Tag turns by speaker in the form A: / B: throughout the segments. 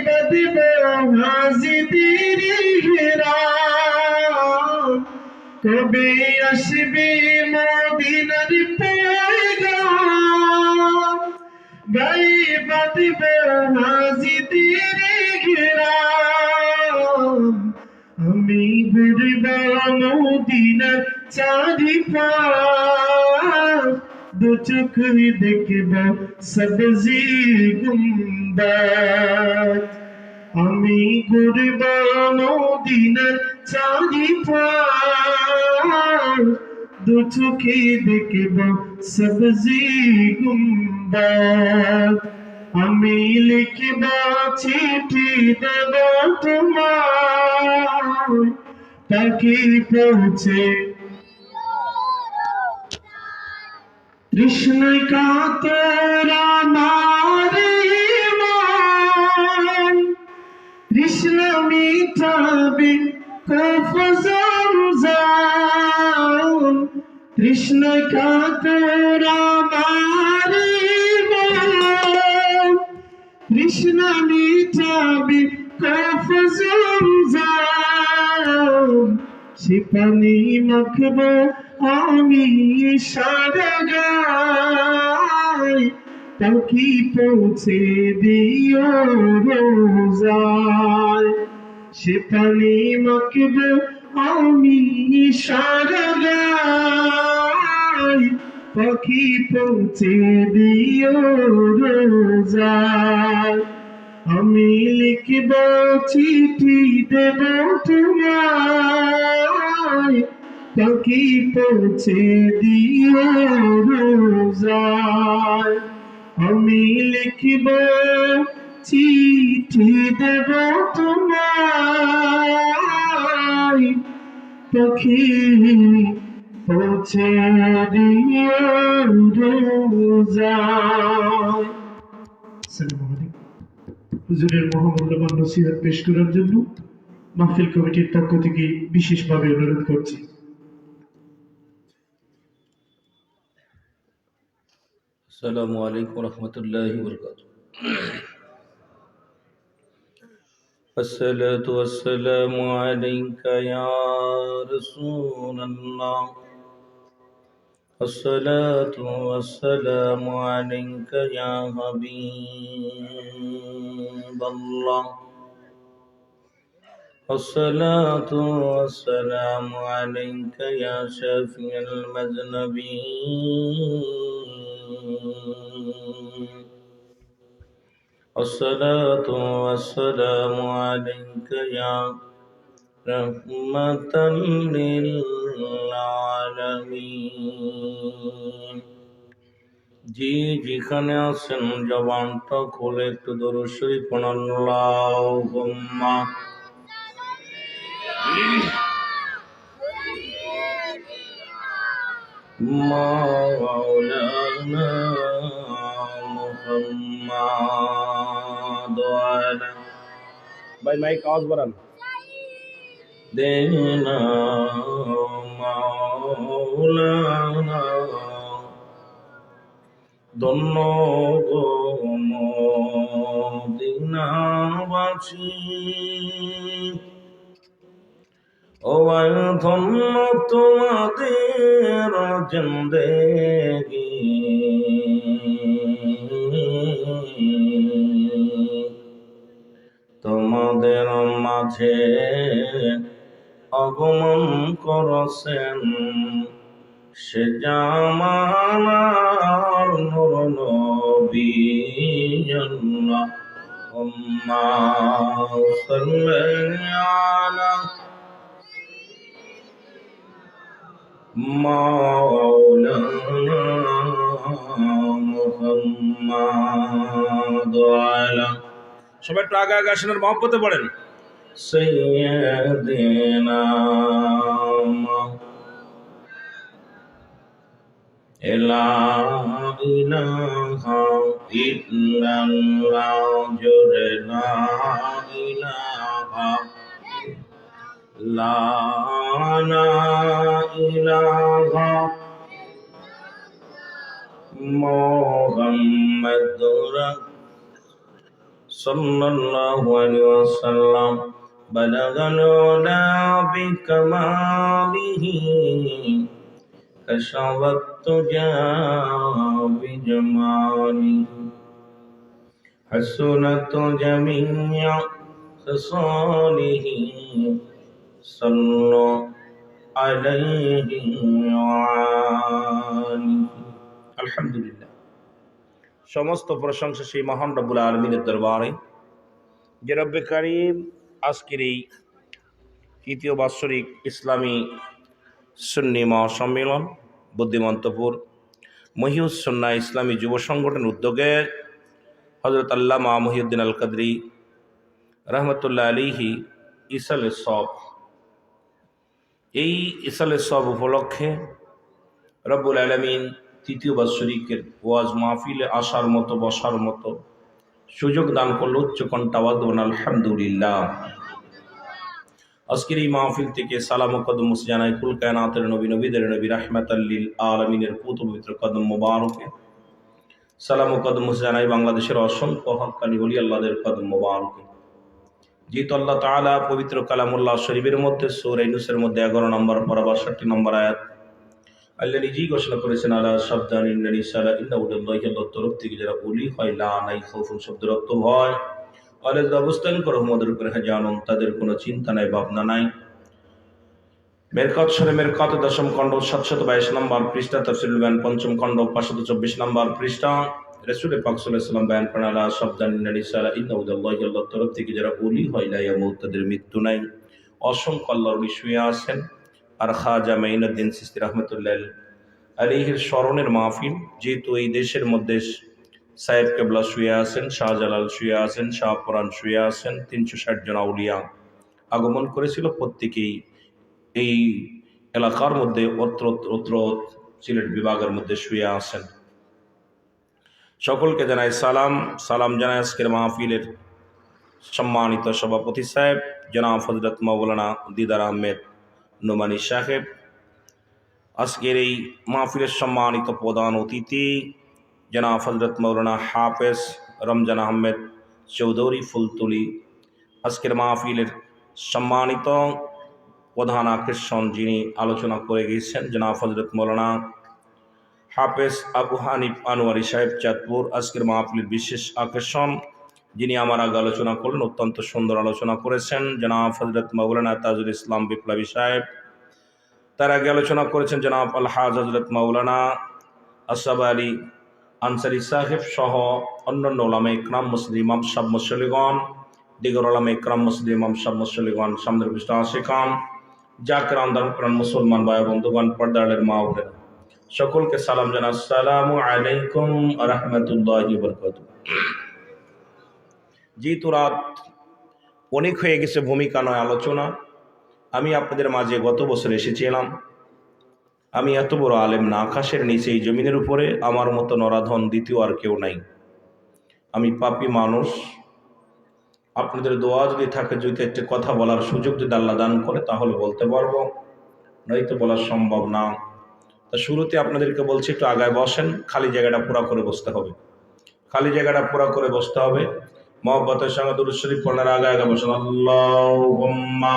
A: বাঁধব হাজিদের ঘেরা, কবে আসবে মদিনার পয়গাম, গায়ে বাঁধব হাজিদের ঘেরা, আমি ঘুরব মদিনার চারিপাশ, দু চোখ দেখব সবজি গুম্বাদ, আমি ঘুরব মদিনার চারিপাশ, দু চোখে দেখব সবজি গুম্বাদ, আমি লিখব চিঠি দেব তোমার, পাখি পৌঁছে তৃষ্ণায় কাতর আমার মন, তৃষ্ণা মিটাবে কফ জমজম, তৃষ্ণায় কাতর আমার মন, তৃষ্ণা মিটাবে কফ জমজম, সে পানি মাখব আমি সারা গায়, পাখি পৌঁছে দিও রোজায়, সে পানি মাখব আমি সারা গায়, পাখি পৌঁছে দিও রোজায়, আমি লিখব চিঠি দেব তোমায়, পাখি পৌঁছে দিও রোজায়, আমি লিখব চিঠি দেব তোমায়, পাখি পৌঁছে দিও রোজায়। আসসালামু আলাইকুম। হুজুরের মহামূল্যবান নসিহত পেশ করার জন্য মাহফিল কমিটির পক্ষ থেকে বিশেষভাবে অনুরোধ করছি।
B: আসসালামু আলাইকুম ওয়া রাহমাতুল্লাহি ওয়া বারাকাতুহু। আসসালাতু ওয়াসসালামু আলাইকা ইয়া রাসূলুল্লাহ, আসসালাতু ওয়াসসালামু আলাইকা ইয়া হাবিবাল্লাহ, আসসালাতু ওয়াসসালামু আলাইকা ইয়া শাফিয়াল মুযনিবিন, الصلاة والسلام عليك يا رحمة للعالمين। জি যেখানে আছেন জবানটা খুলে একটু দরুদ শরীফ পড়ুন। আল্লাহুম্মা মাওলানা মুহাম্মাদ ওয়ালা ভাই মাইক আওয়াজ বাড়ান। দেনা মাওলানা ধন্য গো মদিনাবাসী, ও ধন্য তোমাদের জিন্দেগি, তোমাদের মাঝে আগমন করেছেন সে জামানার নূর নবী, আল্লাহুম্মা সাল্লি আলা মাওলানা মুহাম্মাদ ওয়ালা, সবাই একটু আগে আগে আসেন আর মহব্বতে পড়েন। সাইয়্যিদিনা লা ইলাহা ইল্লাল্লাহ, জোরে লা ইলাহা লা ইলাহা মুহাম্মাদুর صلى الله عليه وسلم بلغ العلا بكماله كشف الدجى بجماله حسنت جميع خصاله صلى عليه وآله আলহামদুলিল্লাহ। সমস্ত প্রশংসা সেই মহান রব্বুল আলামিনের দরবারে, যে রব্বে কারীম আজকের এই তৃতীয় বাৎসরিক ইসলামী সুন্নি মহাসম্মেলন বুদ্ধিমন্তপুর মহিউস সুন্নাহ ইসলামী যুব সংগঠনের উদ্যোগে হযরত আল্লামা মহিউদ্দিন আল কাদরি রহমতুল্লাহ আলাইহি ইসালে সব, এই ইসালে সব উপলক্ষে রব্বুল আলামিন তৃতীয় বাৎসরিকের ওয়াজ মাহফিলে আসার মতো বসার মতো সুযোগ দান করলো। উচ্চ কণ্ঠে আওয়াজ দেবেন আলহামদুলিল্লাহ। আজকের এই মাহফিল থেকে সালাম ও কদম জানাই কুল কায়নাতের নবী, নবীদের নবী, রাহমাতাল লিল আলামিনের পুত পবিত্র কদম মোবারকে। সালাম ও কদম জানাই বাংলাদেশের অসংখ্য হক্কানি ওলি আল্লাহদের কদম মোবারকে। যেহেতু আল্লাহ তাআলা পবিত্র কালামুল্লাহ শরীফের মধ্যে সূরা ইউনূসের মধ্যে 11 নম্বর পারা 62 নম্বর আয়াত আল্লাহ নিজেই ঘোষণা করেছেন, আলা সাবধান ইন্নানি সালা ইন্নাহুদাল্লাহি, আল্লাহর তরফ থেকে যারা ওলি হয়, লা নাই খাউফুন শব্দের অর্থ ভয়, আলাদা অবস্থান করো আমাদের উপরে জানুন, তাদের কোনো চিন্তা নাই ভাবনা নাই। মেরকাত সরে মেরকাত 10ম খণ্ড 722 নম্বর পৃষ্ঠা, তাফসীরুল বায়ান 5ম খণ্ড 524 নম্বর পৃষ্ঠা। রাসূল পাক সাল্লাল্লাহু আলাইহি ওয়াসাল্লাম বয়ান করেন, আলা সাবধান ইন্নানি সালা ইন্নাহুদাল্লাহি, আল্লাহর তরফ থেকে যারা ওলি হয়, লা ইয়ামুত, তাদের মৃত্যু নাই। অসংখ্য আল্লাহর ওলি শুয়ে আছেন। আর খাজা মাইনুদ্দিন চিশতি রাহমাতুল্লাহ আলাইহির স্মরণের মাহফিল, যেহেতু এই দেশের মধ্যে সাহেব কেবলা শুয়ে আছেন, শাহজালাল শুয়ে আছেন, শাহপুরান শুয়ে আছেন, 360 জন আউলিয়া আগমন করেছিল, প্রত্যেকেই এই এলাকার মধ্যে অত্র সিলেট বিভাগের মধ্যে শুয়ে আছেন। সকলকে জানাই সালাম। সালাম জানাই আজকের মাহফিলের সম্মানিত সভাপতি সাহেব জনাব হযরত মাওলানা দিদার আহমেদ নোমানী সাহেব, আজকের এই মাহফিলের সম্মানিত প্রধান অতিথি জনাব হযরত মাওলানা হাফেজ রমজান আহমেদ চৌধুরী ফুলতলি, আজকের মাহফিলের সম্মানিত প্রধান আকর্ষণ যিনি আলোচনা করে গিয়েছেন জনাব হযরত মাওলানা হাফেজ আবু হানিফ আনোয়ারি সাহেব চাঁদপুর, আজকের মাহফিলের বিশেষ আকর্ষণ যিনি আমার আগে আলোচনা করলেন, অত্যন্ত সুন্দর আলোচনা করেছেন জনাব হযরত মাওলানা তাজুল ইসলাম বিপ্লবী সাহেব। তার আগে আলোচনা করেছেন জনাব আলহাজ হযরত মাওলানা আশরাফ আলী আনসারী সাহেব সহ অন্যান্য ওলামা ইকরাম, মুসলিম ইমাম সাহেব মুসল্লিগণ, দিগর ওলামা ইকরাম, মুসলিম ইমাম সাহেব মুসল্লিগণ, সামনের পৃষ্ঠ আশিকান, জাকির আন্দোলন করেন মুসলমান ভাই বন্ধুগণ, পর্দারের মা বোনেরা, সকলকে সালাম জানাই, আসসালামু আলাইকুম ওয়া রাহমাতুল্লাহি ওয়া বারাকাতুহু। যেহেতু রাত অনেক হয়ে গেছে, ভূমিকা নয় আলোচনা। আমি আপনাদের মাঝে গত বছর এসেছিলাম। আমি এত বড় আলেম না, আকাশের নিচে এই জমিনের উপরে আমার মতো নরাধন দ্বিতীয় আর কেউ নাই। আমি পাপী মানুষ। আপনাদের দোয়া যদি থাকে, যদি একটা কথা বলার সুযোগ যদি আল্লাহ দান করে, তাহলে বলতে পারবো, নয়তো বলা সম্ভব না। তা শুরুতে আপনাদেরকে বলছি, একটু আগায় বসেন, খালি জায়গাটা পুরা করে বসতে হবে, খালি জায়গাটা পুরা করে বসতে হবে। মহব্বতের সঙ্গে দুরূদ শরীফ পড়ার আগে আগে বসেন। আল্লাহুম্মা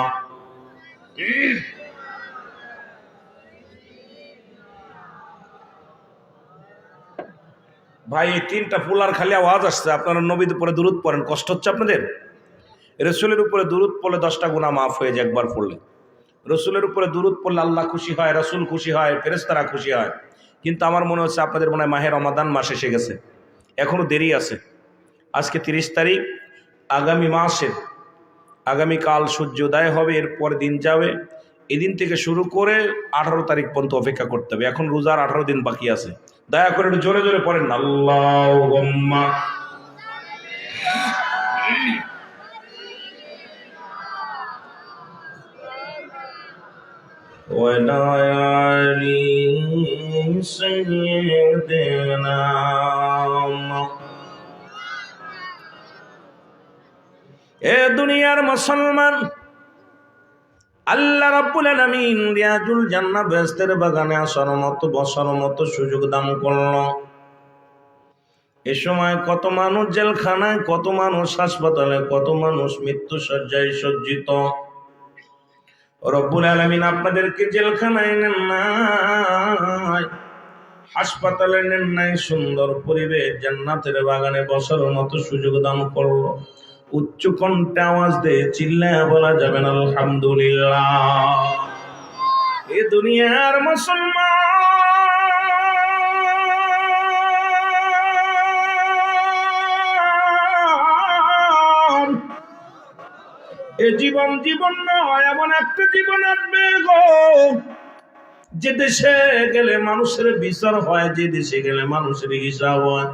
B: ভাই, এই 3টা ফুলার খালি আওয়াজ আসছে। আপনারা নবীর উপরে দুরূদ পড়েন, কষ্ট হচ্ছে আপনাদের? রসুলের উপরে দুরূদ পড়লে 10টা গুনাহ মাফ হয়ে যায় একবার পড়লে। রসুলের উপরে দুরূদ পড়লে আল্লাহ খুশি হয়, রসুল খুশি হয়, ফেরেশতারা খুশি হয়। কিন্তু আমার মনে হচ্ছে আপনাদের মনে হয় মাহে রমাদান মাস এসে গেছে, এখনো দেরি আছে। আজকে 30 তারিখ, আগামীকাল সূর্য উদয় হবে, এরপর দিন যাবে। এদিন থেকে শুরু করে 18 তারিখ পর্যন্ত অপেক্ষা করতে হবে। এখন রোজার 18 দিন বাকি আছে। দয়া করে একটু জোরে জোরে পড়েন না, আল্লাহুম্মা। এ দুনিয়ার মুসলমান, আল্লাহ রাব্বুল আলামিন রিয়াজুল জান্নাহ বেহেশতের বাগানে আসার মতো বসার মতো সুযোগ দান করল। এ সময় কত মানুষ জেলখানায়, কত মানুষ হাসপাতালে, কত মানুষ মৃত্যু শয্যায় সজ্জিত। রব্বুল আলামিন আপনাদেরকে জেলখানায় নেন নাই, হাসপাতালে নেন নাই, সুন্দর পরিবেশ জান্নাতের বাগানে বসার মতো সুযোগ দান করলো। উচ্চ কণ্ঠে আওয়াজ দিয়ে চিল্লায়া বলা যাবে না আলহামদুলিল্লাহ। এ দুনিয়ার মুসলমান, এ জীবন জীবন নয়, এমন একটা জীবন আসবে গো যে দেশে গেলে মানুষের বিচার হয়, যে দেশে গেলে মানুষের হিসাব হয়,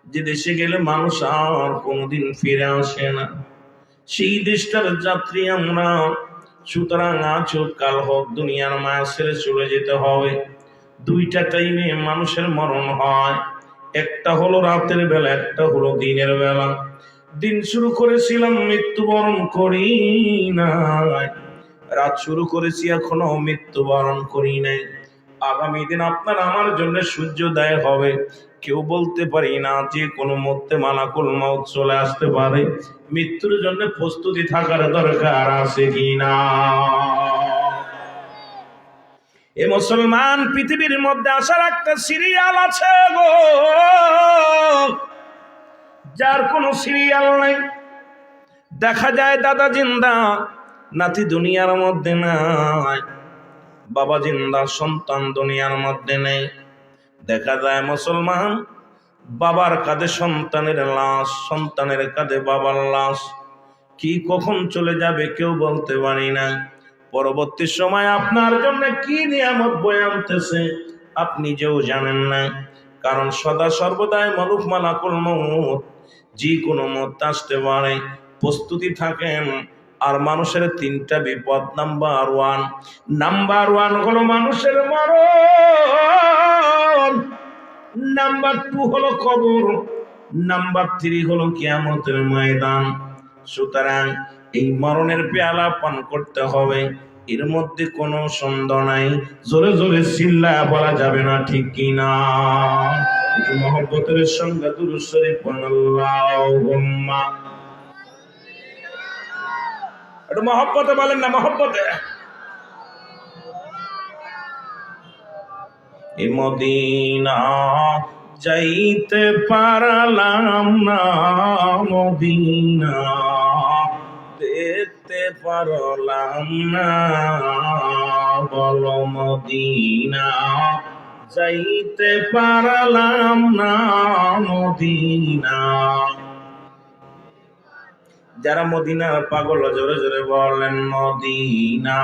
B: যে দেশে গেলে মানুষ আর কোনোদিন ফিরে আসে না। সেই দেশটার যাত্রী আমরা। সুতরাং আজ হোক কাল হোক দুনিয়ার মায়া ছেড়ে চলে যেতে হবে। দুইটা টাইমে মানুষের মরণ হয়, একটা হলো রাতের বেলা, একটা হলো দিনের বেলা। দিন শুরু করেছিলাম, মৃত্যুবরণ করি নাই। রাত শুরু করেছি, এখনো মৃত্যুবরণ করি নাই। আগামী দিন আপনার আমার জন্য সূর্যোদয় হবে। কেউ বলতে পারি না, যে কোনো মুহূর্তে মালাকুল মউত চলে আসতে পারে। মৃত্যুর জন্য প্রস্তুতি থাকার দরকার আছে কিনা? এ মুসলমান, পৃথিবীর মধ্যে আসার একটা সিরিয়াল আছে গো, যার কোনো সিরিয়াল নেই। দেখা যায় দাদা জিন্দা, নাতি দুনিয়ার মধ্যে নাই, বাবা জিন্দা, সন্তান দুনিয়ার মধ্যে নেই। দেখা যায় মুসলমান, বাবার কাঁধে সন্তানের লাশ, সন্তানের কাঁধে বাবার লাশ। কি কখন চলে যাবে কেউ বলতে পারি না। পরবর্তী সময় আপনার জন্য কি নিয়ামত বয়ে আনতেছে আপনি যেও জানেন না। কারণ সদা সর্বদাই মালুক মালাকুল মউত, যে কোনো মুহূর্তে আসতে পারে। প্রস্তুতি থাকেন। আর মানুষের তিনটা বিপদ। নাম্বার ওয়ান হলো মানুষের মরণ, নাম্বার 2 হলো কবর, নাম্বার 3 হলো কিয়ামতের ময়দান। সুতরাং এই মরণের পেয়ালা পান করতে হবে, এর মধ্যে কোনো সন্দেহ নাই। জোরে জোরে চিল্লায়া বলা যাবে না, ঠিক কিনা? একটু মহব্বতের সঙ্গে দুরূদ শরীফ পড়ুন, আল্লাহুম্মা। একটু মহব্বতে বলেন না, মহব্বতে। এ মদিনা যাইতে পারলাম না, মদিনা দেখতে পারলাম না, বলো মদিনা যাইতে পারলাম না, মদিনা। যারা মদিনার পাগল জোরে জোরে বলেন, মদিনা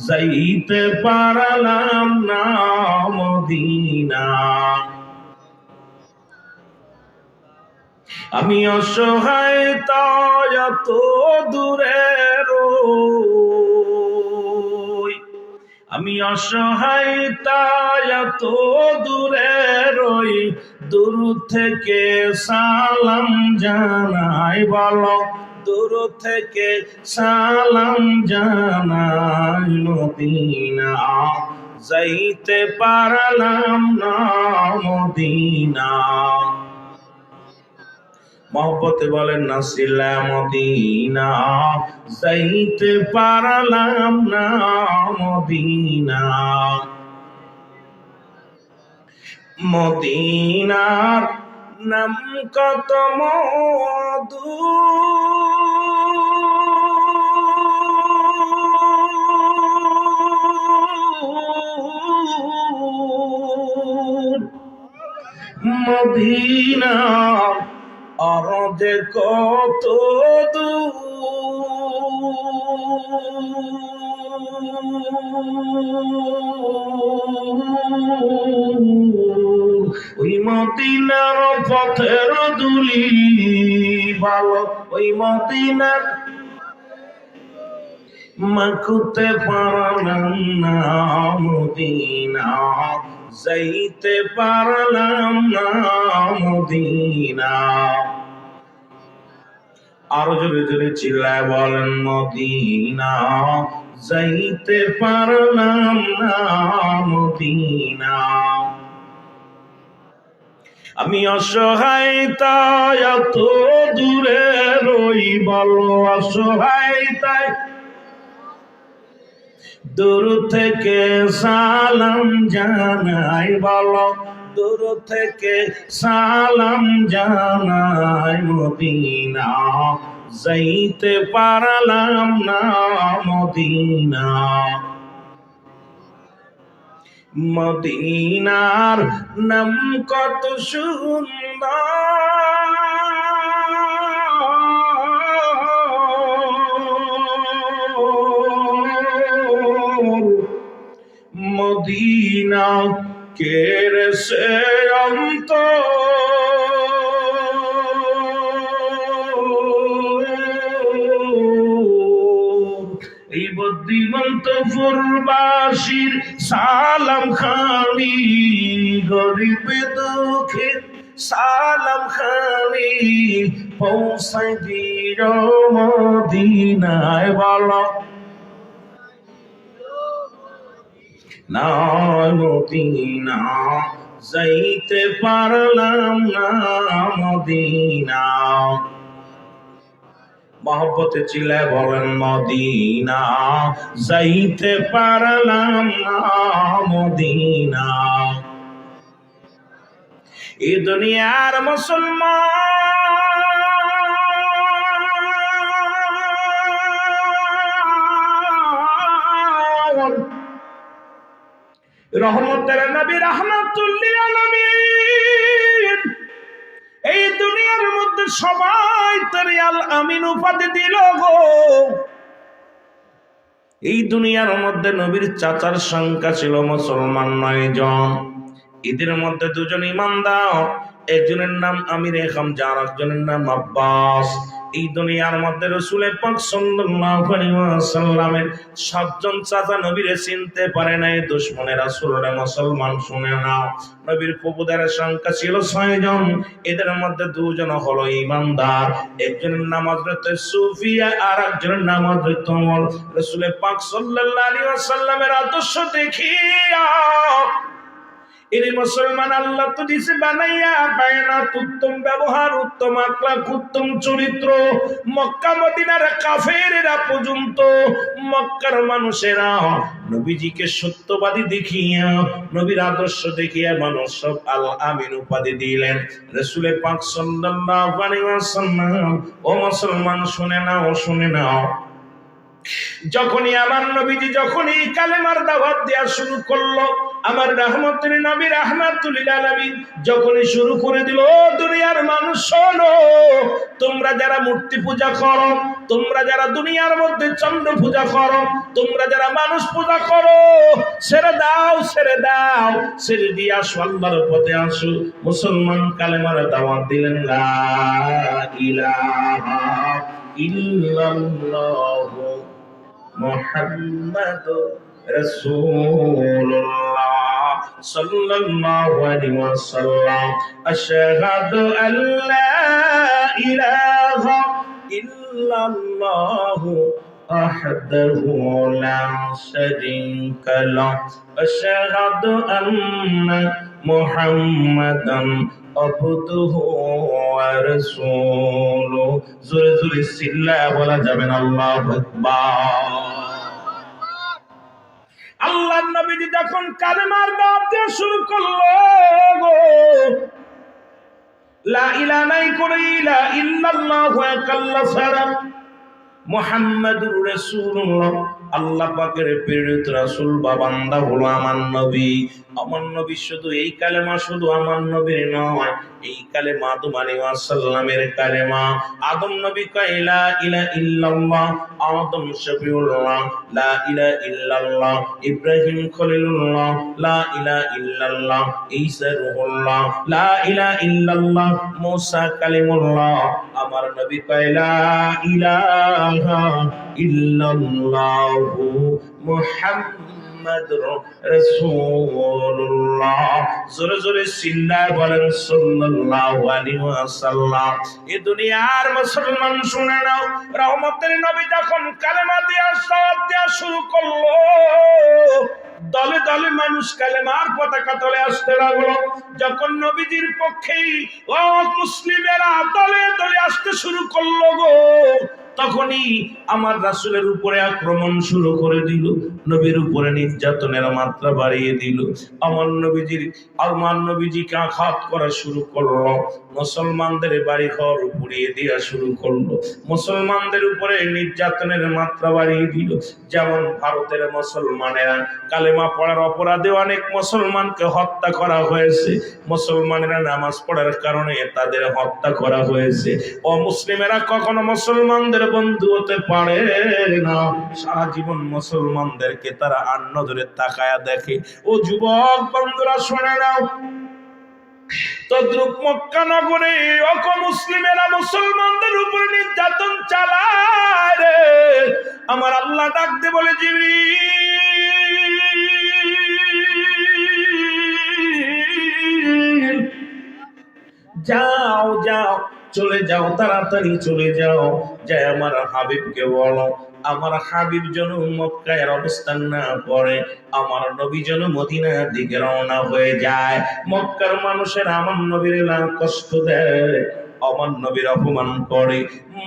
B: যাইতে পারলাম না, মদিনা। আমি অসহায় তাই এত দূরে রই, আমি অসহায় তাই এত দূরে রই, দূর থেকে সালাম জানাই, বলো দূর থেকে সালাম জানাই, মদিনা যাইতে পারলাম না, মদিনা। মহব্বতে বলেন না, সিলা মদিনা যাইতে পারলাম না, মদিনা। মদিনার নাম কত মধু, মদিনা আর যে কত ওই মদিনার পথের দুলি ভালো, ওই মদিনার মাখুতে পারলাম না, মদিনা যাইতে পারলাম না, মদিনা। আরো জোরে জোরে চিল্লায় বলেন, মদিনা যাইতে পারলাম না, মদিনা। আমি অসহায় তাই এত দূরে রই, বলো অসহায় তাই দূর থেকে সালাম জানাই, বলো দূর থেকে সালাম জানাই। মদিনা যাইতে পারলাম না, মদিনা মদিনার নাম কত সুন্দর, মদিনা কেড়ে সে অন্ত, এই বুদ্ধিমন্ত পূর্বাসীর সালাম খানি, গরিব দুঃখে সালাম খানি পৌঁছাই দিল মদিনায়, বলো না মদিনা যাইতে পারলাম না, মদিনা। মহব্বতে চিল্লায় বলেন মদিনা যাইতে পারলাম না, মদিনা। এই দুনিয়ার মুসলমান রহমতের নবী রাহমাতুল লিল আলামিন এই দুনিয়ার মধ্যে সবাই তার আল আমিন উপাধি দিল গো। এই দুনিয়ার মধ্যে নবীর চাচার সংখ্যা ছিল মুসলমান 9 জন। এদের মধ্যে 2 জন ইমানদার, একজনের নাম আমির হামজা আর একজনের নাম আব্বাস। এই দুনিয়ার মধ্যে রাসূল পাক সাল্লাল্লাহু আলাইহি ওয়াসাল্লামের 7 জন চাচা নবীরে চিনতে পারে নাই। দুশমনে রাসূলরে মুসলমান শুনে না। নবীর ফুফুদের সংখ্যা ছিল 6 জন। এদের মধ্যে 2 জন হলো ইমানদার, একজনের নাম হযরত সুফিয়া আর একজনের নাম হযরত ওমর। রাসূল পাক সাল্লাল্লাহু আলাইহি ওয়াসাল্লামের আদর্শ দেখিয়া এরে মুসলমান আল্লাহ তো দিছে বানাইয়া বায়নাত, উত্তম ব্যবহার, উত্তম আখলাক, উত্তম চরিত্র। মক্কা মদিনার কাফেরেরা পর্যন্ত মক্কার মানুষেরা নবীজিকে সত্যবাদী দেখিয়া, নবীর আদর্শ দেখিয়া মানুষ সব আল আমিন উপাধি দিলেন রাসূল পাক সাল্লাল্লাহু আলাইহি ওয়াসাল্লাম। ও মুসলমান শুনে নাও, শুনে নাও, যখনই আমার নবীজি যখনই কালেমার দাওয়াত দেওয়া শুরু করলো, আমার রহমতের নবী রাহমাতুল লিল আলামিন যখনই শুরু করে দিল, ও দুনিয়ার মানুষ শোনো, তোমরা যারা মূর্তি পূজা করো, তোমরা যারা দুনিয়ার মধ্যে চন্দ্র পূজা করো, তোমরা যারা মানুষ পূজা করো, ছেড়ে দাও, ছেড়ে দাও, ছেড়ে দিয়ে আসো, আল্লাহর পথে আসো। মুসলমান কালেমার দাওয়াত দিলেন, লা ইলাহা ইল্লাল্লাহু মুহাম্মাদুর রাসূলুল্লাহ সাল্লাল্লাহু আলাইহি ওয়াসাল্লাম। আশহাদু আল্লা ইলাহা ইল্লাল্লাহু ওয়াহদাহু লা শারীকা লাহু আশহাদু আন্না মুহাম্মাদান আবদুহু ওয়া রাসূলুহু। জোরে জোরে চিল্লায়া বলা যাবে না আল্লাহু আকবার। আল্লাহর নবীজি যখন কালেমার দাওয়াত দেওয়া শুরু করলো গো, লা ইলাহা নাই করে লা ইল্লাল্লাহু আকাল্লা সারা মুহাম্মাদুর রাসূলুল্লাহ, আল্লাহ পাকের প্রেরিত রাসূল বা বান্দা হলো আমার নবী। আমার নবী শুধু এই কালেমা শুধু আমার নবীর নয়, এই কালেমা আদম আলাইহিস সালামের কালেমা। আদম নবী কয় লা ইলাহা ইল্লাল্লাহ, আদম শফিউল্লাহ লা ইলাহা ইল্লাল্লাহ, ইব্রাহিম খলিলুল্লাহ লা ইলাহা ইল্লাল্লাহ, ঈসা রূহুল্লাহ লা ইলাহা ইল্লাল্লাহ, মূসা কালিমুল্লাহ। আমার নবী কয় লা ইলাহা ইল্লাল্লাহু মুহাম্মাদুর রাসূলুল্লাহ। জোরে জোরে চিল্লায় বলেন সাল্লাল্লাহু আলাইহি ওয়াসাল্লাম। এই দুনিয়ার মুসলমান শুনে নাও, রহমতের নবী যখন কালেমা দিয়া সালাত দেয়া শুরু করলো, দলে দলে মানুষ কালেমার পতাকা তলে আসতে লাগলো। যখন নবীজির পক্ষেই ও মুসলিমেরা দলে দলে আসতে শুরু করলো গো, তখনই আমার রাসূলের উপরে আক্রমণ শুরু করে দিল, নবীর উপরে নির্যাতনের মাত্রা বাড়িয়ে দিল। আমার নবীজিকে আঘাত করা শুরু করলো, মুসলমানদের বাড়ি ঘর পুড়িয়ে দেওয়া শুরু করলো, মুসলমানদের উপরে নির্যাতনের মাত্রা বাড়িয়ে দিল। যেমন ভারতের মুসলমানেরা কালেমা পড়ার অপরাধে অনেক মুসলমানকে হত্যা করা হয়েছে, মুসলমানেরা নামাজ পড়ার কারণে তাদের হত্যা করা হয়েছে। অমুসলিমেরা কখনো মুসলমানদের বন্ধু হতে পারে না, সারা জীবন মুসলমানদেরকে তারা আর নজরে তাকায়া দেখে। ও যুবক বন্ধুরা শুনে নাও, তদ্রুপ মক্কা নগরে মুসলিমেরা মুসলমানদের উপর নির্যাতন চালায় রে। আমার আল্লাহ ডাক দিয়ে বলে, জিবরিল যাও যাও, চলে যাও, তাড়াতাড়ি চলে যাও, যাই আমার হাবিবকে বলো আমার হাবিব যেন মক্কায় অবস্থান না করে, আমার নবী যেন মদিনার দিকে রওনা হয়ে যায়। মক্কার মানুষের আমার নবীর কষ্ট দেয়, আমার নবীর অপমান করে।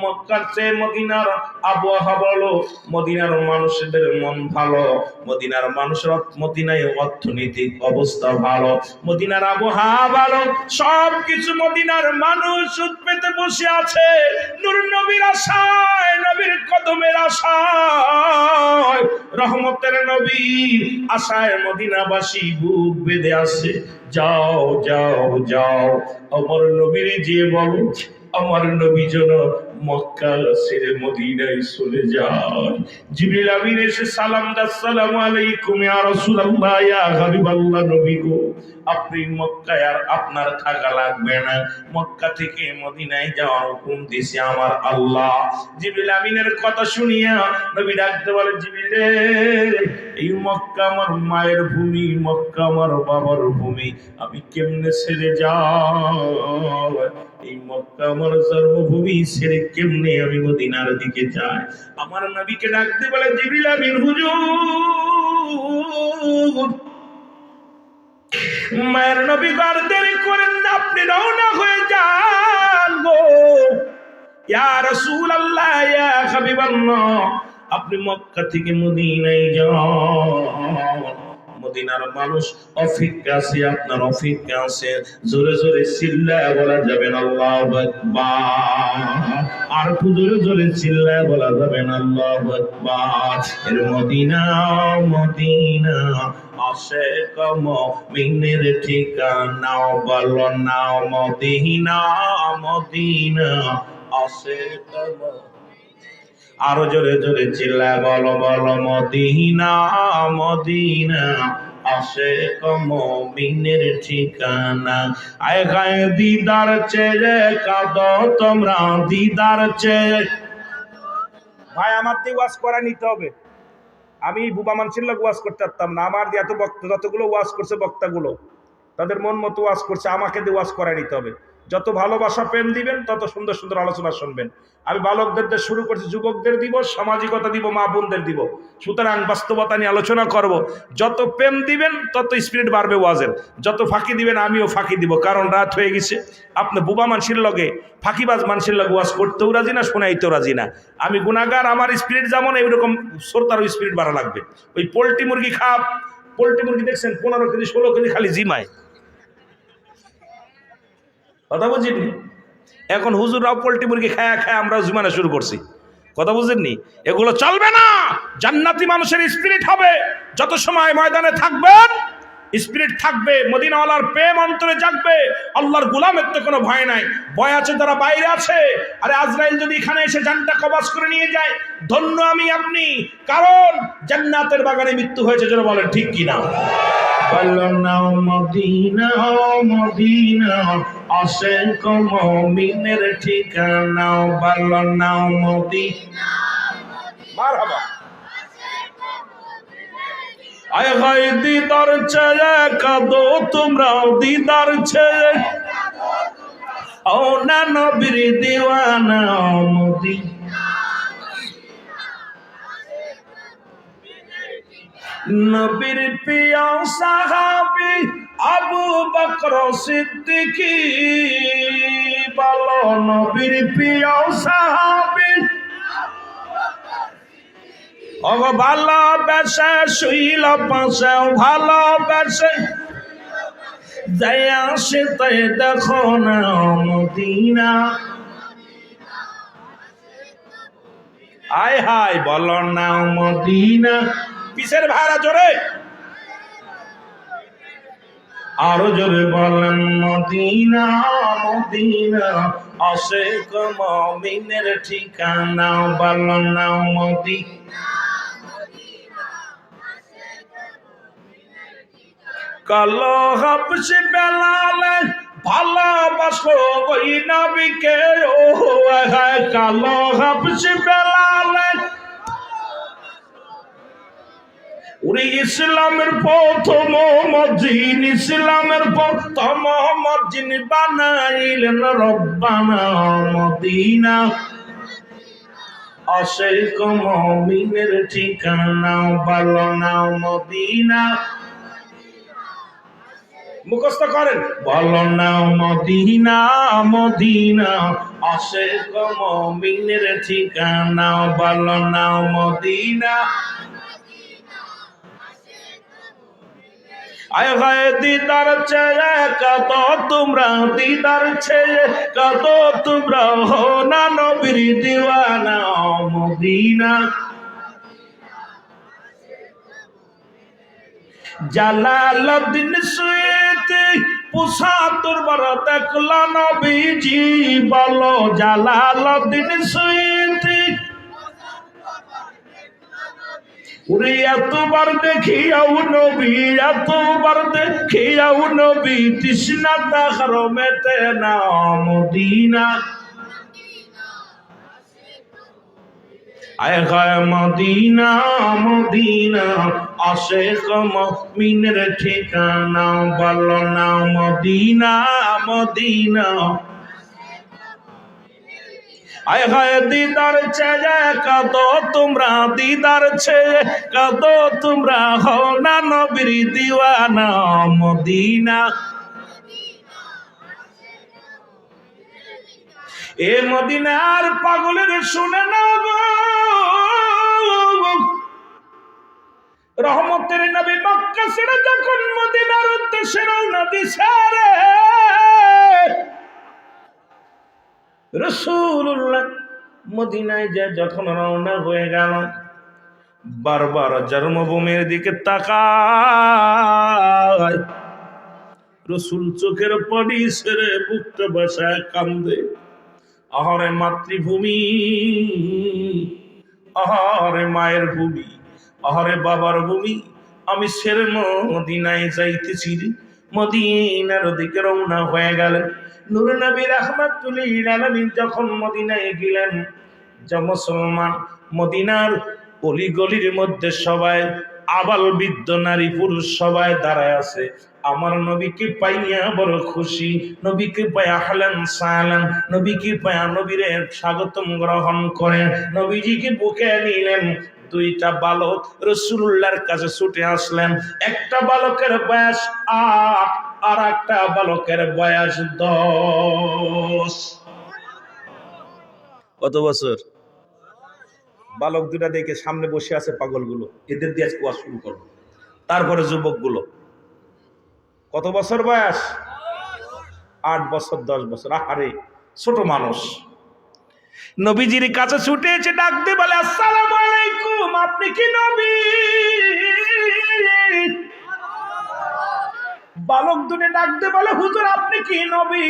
B: মক্কার চেয়ে মদিনার আবহাওয়া ভালো, মদিনার মানুষদের মন ভালো, মদিনার মানুষের মদিনায় অর্থনৈতিক অবস্থা ভালো, মদিনার আবহাওয়া ভালো, সবকিছু মদিনার মানুষ পেতে বসে আছে নূর নবীর আশায়, নবীর কদমের আশায়, রহমতের নবী আশায় মদিনাবাসী বুক বেঁধে আছে। যাও যাও যাও, আমার নবীর যে বলো আমার নবী যেন মক্কা ছেড়ে মদিনায় চলে যায়। জিবরিল আমিন এসে সালাম দা, আসসালামু আলাইকুম ইয়া রাসূলুল্লাহ, ইয়া হাবিবাল্লাহ, নবী গো আপনি মক্কায় আর আপনার থাকা লাগবে না, মক্কা থেকে মদিনায় যাওয়ার হুকুম দিয়েছে আমার আল্লাহ। জিবরিল আমিনের কথা শুনিয়া নবী ডাকতে বলে, জিবরিল এই মক্কা আমার মায়ের ভূমি, মক্কা আমার বাবার ভূমি, আমি কেমনে ছেড়ে যাব? এই মক্কা আমার জন্মভূমি ছেড়ে কেমনে আমি মদিনার দিকে যাই? আমার নবীকে ডাকতে বলে, জিবরিল আমিন হুজুর মায়ের নবী আর দেরি করেন না, আপনি রওনা হয়ে যান গো। ইয়া রাসূলুল্লাহ, ইয়া হাবিবাল্লাহ, আপনি মক্কা থেকে মদিনায় যান, মদিনার মানুষ অপেক্ষা আছে, আপনার অপেক্ষা আছে। জোরে জোরে চিল্লায় বলা যাবে না আল্লাহু আকবার, আর একটু জোরে জোরে চিল্লায় বলা যাবে না আল্লাহু আকবার। এর মদিনা মদিনা আশিক মুমিনের ঠিকানা, বলো না মদিনা মদিনা আশিক। আরো জোরে জোরে চিল্লা বলো, বলো মদিনা মদিনা আশিক মুমিনের ঠিকানা। আয় গায়ে দিদার চেয়ে কাঁদো তোমরা, দিদার চেয়ে। ভাই আমার দিয়ে ওয়াজ করা নিতে হবে, আমি বুবা মানুষের লোক ওয়াজ করতে পারতাম না, আমার দিয়ে এত বক্তা যতগুলো ওয়াজ করছে বক্তাগুলো তাদের মন মতো ওয়াজ করছে, আমাকে দিয়ে ওয়াজ করা নিতে হবে। যত ভালোবাসা প্রেম দিবেন তত সুন্দর সুন্দর আলোচনা শুনবেন। আমি বালকদের শুরু করছি, যুবকদের দিব, সামাজিকতা দিব, মা বোনদের দিব। সুতরাং বাস্তবতা নিয়ে আলোচনা করব। যত প্রেম দিবেন তত স্পিরিট বাড়বে ওয়াজের, যত ফাঁকি দিবেন আমিও ফাঁকি দিব, কারণ রাত হয়ে গেছে। আপনি বুবা মানুষের লগে ফাঁকিবাজ মানুষের লগে ওয়াজ করতেও রাজি না, শোনাইতেও রাজি না। আমি গুনাহগার, আমার স্পিরিট যেমন এইরকম শ্রোতারও স্পিরিট বাড়া লাগবে। ওই পোল্ট্রি মুরগি খাপ, পোল্ট্রি মুরগি দেখছেন 15 কেজি 16 কেজি খালি জিমায়, কথা বুঝিনি? এখন হুজুররাও পোল্ট্রি মুরগি খায়া খায়া আমরাও জুমানা শুরু করছি, কথা বুঝেননি? এগুলো চলবে না। জান্নাতি মানুষের স্পিরিট হবে, যত সময় ময়দানে থাকবেন স্পিরিট থাকবে, মদিনাওয়ালার প্রেম অন্তরে জাগবে, আল্লাহর গোলামের তো কোনো ভয় নাই। ভয় আছে তারা বাইরে আছে। আরে আজরাইল যদি এখানে এসে জানটা কবজ করে নিয়ে যায়, ধন্য আমি আপনি, কারণ জান্নাতের বাগানে মৃত্যু হয়েছে, যেন বলেন ঠিক কিনা? বলো না মদিনা মদিনা আশিক মুমিনের ঠিকানা, বলো না মদিনা। মারহাবা। আয় হায় দিদার চেয়ে কাঁদো তোমরা, দিদার চেয়ে ও না নবীর দিওয়ানা মদিনা। নবীর প্রিয় সাহাবী আবু বকর সিদ্দিকী, বলো নবীর প্রিয় সাহাবী ও ভালোবেসে শুইল পাশে, ভালোবেসে যাই আসে তাই দেখো না মদিনা। আয় হায় বলো না মদিনা। পিছের ভাড়া জোরে আরো জোরে বলেন মদিনা মদিনা, আশিক মুমিনের ঠিকানা। বলো না মদিনা। কালো হাবশি বেলালে ভালোবাসো ওই নবীকে, ও হায় কালো হাবশি বেলালে ওরে ইসলামের প্রথম মসজিদ, ইসলামের প্রথম মসজিদ বানাইলেন রব্বানা মদিনা। আশিক মুমিনের ঠিকানা। বলো না মদিনা। মুখস্থ করেন বলো না মদিনা মদিনা, আশিক মুমিনের ঠিকানা। বলো না মদিনা। আয় হায় দিদার চেয়ে কত তোমরা, দিদার চেয়ে কত তোমরা হো না নবীর দিওয়ানা মদিনা। জালালউদ্দিন সুয়ুতি ৭৫ বার দেখলা নবীজি। বলো জালালউদ্দিন সুয়ুতি ওরে এতবার দেখিয়াও নবী, এতবার দেখিয়াও নবী, তৃষ্ণা তাহার মেটে না মদিনা। আয় হায় মদিনা মদিনা, আশিক মুমিনের ঠিকানা। বলো না মদিনা মদিনা। আয় হায় দিদার চেয়ে কত তোমরা, দিদার চেয়ে কত তোমরা হও না নবীর দিওয়ানা মদিনা। এ মদিনার পাগলের শুনে না গো, রহমতের নবী মক্কা ছেড়ে যখন মদিনার উদ্দেশ্যে রওনা দিছে রে, রাসূলুল্লাহ মদিনায় যে যখন রওনা হয়ে গেল, বারবার জন্মভূমির দিকে তাকায়। রাসূল চোখের পানি ছেড়ে বুকটা বসায় কান্দে। আহারে মাতৃভূমি, আহারে মায়ের ভূমি, আহারে বাবার ভূমি, আমি ছেড়ে মদিনায় যাইতেছি। মদিনার দিকে রওনা হয়ে গেলেন। নূর নবী রাহমাতুল লিল আলামিন যখন মদিনায় গেলেন, যে মুসলমান মদিনার অলিগলির মধ্যে সবাই আবাল বৃদ্ধ নারী পুরুষ সবাই দাঁড়ায় আছে। আমার নবীকে পাইয়া বড় খুশি, নবীকে পাইয়া আহলান সালাম, নবীকে পাইয়া নবীরে স্বাগতম গ্রহণ করেন, নবীজিকে বুকে নিলেন। দুইটা বালক রাসূলুল্লাহর কাছে ছুটে আসলেন। একটা বালকের বয়স ৮ আর একটা বালকের বয়স ১০। কত বছর? বালক দুটা দেখে সামনে বসে আছে পাগলগুলো, এদের দিয়ে কুয়া শুরু করো। তারপরে যুবকগুলো কত বছর বয়স? ৮ বছর ১০ বছর। আরে ছোট মানুষ নবীজির কাছে ছুটে এসে ডাক দিয়ে বলে, আসসালামু আলাইকুম, আপনি কি নবী? বালক দুটো ডাক দিয়ে বলে, হুজুর আপনি কি নবী?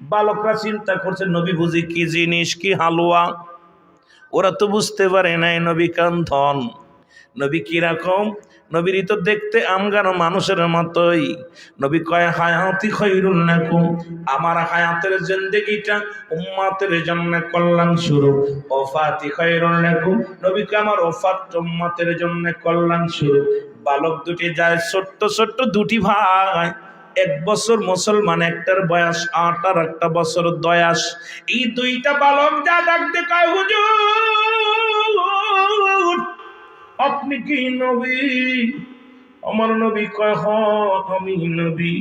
B: বালকরা চিন্তা করছে নবী বুঝি কি জিনিস, কি হালুয়া। ওরা তো বুঝতে পারে নাই নবী কান্ধন, নবী কিরকম। নবীর তো দেখতে আমগানো মানুষের মতোই। নবী কয়, হায়াতি খায়রুন লাকুম, আমার হায়াতের জিন্দেগিটা উম্মতের জন্য কল্যাণ স্বরূপ। ওফাতি খায়রুন লাকুম, নবী কয় আমার ওফাত উম্মতের জন্য কল্যাণ স্বরূপ। বালক দুটি যায় ছোট্ট ছোট্ট দুটি ভাই, ১ বছর মুসলমান, একটার বয়স ৮ আর একটা বছর ১০। এই দুইটা বালক যা ডাকতে কয়, হুজুর আপনি কি নবী? আমার নবী কয়, হ্যাঁ আমি নবী।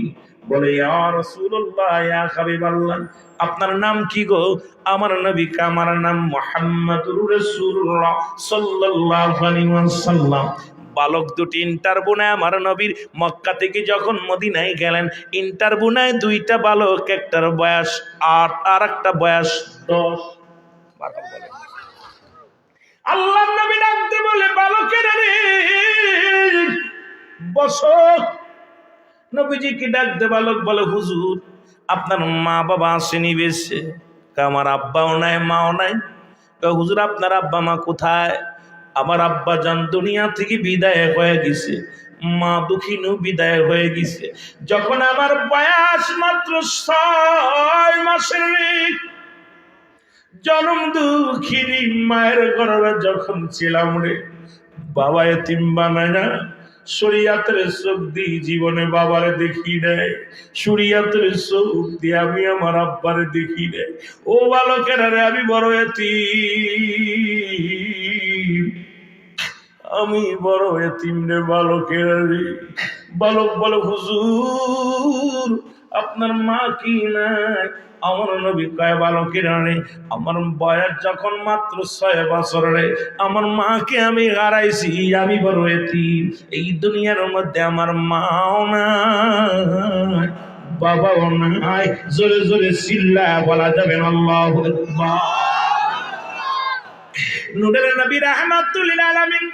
B: বলে, ইয়া রাসূলুল্লাহ, ইয়া হাবিবাল্লাহ, আপনার নাম কি গো? আমার নবী কা, আমার নাম মুহাম্মাদুর রাসূলুল্লাহ সাল্লাল্লাহু আলাইহি ওয়াসাল্লাম। বালক দুটি ইন্টারভিউ নেয় আমার নবীর। মক্কা থেকে যখন মদিনায় গেলেন, ইন্টারভিউ নেয় দুইটা বালক, একটার বয়স 8 আর একটা বয়স 10। আল্লাহর নবী ডাকতে বলে, বালকেরা রে বসো। নবীজি কি ডাকতে বালক বলে, হুজুর আপনার মা বাবা আসেনি বেশে? আমার আব্বাও নাই মাও নাই। হুজুর আপনার আব্বা মা কোথায়? আমার আব্বা জান দুনিয়া থেকে বিদায় হয়ে গেছে, মা দুঃখিনু বিদায় হয়ে গেছে। যখন আমার বয়স মাত্র 6 মাসের, জনম দুঃখিনী মায়ের গর্ভে যখন ছিলাম রে, বাবা এতিম বানায় না, শরীয়তের চোখ দিয়ে জীবনে বাবারে দেখি নাই, শরীয়তের চোখ দিয়ে আমি আমার আব্বারে দেখি নাই। ও বালকেরা রে, আমি বড় এতিম, আমি বড় এতিম রে বালকেরা রে। বালক বলে, হুজুর আপনার মা কি নাই? আমার নবী কয়, বালকেরা রে, আমার বয়স যখন মাত্র 6 বছর রে, আমার মাকে আমি হারাইছি, আমি বড় এতিম। এই দুনিয়ার মধ্যে আমার মাও নাই, বাবাও নাই। জোরে জোরে চিল্লা বলা যাবে না আল্লাহু আকবার। নূরের নবী রাহমাতুল লিল আলামিন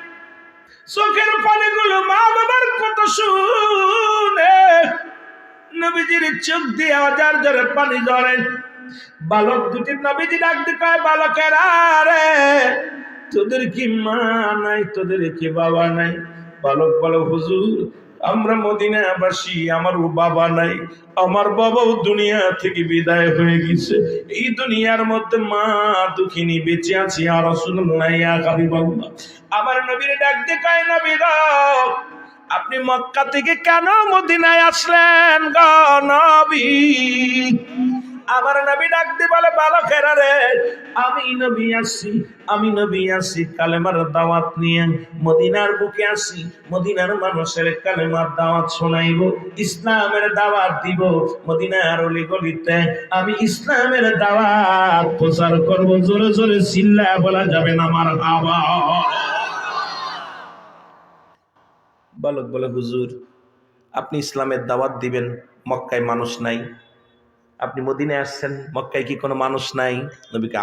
B: চোখের পানিগুলো মা বাবার কথা শুনে নবীজির চোখ দিয়ে হাজার জোরে পানি ঝরে। বালক দুটি নবীজি ডাকতে কয়, বালকেরা রে, তোদের কি মা নাই, তোদের কি বাবা নাই? বালক বলে, হুজুর আমরা মদিনাবাসী, আমার বাবা নাই, আমার বাবাও দুনিয়া থেকে বিদায় হয়ে গেছে। এই দুনিয়ার মধ্যে মা দুঃখিনী বেঁচে আছি। আর রাসূলুল্লাহ, ইয়া হাবিবাল্লাহ, আমার নবীর ডাকতে কয়, নবী গো আপনি মক্কা থেকে কেন মদিনায় আসলেন গো নবী? আমার নবী ডাকতে বলে, বালকেরা রে, আমি নবী আসি কালেমার দাওয়াত নিয়ে মদিনার বুকে আসি, মদিনার মানুষের কালেমার দাওয়াত শোনাইব, ইসলামের দাওয়াত দিব। মদিনার অলিগলিতে আমি ইসলামের দাওয়াত প্রচার করব। জোরে জোরে চিল্লা বলা যাবে না মারহাবা। বালক বলে, হুজুর আপনি ইসলামের দাওয়াত দিবেন, মক্কায় মানুষ নাই, আপনি মদিনায় আসছেন, মক্কায় কি কোনো মানুষ নাই? নবীকে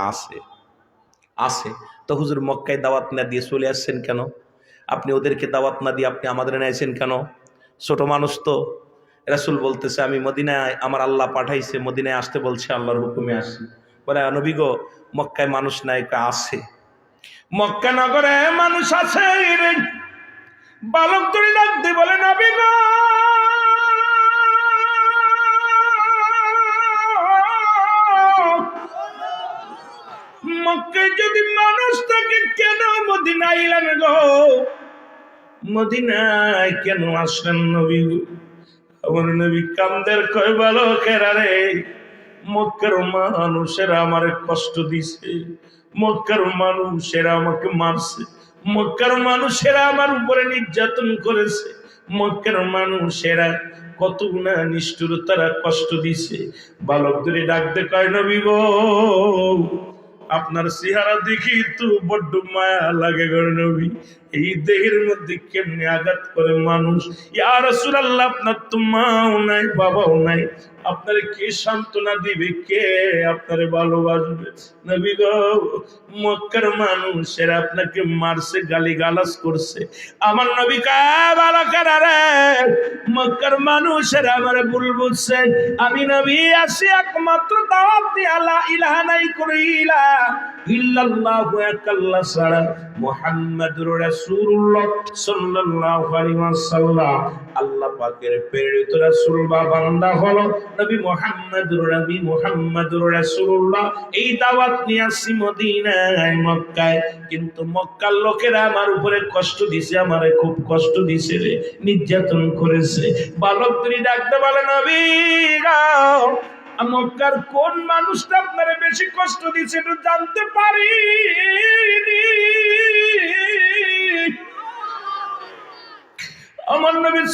B: আছে। তো হুজুর মক্কায় দাওয়াত না দিয়ে চলে আসছেন কেন? আপনি ওদেরকে দাওয়াত না দিয়ে আপনি আমাদের এনেছেন কেন? ছোট মানুষ তো। রাসূল বলতেছে, আমি মদিনায়, আমার আল্লাহ পাঠাইছে, মদিনায় আসতে বলছে, আল্লাহর হুকুমে আসি। বলে, নবী গো মক্কায় মানুষ নাই? আছে, মক্কা নগরে মানুষ আছে রে। বালক ধরে ডাকতে বলে, নবী গো মক্কায় যদি মানুষ থাকে কেন মদিনায় এলেন গো? মদিনায় কেন আসলেন নবী? আমার নবী কান্দের কয়, বালকেরা রে, মক্কার মানুষেরা আমারে কষ্ট দিছে, মক্কার মানুষেরা আমাকে মারছে, মক্কার মানুষেরা আমার উপরে নির্যাতন করেছে, মক্কার মানুষেরা কত না নিষ্ঠুর, তারা কষ্ট দিছে। বালকদের ডাকতে কয়, নবী গো আপনার চেহারা দেখি তো বড্ড মায়া লাগে গো নবী, এই দেহের মধ্যে কেমনে আঘাত করে মানুষ। ইয়া রাসূলুল্লাহ আপনার তো মাও নাই বাবাও নাই, আপনারে কে সান্ত্বনা দিবে, কে আপনারে ভালোবাসবে? নবী গো মক্কার মানুষেরা আপনাকে মারছে, গালিগালাজ করছে। আমার নবী কয়, বালকেরা রে, মক্কার মানুষেরা আমারে ভুল বুঝছে। আমি নবী আসি একমাত্র দাওয়াত দিয়ে লা ইলাহা নাই কইলা ইল্লাল্লাহু আকাল্লা সারা মুহাম্মাদুর রাসূলুল্লাহ সাল্লাল্লাহু আলাইহি ওয়াসাল্লাম আল্লাহ পাকের প্রেরিত রাসূল বা বান্দা হলো নবী মুহাম্মাদুর রাসূলুল্লাহ। এই দাওয়াত নিয়ে আসি মদিনায়, মক্কায়। কিন্তু মক্কার লোকেরা আমার উপরে কষ্ট দিছে, আমারে খুব কষ্ট দিছে রে, নির্যাতন করেছে। বালকদের ডাকতে বলে, নবী গো মক্কার কোন মানুষটা আপনারে বেশি কষ্ট দিচ্ছে একটু জানতে পারি?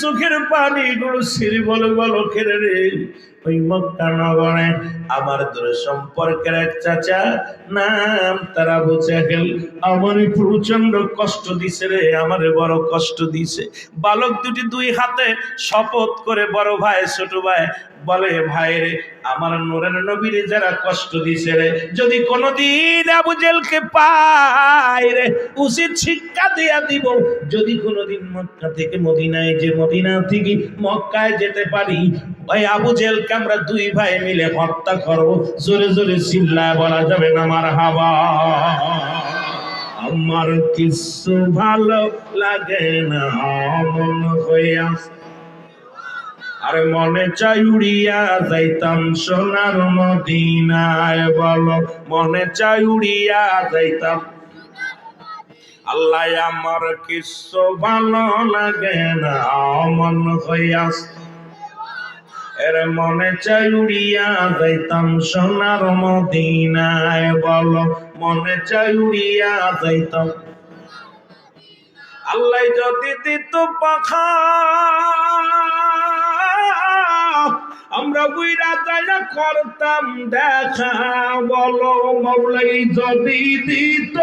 B: চোখের পানিগুলো ছিঁড়ে বলে বালকের রে, ওই মক্কা নগরে আমার দূর সম্পর্কের এক চাচা, নাম তার আবু জেহেল, আমার প্রচন্ড কষ্ট দিছে রে, আমারে বড় কষ্ট দিছে। বালক দুটি দুই হাতে শপথ করে বড় ভাই ছোট ভাই বলে, ভাই রে, আমার নূরের নবীরে যারা কষ্ট দিছে রে, যদি কোনোদিন আবু জেহেলকে পাই রে, উচিত শিক্ষা দিয়া দিব। যদি কোনোদিন মক্কা থেকে মদিনায়, যে মদিনা থেকে মক্কায় যেতে পারি, ওই আবু জেহেলকে আমরা দুই ভাই মিলে হত্যা করব। জোরে জোরে চিল্লায় বলা যাবে না মারহাবা। আমার কিছু ভালো লাগে না মন হইয়া, আরে মনে চাই উড়িয়া যাইতাম সোনার মদিনায়, বলো মনে চাই উড়িয়া যাইতাম। আল্লাহ আমার কিছু ভালো লাগে না মন হইয়া, এর মনে চাই উড়িয়া যাইতাম সোনার মদিনায়, বলো মনে চাই উড়িয়া যাইতাম। আল্লাহ যদি দিত পাখা, আমরা উইরা যাইয়া করতাম দেখা, বলো মৌলাই যদি দিত,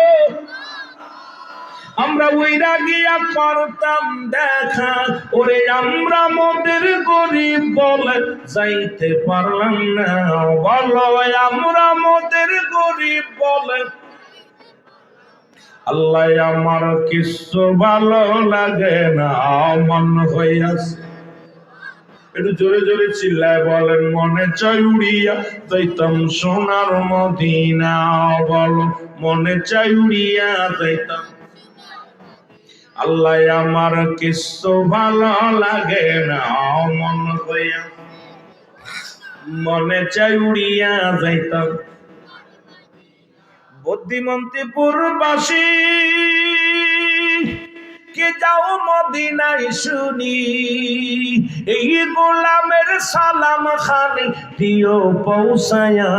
B: আমরা উইরা গিয়া করতাম দেখা। ওরে আমরা মোদের গরিব বলে যাইতে পারলাম না, বলো আমরা মোদের গরিব বলে। আল্লাহ আমার কিছু ভালো লাগে না মন হইয়াছে, একটু জোরে জোরে চিল্লায় বলেন, মনে চাই উড়িয়া যাইতাম সোনার মদিনা, বলো মনে চাই উড়িয়া যাইতাম। আল্লাহ আমার কিছু ভালো লাগে না মন হইয়া, মনে চাই উড়িয়া যাইতাম। বুদ্ধিমন্তীপুর বাসী কে যাও মদিনায় শুনি, এই গোলামের সালাম খানি দিও পৌঁছায়া,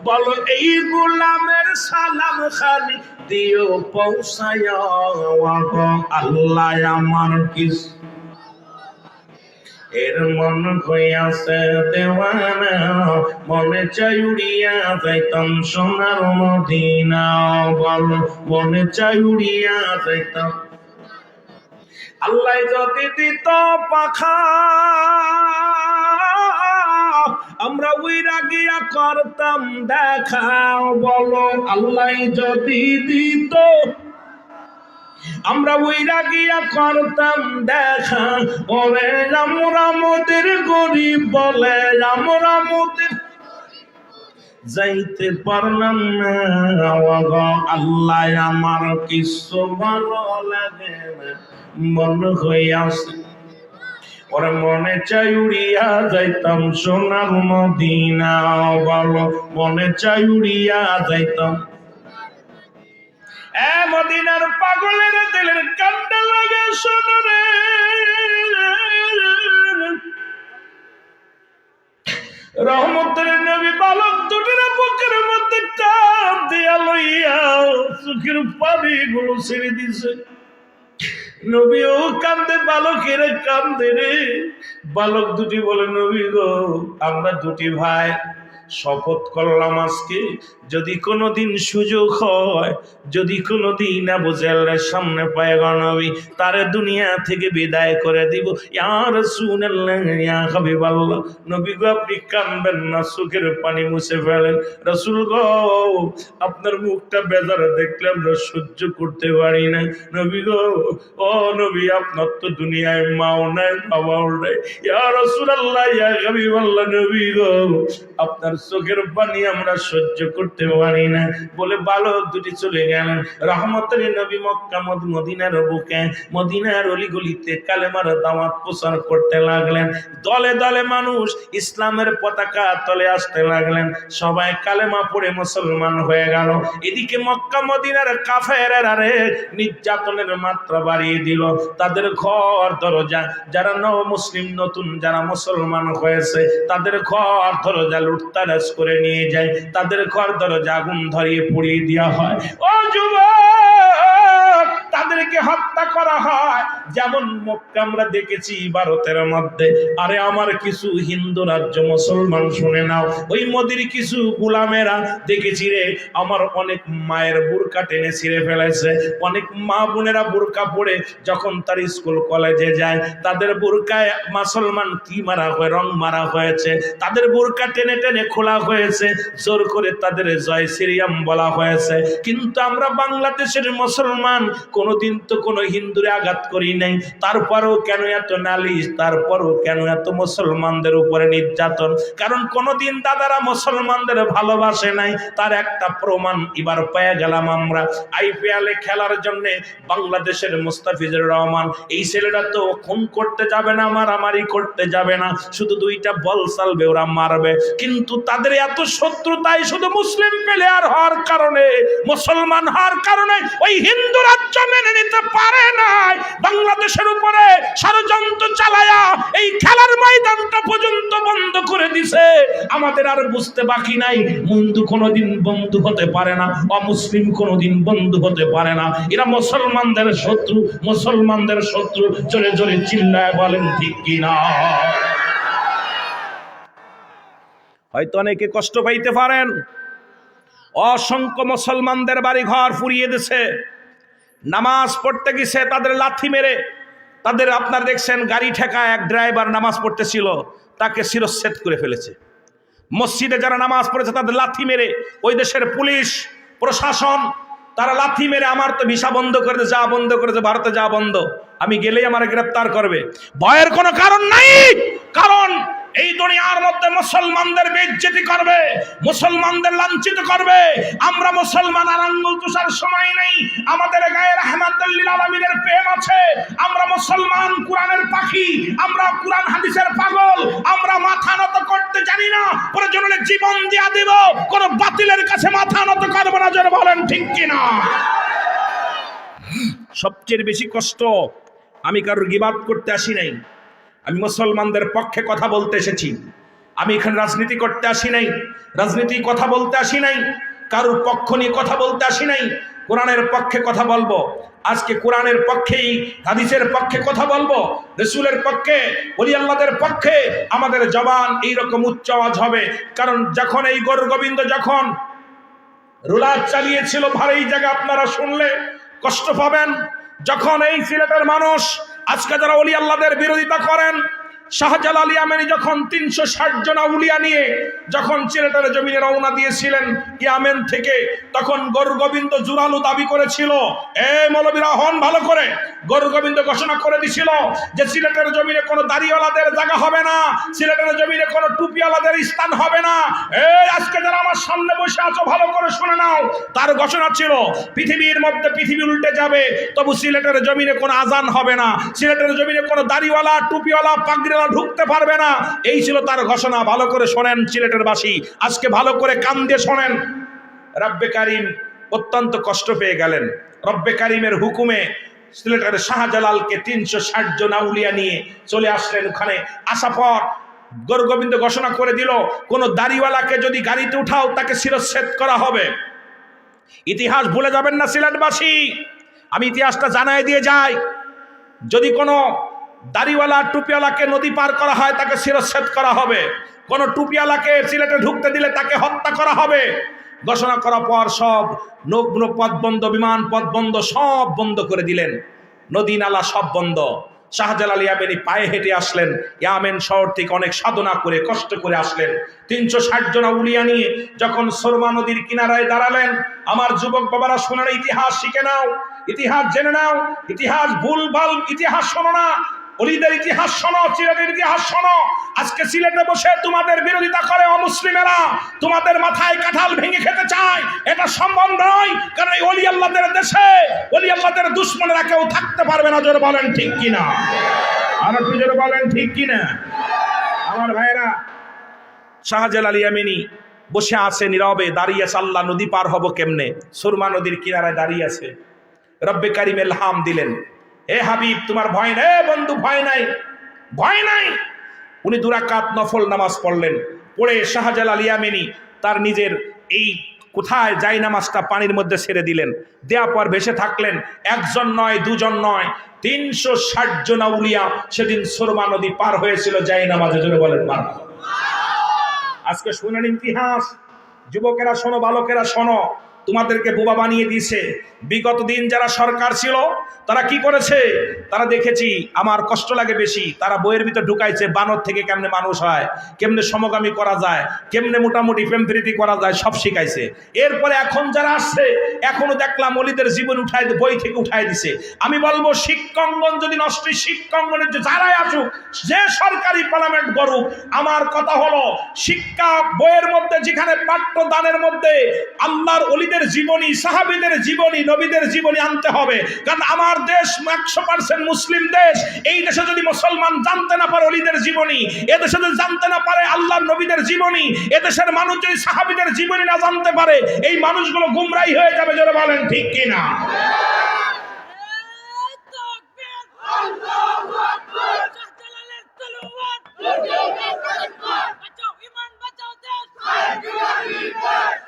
B: বলো এই গোলামের সালাম খানি দিও পৌঁছায়া। আল্লাহ আমার কিস এর মন হইয়াছে দেওয়ানা, মনে চাই উড়িয়া যাইতাম সোনার মদিনা, বলো মনে চাই উড়িয়া যাইতাম। আল্লাহ যদি দিত পাখা, আমরা উইরা গিয়া করতাম দেখা, বলো আল্লাহ যদি দিত, আমরা উইরা গিয়া করতাম দেখা। ওরে আমরা মোদের গরিব বলে আমরা মোদের যাইতে পারলাম না, আল্লাহ আমার কিছু ভালো লাগে না মন হইয়াছে, ওরে মনে চাই উড়িয়া যাইতাম সোনার মদিনা, বলো মনে চাই উড়িয়া যাইতাম। মদিনার পাগলের দিলের কান্না লাগে শোনো রে, রহমতের নবী বালক দুটির বুকের মধ্যে টান দিয়া লইয়া চোখের পানি গুলো ছেড়ে দিছে। নবীও কান্দে, বালকের কান্দে রে। বালক দুটি বলে, নবী গো, আমরা দুটি ভাই শপথ করলাম আজকে যদি কোনোদিন সুযোগ হয়, যদি কোনোদিন আবু জেহেলের সামনে পায় গো নবী, তারে দুনিয়া থেকে বিদায় করে দিব। ইয়া রাসূলুল্লাহ, ইয়া হাবিবাল্লাহ, নবী গো আপনি কাঁদবেন না, চোখের পানি মুছে ফেলেন। রাসূল গো, আপনার মুখটা বেজারে দেখলে আমরা সহ্য করতে পারি না। নবী গো, ও নবী, আপনার তো দুনিয়ায় মাও নাই বাবাও নাই। ইয়া রাসূলুল্লাহ, ইয়া হাবিবাল্লাহ, নবী গো আপনার চোখের পানি আমরা সহ্য করতে পারি না বলে বালক দুটি চলে গেলেন। রহমতের নবী মক্কা মদিনার বুকে, মদিনার অলিগলিতে কালেমার দাওয়াত প্রচার করতে লাগলেন। দলে দলে মানুষ ইসলামের পতাকা তলে আসতে লাগলেন, সবাই কালেমা পড়ে মুসলমান হয়ে গেল। এদিকে মক্কা মদিনার কাফেরেরা রে নির্যাতনের মাত্রা বাড়িয়ে দিল। তাদের ঘর দরজা, যারা মুসলিম নতুন যারা মুসলমান হয়েছে, তাদের ঘর দরজা লুটতারাজ করে নিয়ে যায়, তাদের ঘর দরজা আগুন ধরিয়ে পুড়িয়ে দেওয়া হয়। ও যুবক, তাদের তাদেরকে হত্যা করা হয়। যেমন মক্কা আমরা দেখেছি ভারতের মধ্যে, আরে আমার কিছু হিন্দু রাজ্য মুসলমান শুনে নাও, ওই মোদির কিছু গোলামেরা দেখেছি রে আমার অনেক মায়ের বুরকা টেনে ছিঁড়ে ফেলেছে। অনেক মা বোনেরা বুরকা পরে যখন তার স্কুল কলেজে যায়, তাদের বুরকায় মুসলমান কি মারা হয়, রং মারা হয়েছে, তাদের বুরকা টেনে টেনে খোলা হয়েছে, জোর করে তাদের জয় শ্রীরাম বলা হয়েছে। কিন্তু আমরা বাংলাদেশের মুসলমান কোনোদিন তো কোনো হিন্দুরে আঘাত করি নাই, তারপরেও কেন এত নালিশ, তারপরেও কেন এত মুসলমানদের উপরে নির্যাতন? কারণ কোনোদিন দাদারা মুসলমানদের ভালোবাসে নাই। তার একটা প্রমাণ এবার পেয়ে গেলাম আমরা। আইপিএলে খেলার জন্য বাংলাদেশের মুস্তাফিজুর রহমান, এই ছেলেটা তো খুন করতে যাবে না, মারামারি করতে যাবে না, শুধু দুইটা বল চালবে, ওরা মারবে। কিন্তু তাদের এত শত্রুতাই শুধু মুসলিম প্লেয়ার হওয়ার কারণে, মুসলমান হওয়ার কারণে ওই হিন্দু রাজ্য মেনে নিতে পারে নাই। বাংলাদেশের উপরে ষড়যন্ত্র চালায়া এই খেলার ময়দানটা পর্যন্ত বন্ধ করে দিছে। আমাদের আর বুঝতে বাকি নাই, বন্ধু কোনোদিন বন্ধু হতে পারে না, অমুসলিম কোনোদিন বন্ধু হতে পারে না। এরা মুসলমানদের শত্রু, মুসলমানদের শত্রু। জোরে জোরে চিল্লায় বলেন ঠিক কিনা? হয়তো অনেকে কষ্ট পাইতে পারেন, অসংখ্য মুসলমানদের বাড়ি ঘর পুড়িয়ে দিছে, নামাজ পড়তে গেছে তাদের লাথি মেরে, তাদের আপনার দেখছেন গাড়ি ঠেকায় এক ড্রাইভার নামাজ পড়তেছিল, তাকে শিরচ্ছেদ করে ফেলেছে। মসজিদে যারা নামাজ পড়েছে তাদের লাথি মেরে, ওই দেশের পুলিশ প্রশাসন তারা লাথি মেরে, আমার তো ভিসা বন্ধ করে যা বন্ধ করেছে, ভারতে যা বন্ধ, আমি গেলেই আমার গ্রেফতার করবে। ভয়ের কোনো কারণ নাই, কারণ এই দুনিয়ার মধ্যে মুসলমানদের বেইজ্জতি করবে, মুসলমানদের লাঞ্ছিত করবে। আমরা মুসলমান আর আঙ্গুল তুষার সময় নেই, আমাদের গায়ে রাহমাতুল লিল আলামিনের প্রেম আছে। আমরা মুসলমান কোরআনের পাখি, আমরা কোরআন হাদিসের পাগল, আমরা মাথা নত করতে জানি না, প্রয়োজন হলে জীবন দিয়া দেব, কোন বাতিলের কাছে মাথা নত করব না। যারা বলেন ঠিক কিনা? সবচেয়ে বেশি কষ্ট, আমি কারোর গিবাত করতে আসি নাই, আমি মুসলমানদের পক্ষে কথা বলতে এসেছি। আমি এখানে রাজনীতি করতে আসি নাই, রাজনীতি কথা বলতে আসি নাই, কারোর পক্ষ নিয়ে কথা বলতে আসি নাই। কোরআনের পক্ষে কথা বলবো আজকে, কোরআনের পক্ষেই, হাদিসের পক্ষে কথা বলবো, রাসূলের পক্ষে, ওলি আল্লাহদের পক্ষে। আমাদের জবান এইরকম উচ্চ আওয়াজ হবে, কারণ যখন এই গৌর গোবিন্দ যখন রুলার চালিয়েছিল, ভারী জায়গা আপনারা শুনলে কষ্ট পাবেন। যখন এই সিলেটের মানুষ আজকে যারা ওলি আল্লাহদের বিরোধিতা করেন, শাহজালাল ইয়ামানি যখন 360 জন আউলিয়া নিয়ে যখন সিলেটের জমিনে রওনা দিয়েছিলেন ইয়ামেন থেকে, তখন গৌর গোবিন্দ জোরালো দাবি করেছিল, মৌলবীরা হন ভালো করে, গৌর গোবিন্দ ঘোষণা করে দিছিল যে সিলেটের জমিনে কোনো দাড়িওয়ালাদের জায়গা হবে না, সিলেটের জমিনে কোনো টুপিওয়ালাদের স্থান হবে না। আজকে যারা আমার সামনে বসে আছো ভালো করে শুনে নাও, তার ঘোষণা ছিল পৃথিবীর মধ্যে পৃথিবী উল্টে যাবে, তবু সিলেটের জমিনে কোনো আজান হবে না, সিলেটের জমিনে কোনো দাড়িওয়ালা, টুপিওয়ালা, পাগড়িওয়ালা ঢুকতে পারবে না। এই ছিল তার ঘোষণা। ভালো করে শোনেন সিলেটের বাসী, আজকে ভালো করে কান দিয়ে শোনেন। রব্বে কারিম অত্যন্ত কষ্ট পেয়ে গেলেন। রব্বে কারিমের হুকুমে সিলেটের শাহজালালকে 360 জন আউলিয়া নিয়ে চলে আসলেন ওখানে। আসা পর গৌর গোবিন্দ ঘোষণা করে দিল, কোন দাড়িওয়ালাকে যদি গাড়িতে উঠাও তাকে শিরচ্ছেদ করা হবে। ইতিহাস ভুলে যাবেন না সিলেটবাসী, আমি ইতিহাসটা জানাই দিয়ে যাই। যদি কোনো দাড়িওয়ালা টুপিওয়ালাকে নদী পার করা হয় তাকে শিরচ্ছেদ করা হবে, কোন টুপিওয়ালাকে সিলেটে ঢুকতে দিলে তাকে হত্যা করা হবে। ঘোষণা করার পর সব নগ্ন পথ বন্ধ, বিমান পথ বন্ধ, সব বন্ধ করে দিলেন, নদী নালা সব বন্ধ। শাহজালাল ইয়ামানি পায়ে হেঁটে আসলেন, ইয়ামেন শহর থেকে অনেক সাধনা করে কষ্ট করে আসলেন। 360 জন আউলিয়া নিয়ে যখন সুরমা নদীর কিনারায় দাঁড়ালেন, আমার যুবক বাবারা শোনার ইতিহাস শিখে নাও, ইতিহাস জেনে নাও, ইতিহাস ভুলভাল ইতিহাস শোনো না, অলিদের ইতিহাস শোনো, সিলেটের ইতিহাস শোনো। আজকে সিলেটে বসে তোমাদের বিরোধিতা করে অমুসলিমেরা, তোমাদের মাথায় কাঁঠাল ভেঙে খেতে চায়, এটা সম্ভব নয়। কারণ এই ওলি আল্লাহদের দেশে ওলি আল্লাহদের দুশমনেরা কেউ থাকতে পারবে না। জোরে বলেন ঠিক কিনা? আর একটু জোরে বলেন ঠিক কিনা? আমার ভাইয়েরা, শাহজালাল ইয়ামানি বসে আছে নীরবে, দাঁড়িয়ে আছে, আল্লাহ নদী পার হব কেমনে, সুরমা নদীর কিনারায় দাঁড়িয়ে আছে। রব্বে কারিম ইলহাম দিলেন, এ হাবিব তোমার ভয় নেই, বন্ধু ভয় নাই, ভয় নাই। উনি 2 রাকাত নফল নামাজ পড়লেন, পড়ে শাহজালাল ইয়ামানি তার নিজের এই কোথায় যাই নামাজটা পানির মধ্যে ছেড়ে দিলেন, দেওয়ার পর ভেসে থাকলেন। একজন নয়, দুজন নয়, 360 জন আউলিয়া সেদিন সুরমা নদী পার হয়েছিল যাই নামাজে। জোরে বলেন মারহাবা। আজকে শুনেন ইতিহাস, যুবকেরা শোনো, বালকেরা শোনো, তোমাদেরকে বোবা বানিয়ে দিয়েছে। বিগত দিন যারা সরকার ছিল তারা কি করেছে, তারা দেখেছি, আমার কষ্ট লাগে বেশি, তারা বইয়ের ভিতর ঢুকাইছে বানর থেকে কেমনে মানুষ হয়, কেমনে সমগামী করা যায়, কেমনে মোটামুটি প্রেম প্রীতি করা যায়, সব শিখাইছে। এরপরে এখন যারা আসছে, এখনো দেখলাম অলিদের জীবন উঠাই, বই থেকে উঠাই দিছে। আমি বলবো শিক্ষাঙ্গন যদি নষ্ট, শিক্ষাঙ্গনের যে যারাই আসুক, যে সরকারি পার্লামেন্ট করুক, আমার কথা হলো শিক্ষা বইয়ের মধ্যে, যেখানে পাঠ্যদানের মধ্যে আল্লাহর অলিদের জীবনী, সাহাবীদের জীবনী, নবীদের জীবনী আনতে হবে। কারণ আমার দেশ 100% মুসলিম দেশ। এই দেশে যদি মুসলমান জানতে না পারে অলিদের জীবনী, এদেশে যদি জানতে না পারে আল্লাহর নবীদের জীবনী, এদেশের মানুষ যদি সাহাবীদের জীবনী না জানতে পারে, এই মানুষগুলো গুমরাহী হয়ে যাবে। যারা বলেন ঠিক কিনা?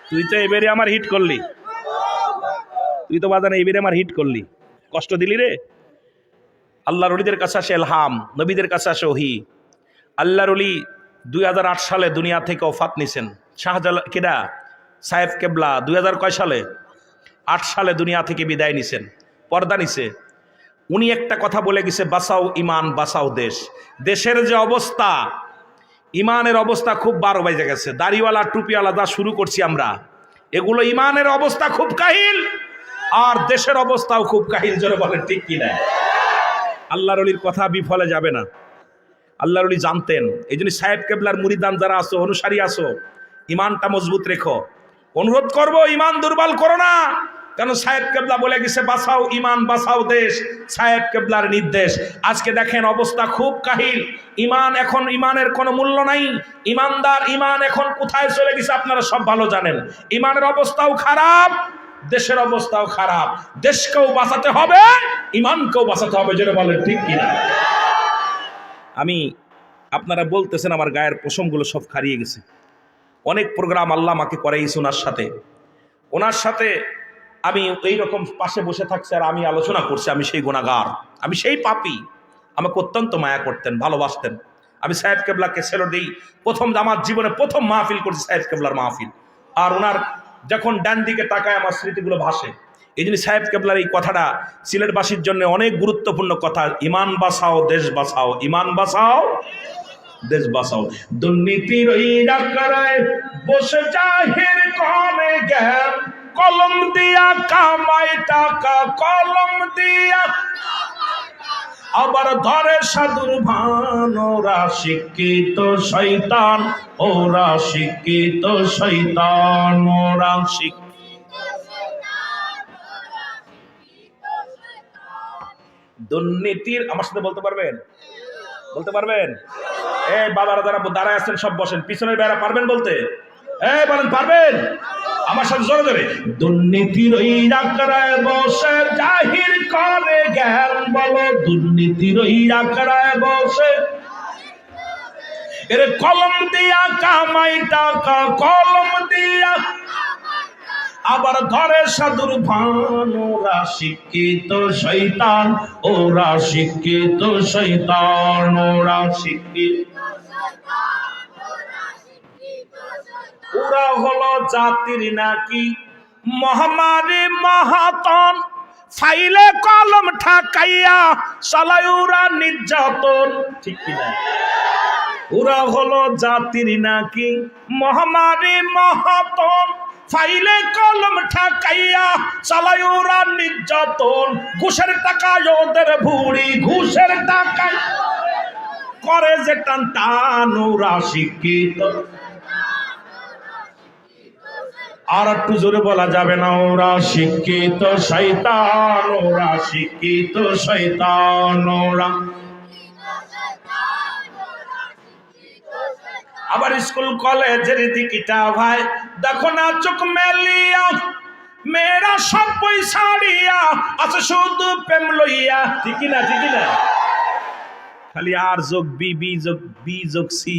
B: তুই তো এবারে আমার হিট করলি, তুই তো বাজানে এবারে আমার হিট করলি, কষ্ট দিলি রে। আল্লাহর ওলিদের কাছে আসে এলহাম, নবীদের কাছে আসে ওহী। আল্লাহর ওলি 2008 সালে দুনিয়া থেকে ওফাত নিছেন। শাহজালাল কেডা সাহেব কেবলা 2000 কয় সালে? 8 সালে দুনিয়া থেকে বিদায় নিছেন, পর্দা নিছে। উনি একটা কথা বলে গেছে, বাঁচাও ইমান, বাঁচাও দেশ। দেশের যে অবস্থা, ইমানের অবস্থা খুব 12 বাজে গেছে। দাড়িওয়ালা টুপিওয়ালা যা শুরু করছি আমরা, এগুলো ইমানের অবস্থা খুব কাহিল, আর দেশের অবস্থাও খুব কাহিল। জোরে বলেন ঠিক কিনা? আল্লাহর ওলির কথা বিফলে যাবে না। আল্লাহর ওলি জানতেন। এই জন্য সাহেব কেবলার মুরিদান যারা আছো, অনুসারী আছো, ইমানটা মজবুত রেখো। অনুরোধ করব, ইমান দুর্বল করো না। কেন সাহেব কেবলা বলে গেছে, বাঁচাও ইমান, বাঁচাও দেশ। সাহেব কেবলার নির্দেশ। আজকে দেখেন অবস্থা খুব কাহিল। ইমান এখন, ইমানের কোনো মূল্য নাই। ইমানদার ইমান এখন কোথায় চলে গেছে আপনারা সব ভালো জানেন। ইমানের অবস্থাও খারাপ, দেশের অবস্থাও খারাপ। দেশকেও বাঁচাতে হবে, ইমানকেও বাঁচাতে হবে। যেটা বলেন ঠিক কিনা? আমি, আপনারা বলতেছেন আমার গায়ের পশমগুলো সব হারিয়ে গেছে। অনেক প্রোগ্রাম আল্লাহ আমাকে করাইছে ওনার সাথে আমি এইরকম পাশে বসে থাকছি আর আমি আলোচনা করছি। আমি সেই গুনাহগার, আমি সেই পাপী। আমাকে অত্যন্ত মায়া করতেন, ভালোবাসতেন। আমি সাহেব কেবলাকে সেলো দিই। প্রথম আমার জীবনে প্রথম মাহফিল করছি সাহেব কেবলার মাহফিল। আর ওনার যখন ডান দিকে তাকায় আমার স্মৃতিগুলো ভাসে। এই জন্য সাহেব কেবলার এই কথাটা সিলেটবাসীর জন্য অনেক গুরুত্বপূর্ণ কথা। ইমান বাঁচাও, দেশ বাঁচাও, ইমান বাঁচাও, দেশ বাঁচাও। দুর্নীতির ওই ডাকারায় বসে জাহির করে জ্ঞান, কলম দিয়া কামাই টাকা, কলম দিয়া আবার ধরে সাধুর ভান। ওরা শিক্ষিত শয়তান, ওরা শিক্ষিত শয়তান, ওরা দুর্নীতির। আমার সাথে বলতে পারবেন? বলতে পারবেন? এই বাবারা যারা দাঁড়ায় আছেন সব বসেন, পিছনের বেড়া পারবেন বলতে? এই বলেন পারবেন? আমার সাথে জোরে জোরে। দুর্নীতির ওই আখড়ায় বসে জাহির করে জ্ঞান, বলো দুর্নীতির ওই আখড়ায় বসে এর কলম দিয়া কামাই টাকা, কলম দিয়া আবার ধরে সাধুর ভান। ওরা শিক্ষিত শয়তান, ওরা শিক্ষিত শয়তান, ওরা শিক্ষিত। ওরা হলো জাতির নাকি মহামারী মহাতন, ফাইলে কলম ঠাকাইয়া চালায় ওরা নির্যাতন। ঠিক কিনা? ওরা হলো জাতির নাকি মহামারী মহাতন, ফাইলে কলম ঠাকাইয়া চালায় ওরা নির্যাতন। ঘুষের টাকায় ওদের ভুড়ি, ঘুষের টাকায় করে যে টান টান। ওরা শিক্ষিত। আর একটু জোরে বলা যাবে না? ওরা শিক্ষিত শয়তান, ওরা শিক্ষিত শয়তান, ওরা। আবার স্কুল কলেজের দিকটা ভাই দেখো না চোখ মেলিয়া, মেয়েরা সব পয়সা ছাড়িয়া আছে শুধু প্রেম লইয়া। ঠিক না? ঠিক না? খালি আর যোগ বি, বি যোগ বি যোগ সি,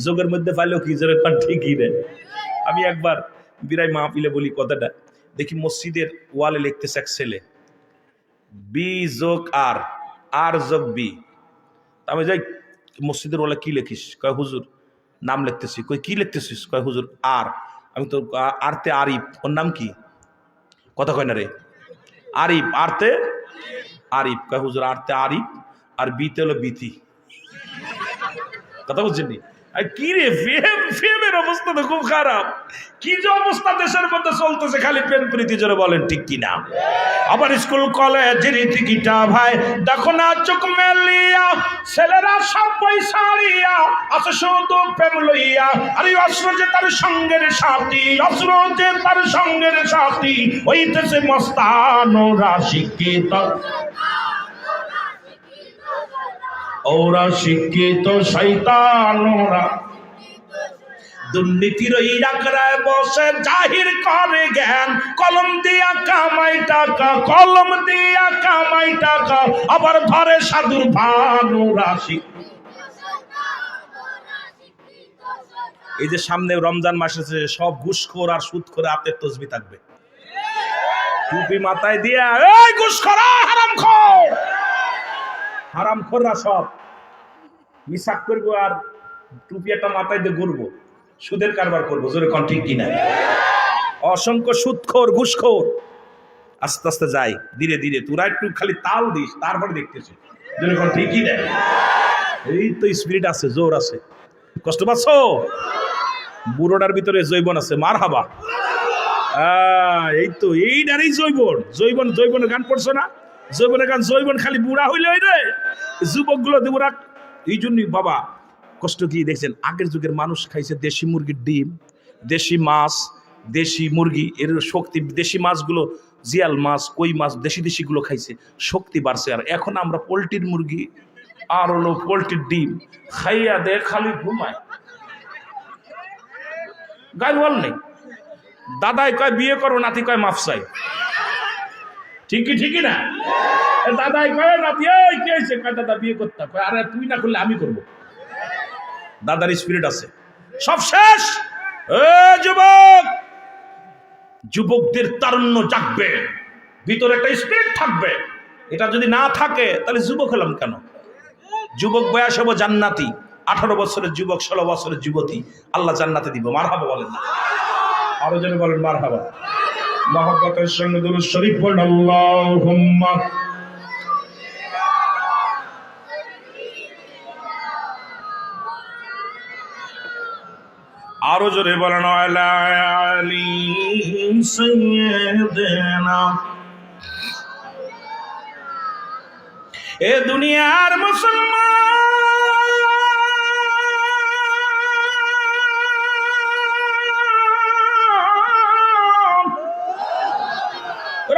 B: যোগের মধ্যে পাইলো কি জোরে ঠিকই রে। আমি একবার বিরাই মাহফিলে বলি কথাটা, দেখি মসজিদের ওয়ালে লিখতেছে এক ছেলে বি যোগ আর, আর যোগ বি। আমি যাই মসজিদের ওয়ালে কি লিখিস? কয় হুজুর নাম লিখতেছি। কই কি লিখতেছিস? কয় হুজুর আর। আমি তো আরতে আরিফ, ওর নাম কি? কথা কয় না রে, আরিফ, আরতে আরিফ। কয় হুজুর আরতে আরিফ আর বিতে হলো বিতি। কথা বুঝছেন? কি রে, ফেমের অবস্থা তো খুব খারাপ। কি যে অবস্থা দেশের মধ্যে চলতেছে, খালি প্রেম প্রীতি জোরে বলেন ঠিক কিনা? আবার স্কুল কলেজের টিকিটা ভাই দেখো না চোখ মেলিয়া, ছেলেরা সব পয়সা হারিয়া আছে শুধু প্রেম লইয়া। আরে অস্ত্র যে তার সঙ্গের সাথী, অস্ত্র যে তার সঙ্গের সাথী, হইতেছে মস্তান ওরা শিক্ষিত, ওরা শিক্ষিত শয়তান ওরা। দুর্নীতির ওই ডাকরায় বসে জাহির করে জ্ঞান, কলম দিয়া কামাই টাকা, কলম দিয়া কামাই টাকা, আবার ধরে সাধুর ভান ওরা শিক্ষিত। এই যে সামনে রমজান মাস আছে, সব ঘুষখোর আর সুদখোর হাতে তসবি থাকবে, টুপি মাথায় দিয়া, এই ঘুষখোর হারামখোর, হারামখোররা সব মিসাক করবো আর টুপি একটা মাথায় দিয়ে ঘুরবো, সুদের কারবার করবো। জোরে কোন ঠিক কিনা? অসংখ্য সুদখোর ঘুষখোর। আস্তে আস্তে যাই, ধীরে ধীরে, তোরা একটু খালি তাল দিস, তারপরে দেখতেছি। জোরে কোন ঠিক কিনা? এই তো স্পিরিট আছে, জোর আছে। কষ্ট পাচ্ছ? বুড়োটার ভিতরে জৈবন আছে, মার হাবা। এই তো এইটারই জৈবন, জৈবন, জৈবনের গান পড়ছো না? জৈবনের গান, জৈবন খালি বুড়া হইলে ওই রে যুবক গুলো দেবরা। এই জন্যই বাবা কষ্ট কি দেখছেন, আগের যুগের মানুষ খাইছে দেশি মুরগির ডিম, দেশি মাছ, দেশি মুরগি, এর শক্তি, দেশি মাছগুলো, জিয়াল মাছ, কই মাছ, দেশি দেশিগুলো খাইছে, শক্তি বাড়ছে। আর এখন আমরা পোলট্রির মুরগি আর হলো পোলট্রির ডিম খাইয়া দে, খালি ঘুমায়, গাইওয়াল নেই। দাদাই কয় বিয়ে করো, নাতি কয় মাফ চাই। ঠিকই ঠিকই না? দাদাই কয় নাতি এই কি হয়েছে? কয় দাদা বিয়ে করতে। কয় আরে তুই না করলে আমি করবো। দাদার স্পিরিট আছে। সব শেষ। যুবক, যুবকদের তারুণ্য জাগবে, ভিতরে একটা স্পিরিট থাকবে। এটা যদি না থাকে তাহলে যুবক হলাম কেন? যুবক বয়স হবো জান্নাতি, 18 বছরের যুবক, 16 বছরের যুবতী আল্লাহ জান্নাতে দিব। মারহাবা বলেন না? আরো জনে বলেন মারহাবা। মহব্বতের সঙ্গে দুরূদ শরীফ পড়ুন। আল্লাহুম্মা আরো জোরে বলেন আলা আলি সাইয়্যিদিনা। এ দুনিয়ার মুসলমান,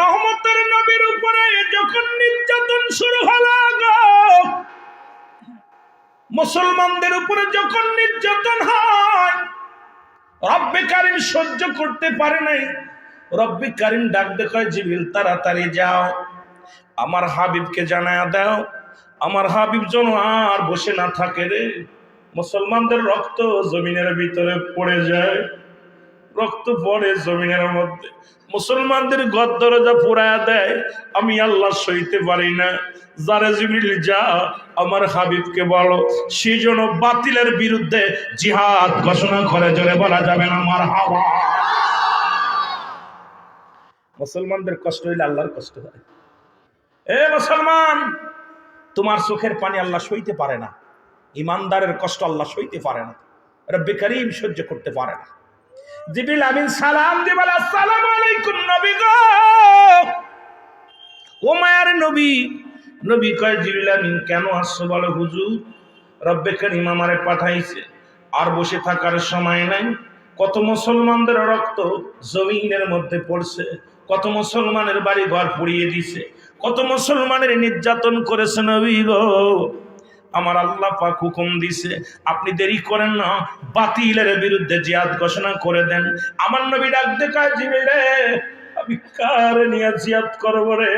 B: রহমতের নবীর উপরে যখন নির্যাতন শুরু হলো গো, মুসলমানদের উপরে যখন নির্যাতন হয়, রব্বে কারিম সহ্য করতে পারে নাই। রব্বে কারিম ডাক দেখায়, জিবরিল তাড়াতাড়ি যাও, আমার হাবিবকে জানায়া দাও, আমার হাবিব যেন আর বসে না থাকে রে। মুসলমানদের রক্ত জমিনের ভিতরে পড়ে যায়, রক্ত পড়ে জমিনের মধ্যে, মুসলমানদের ঘর দরজা পুরায়া দেয়। আমি আল্লাহ সইতে পারি না। যারা জিবরিল যা, আমার হাবিবকে বলো সে যেন বাতিলের বিরুদ্ধে জিহাদ ঘোষণা করে। জোরে বলা যাবে না মারহাবা? মুসলমানদের কষ্ট হইলে আল্লাহর কষ্ট হয়। এ মুসলমান, তোমার চোখের পানি আল্লাহ সইতে পারে না, ইমানদারের কষ্ট আল্লাহ সইতে পারে না, রব্বে কারীম সহ্য করতে পারে না। জিবরিল আমিন সালাম দিয়ে বলে, আসসালামু আলাইকুম নবী গো। ও মায়ার নবী। নবী কয়, জিবরিল আমিন কেন আসছো বলো? হুজুর, রব্বে কারীম আমারে পাঠাইছে, আর বসে থাকার সময় নাই। কত মুসলমানদের রক্ত জমিনের মধ্যে পড়ছে, কত মুসলমানের বাড়ি ঘর পুড়িয়ে দিছে, কত মুসলমানের নির্যাতন করেছে নবী গো। আমার আল্লাহ পাক হুকুম দিছে, আপনি দেরি করেন না, বাতিলের বিরুদ্ধে জিহাদ ঘোষণা করে দেন। আমার নবী ডাক দেখায়, জিবরিল রে, আমি কার নিয়ে জিহাদ করব রে?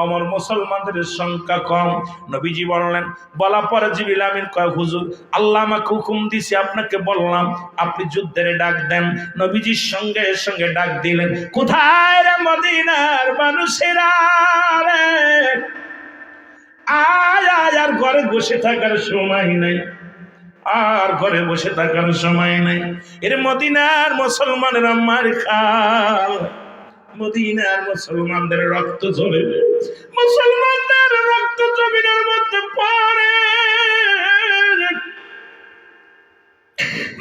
B: আমার মুসলমানদের সংখ্যা কম। নবীজি বললেন, বলা পরে জিবরিল আমিন কয়, হুজুর আল্লাহ আমাকে হুকুম দিছে, আপনাকে বললাম আপনি যুদ্ধের ডাক দেন। নবীজির সঙ্গে সঙ্গে ডাক দিলেন, কোথায় রে মদিনার মানুষেরা রে, আয় আয়, আর ঘরে বসে থাকার সময় নাই, আর ঘরে বসে থাকার সময় নাই। এর মদিনার মুসলমানেরা মার খাল, মদিনার মুসলমানদের রক্ত ঝরে, মুসলমানদের রক্ত জমিনের মধ্যে পড়ে,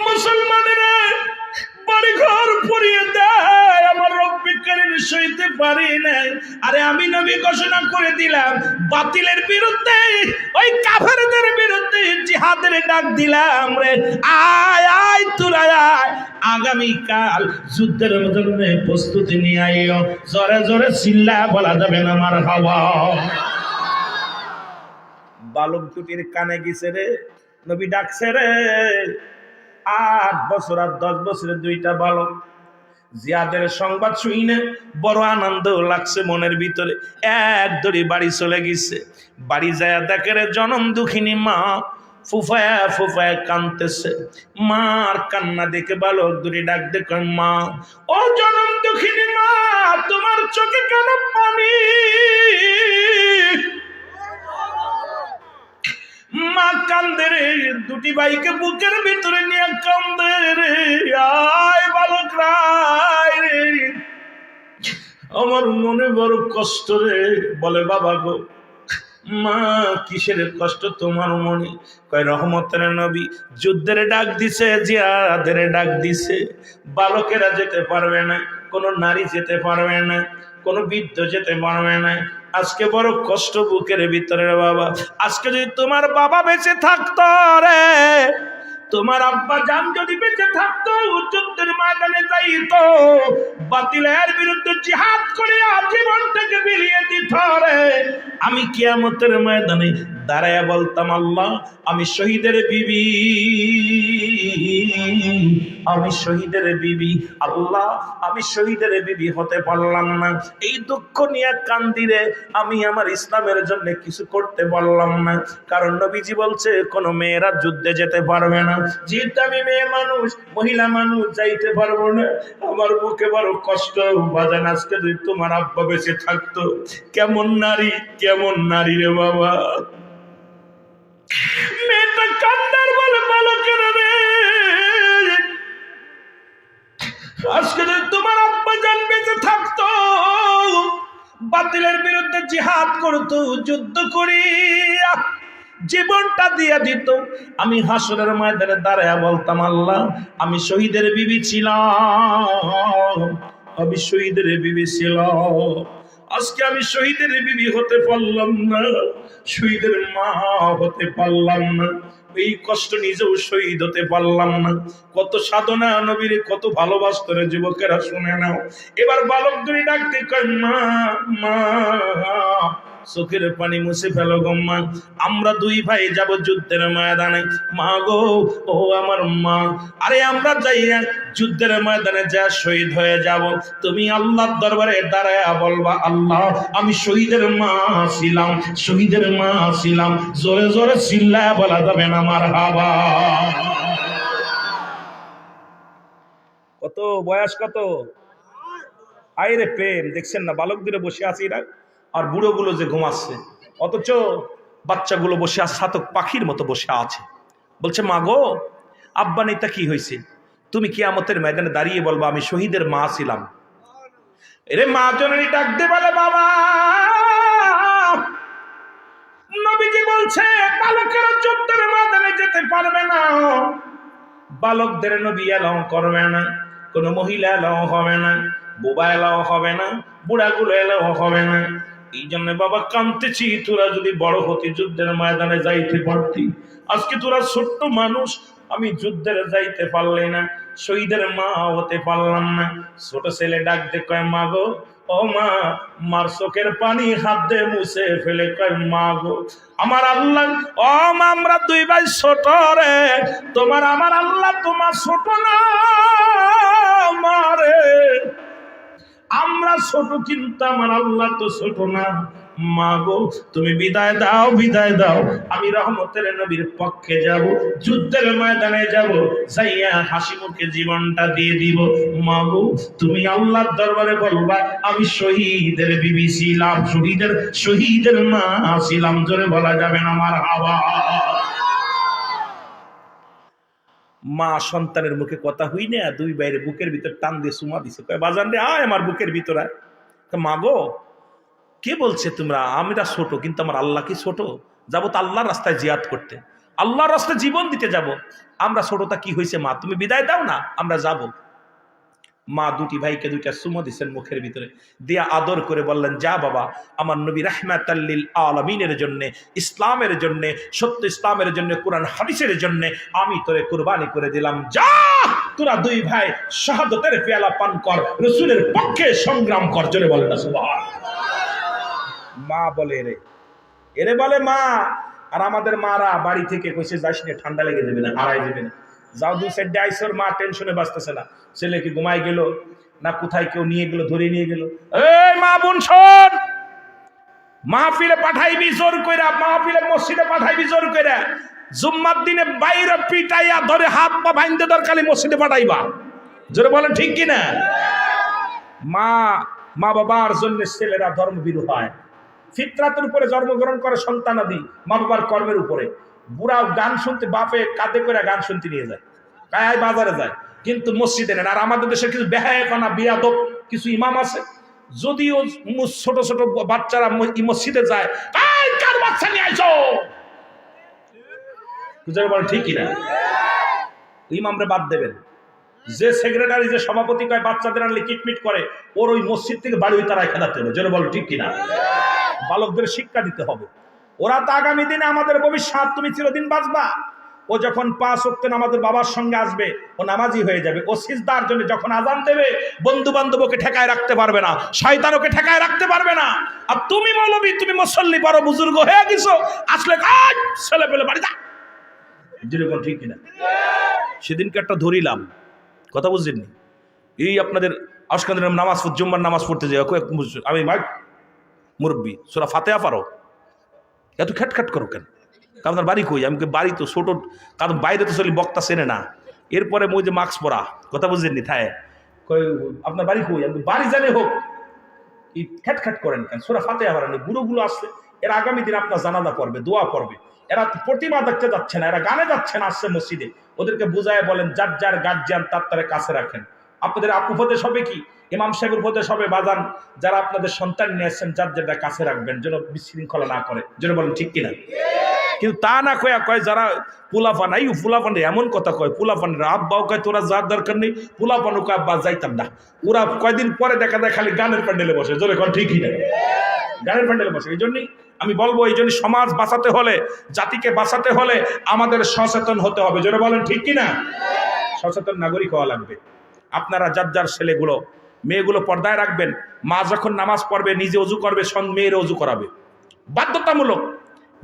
B: মুসলমানেরা বাড়িঘর পুড়িয়ে দেয়, আমার রব্বি কারীম সইতে পারি নাই। আরে আমি নবী ঘোষণা করে দিলাম, বাতিলের বিরুদ্ধে, ওই কাফেরদের বিরুদ্ধে জিহাদের ডাক দিলাম রে, আয় আয় তোরা আয়, আগামীকাল যুদ্ধের জন্য প্রস্তুতি নিয়ে আইও। জোরে জোরে চিল্লা বলা যাবে না মারহাবা। বালক দুটির কানে গেছে রে, নবী ডাকছে রে। 8 বছর আর 10 বছরের দুইটা বালক। জিয়াদের সংবাদ শুনে বড় আনন্দ লাগছে মনের ভিতরে। এক দড়ি বাড়ি চলে গেছে। বাড়ি যায় দেখে রে জনম দুঃখিনী মা ফুফায়া ফুফায়া কাঁদতেছে। মার কান্না দেখে বালক দুটি ডাক দেখে, মা ও জনম দুঃখিনী মা, তোমার চোখে কেন পানি? মা কান্দে রে, দুটি ভাইকে বুকের ভিতরে নিয়ে কান্দে রে। আয় বালক রায় রে, আমার মনে বড় কষ্ট রে। বলে, বাবা গো, মা কিসের কষ্ট তোমার মনে? কয়, রহমতের নবী যুদ্ধের ডাক দিছে, জিহাদের ডাক দিছে। বালকেরা যেতে পারবে না, কোনো নারী যেতে পারবে না, কোনো বৃদ্ধ যেতে পারবে না। আজকে বড় কষ্ট বুকের ভিতরে রে বাবা। আজকে যদি তোমার বাবা বেঁচে থাকতো রে, তোমার আব্বা জান যদি বেঁচে থাকতো, যুদ্ধের ময়দানে যাইতো, বাতিলের বিরুদ্ধে জিহাদ করে জীবনটাকে বিলিয়ে দিত রে। আমি কিয়ামতের ময়দানে দাঁড়ায়া বলতাম, আল্লাহ আমি শহীদের বিবি, আমি শহীদের বিবি, আল্লাহ আমি শহীদের বিবি হতে পারলাম না। এই দুঃখ নিয়ে কান্দিরে, আমি আমার ইসলামের জন্য কিছু করতে পারলাম না। কারণ নবীজি বলছে কোন মেয়েরা যুদ্ধে যেতে পারবে না। যেহেতু আমি মেয়ে মানুষ, মহিলা মানুষ, যাইতে পারবো না। আমার বুকে বড় কষ্ট বাজান। আজকে যদি তোমার আব্বা বেঁচে থাকতো, কেমন নারী, কেমন নারী রে বাবা। মেয়েটা কান্দার বলে, বালকের রে, আজকে যদি তোমার আব্বা জান বেঁচে থাকতো, বাতিলের বিরুদ্ধে জিহাদ করতো, যুদ্ধ করিয়া জীবনটা দিয়ে দিত, আমি হাসরের ময়দানে দাঁড়ায়া বলতাম, আল্লাহ আমি শহীদের বিবি ছিলাম, আমি শহীদের বিবি ছিলাম। আজকে আমি শহীদের বিবি হতে পারলাম না, শহীদের মা হতে পারলাম না, এই কষ্ট নিজেও শহীদ হতে পারলাম না। কত সাধনা নবীরে, কত ভালোবাসত রে যুবকেরা, শুনে নাও। এবার বালক দুই ডাকতে কয়, মা মা, চোখের পানি মুছে ফেলো গো মা, আমরা দুই ভাই যাব যুদ্ধের ময়দানে। মা গো, ও আমার মা, আরে আমরা যাইয়া যুদ্ধের ময়দানে যা শহীদ হয়ে যাব, তুমি আল্লাহর দরবারে দাঁড়ায়া বলবা, আল্লাহ আমি শহীদের মা ছিলাম, শহীদের মা ছিলাম। জোরে জোরে চিল্লা বলা যাবে না মারহাবা। কত বয়স, কত আইরে প্রেম। দেখছেন না বালকদের বসে আছে এরা, আর বুড়োগুলো যে ঘুমাচ্ছে, অথচ বাচ্চাগুলো বসে আছে ছাতক পাখির মতো বসে আছে। বলছে, মা গো, আব্বা নেতা কি হয়েছে? তুমি কিয়ামতের ময়দানে দাঁড়িয়ে বলবা আমি শহীদের মা ছিলাম। এরে মা জননী ডাক দে, বলে, বাবা নবীজি বলছে বালকেরা যুদ্ধের ময়দানে যেতে পারবে না। বালকদের নবী এলাও করবে না, কোন মহিলা এলাও হবে না, বোবা এলাও হবে না, বুড়াগুলো এলাও হবে না। এই জন্য বাবা কাঁদতেছি, তোরা যদি বড় হতি যুদ্ধের ময়দানে যাইতে পারতি। আজকে তোরা ছোট্ট মানুষ, আমি যুদ্ধের যাইতে পারলে না, শহীদের মা হতে পারলাম না। ছোট ছেলে ডাক দে কয়, মা গো, ও মা, মার চোখের পানি হাত দিয়ে মুছে ফেলে কয়, মা গো আমার আল্লাহ, ও মা আমরা দুই ভাই ছোট রে, তোমার আমার আল্লাহ তোমার ছোট না মারে, আমরা ছোট কিন্তু আমার আল্লাহ তো ছোট না। মা গো তুমি বিদায় দাও, বিদায় দাও, আমি রহমতের নবীর পক্ষে যাব, যুদ্ধের ময়দানে যাব, যাইয়া হাসি মুখে জীবনটা দিয়ে দিব। মা গো তুমি আল্লাহর দরবারে বলবা আমি শহীদের বিবি ছিলাম, শহীদের মা ছিলাম। জোরে বলা যাবে না মারহাবা। মা সন্তানের মুখে কথা হই না, দুই বাইরে বুকের ভিতর টান দিয়ে সুমা দিছে, কয় বাজান রে আয় আমার বুকের ভিতর আয়। মা গো কে বলছে তোমরা আমরা ছোট, কিন্তু আমার আল্লাহ কি ছোট? যাবো তো আল্লাহর রাস্তায় জিহাদ করতে, আল্লাহর রাস্তায় জীবন দিতে যাব, আমরা ছোটটা কি হয়েছে? মা তুমি বিদায় দাও না, আমরা যাব। মা দুটি ভাইকে দুইটা সুমো দিচ্ছেন মুখের ভিতরে, দিয়া আদর করে বললেন যা বাবা, আমার নবী রাহমাতাল্লিল আলামিনের জন্য, ইসলামের জন্য, সত্য ইসলামের জন্য, কোরআন হাদিসের জন্য আমি তোরে কুরবানি করে দিলাম, যা তোরা দুই ভাই শাহাদাতের পেয়ালা পান কর, রাসূলের পক্ষে সংগ্রাম কর। জোরে বলেন না সুবহানাল্লাহ। মা বলে এরে বলে মা। আর আমাদের মারা বাড়ি থেকে কইছে যাস না, ঠান্ডা লেগে যাবে না, হারাই যাবে না, যাও দুই সাইডে আইসোর। মা টেনশনে বাঁচতেছে না, ছেলে কি ঘুমাই গেল না কোথায় কেউ নিয়ে গেল, ধরে নিয়ে গেল। এই মা বোন শোন, মাহফিলে পাঠাইবি জোর কইরা, মাহফিলে মসজিদে পাঠাইবি জোর কইরা, জুম্মার দিনে বাইরে পিটাইয়া ধরে হাত পা ভাঙতে দরকারি মসজিদে পাঠাইবা। জোরে বলেন ঠিক কিনা? মা বাবার জন্য ছেলেরা ধর্মভীরু হয়, ফিতরাতের উপরে জন্মগ্রহণ করে সন্তানাদি, মা বাবার কর্মের উপরে। বুড়াও গান শুনতে বাপে কাঁধে করে গান শুনতে নিয়ে যায়, কায় বাজারে যায়, কিন্তু মসজিদে নেন। আর আমাদের দেশের কিছু বেহায়াপনা বিয়াদব কিছু ইমাম আছে, যদিও ছোট ছোট বাচ্চারা মসজিদে যায়, কার বাচ্চা নিয়ে আইছো? বলে ঠিক কিনা? ইমামরে বাদ দেবেন। যে সেক্রেটারি, যে সভাপতি কয় বাচ্চাদের আনলে কিটমিট করে, ওর ওই মসজিদ থেকে বাড়ি ওই তারাই খেলাতে হবে। যেন বলো ঠিক কিনা? বালকদের শিক্ষা দিতে হবে, ওরা তো আগামী দিনে আমাদের ভবিষ্যৎ, তুমি চিরদিন বাঁচবা। ও যখন 5 ওয়াক্ত নামাজের বাবার সঙ্গে আসবে, ও নামাজি হয়ে যাবে। ও সিজদার জন্য যখন আজান দেবে, বন্ধু বান্ধব ওকে ঠেকায় রাখতে পারবে না, শয়তান ওকে ঠেকায় রাখতে পারবে না। আর তুমি মৌলবী, তুমি মুসল্লি, বড় বুজুর্গ হয়ে গেছো, আসলে কাজ ছেলে পেলে বাড়ি যা। যেরকম ঠিক কিনা? সেদিনকে একটা ধরিলাম, কথা বুঝলেননি? এই আপনাদের আশকান্দের নামাজ, জুম্মার নামাজ পড়তে যাই, আমি মুরব্বী, সূরা ফাতিহা পারো, এত খ্যাটখ্যাট করো কেন? আপনার বাড়ি কই? আমি বাড়ি তো ছোট, কারণ বাইরে তো চলি বক্তা চেনে না। এরপরে মই যে মাস্ক পরা, কথা বুঝলেননি? থায় কই আপনার বাড়ি কই? আমি বাড়ি জানে হোক, এই খ্যাটখ্যাট করেন কেন? সূরা ফাতিহা পারেন। বুড়োগুলো আসছে, এরা আগামী দিন আপনার জানাজা পড়বে, দোয়া পড়বে, এরা প্রতিমা দেখতে যাচ্ছে না, এরা গানে যাচ্ছে না, আসছে মসজিদে। ওদেরকে বুঝায় বলেন যার যার গার্জিয়ান তার তারা কাছে রাখেন। আপনাদের উপদেশ হবে কি? ইমাম সাহেবের উপদেশ হবে, বাজান যারা আপনাদের সন্তান নিয়ে আসছেন যার যেটা কাছে রাখবেন, যেন বিশৃঙ্খলা না করে। যেন বলেন ঠিক কিনা? কিন্তু তা না কয় যারা পোলাপান, এই পোলাপান এমন কথা কয়, পোলাপানের আব্বাও কয় তোরা যার দরকার নেই, পোলাপানও কয় আব্বা যাইতাম না। ওরা কয়দিন পরে দেখা যায় খালি গানের প্যান্ডেলে বসে। জোরে কন ঠিক কিনা? গানের প্যান্ডেলে বসে। এই জন্যই আমি বলবো, এই জন্য সমাজ বাঁচাতে হলে, জাতিকে বাঁচাতে হলে আমাদের সচেতন হতে হবে। জোরে বলেন ঠিক কিনা? সচেতন নাগরিক হওয়া লাগবে। আপনারা যার যার ছেলেগুলো, মেয়েগুলো পর্দায় রাখবেন। মা যখন নামাজ পড়বে নিজে অজু করবে, মেয়ের অজু করাবে, বাধ্যতামূলক।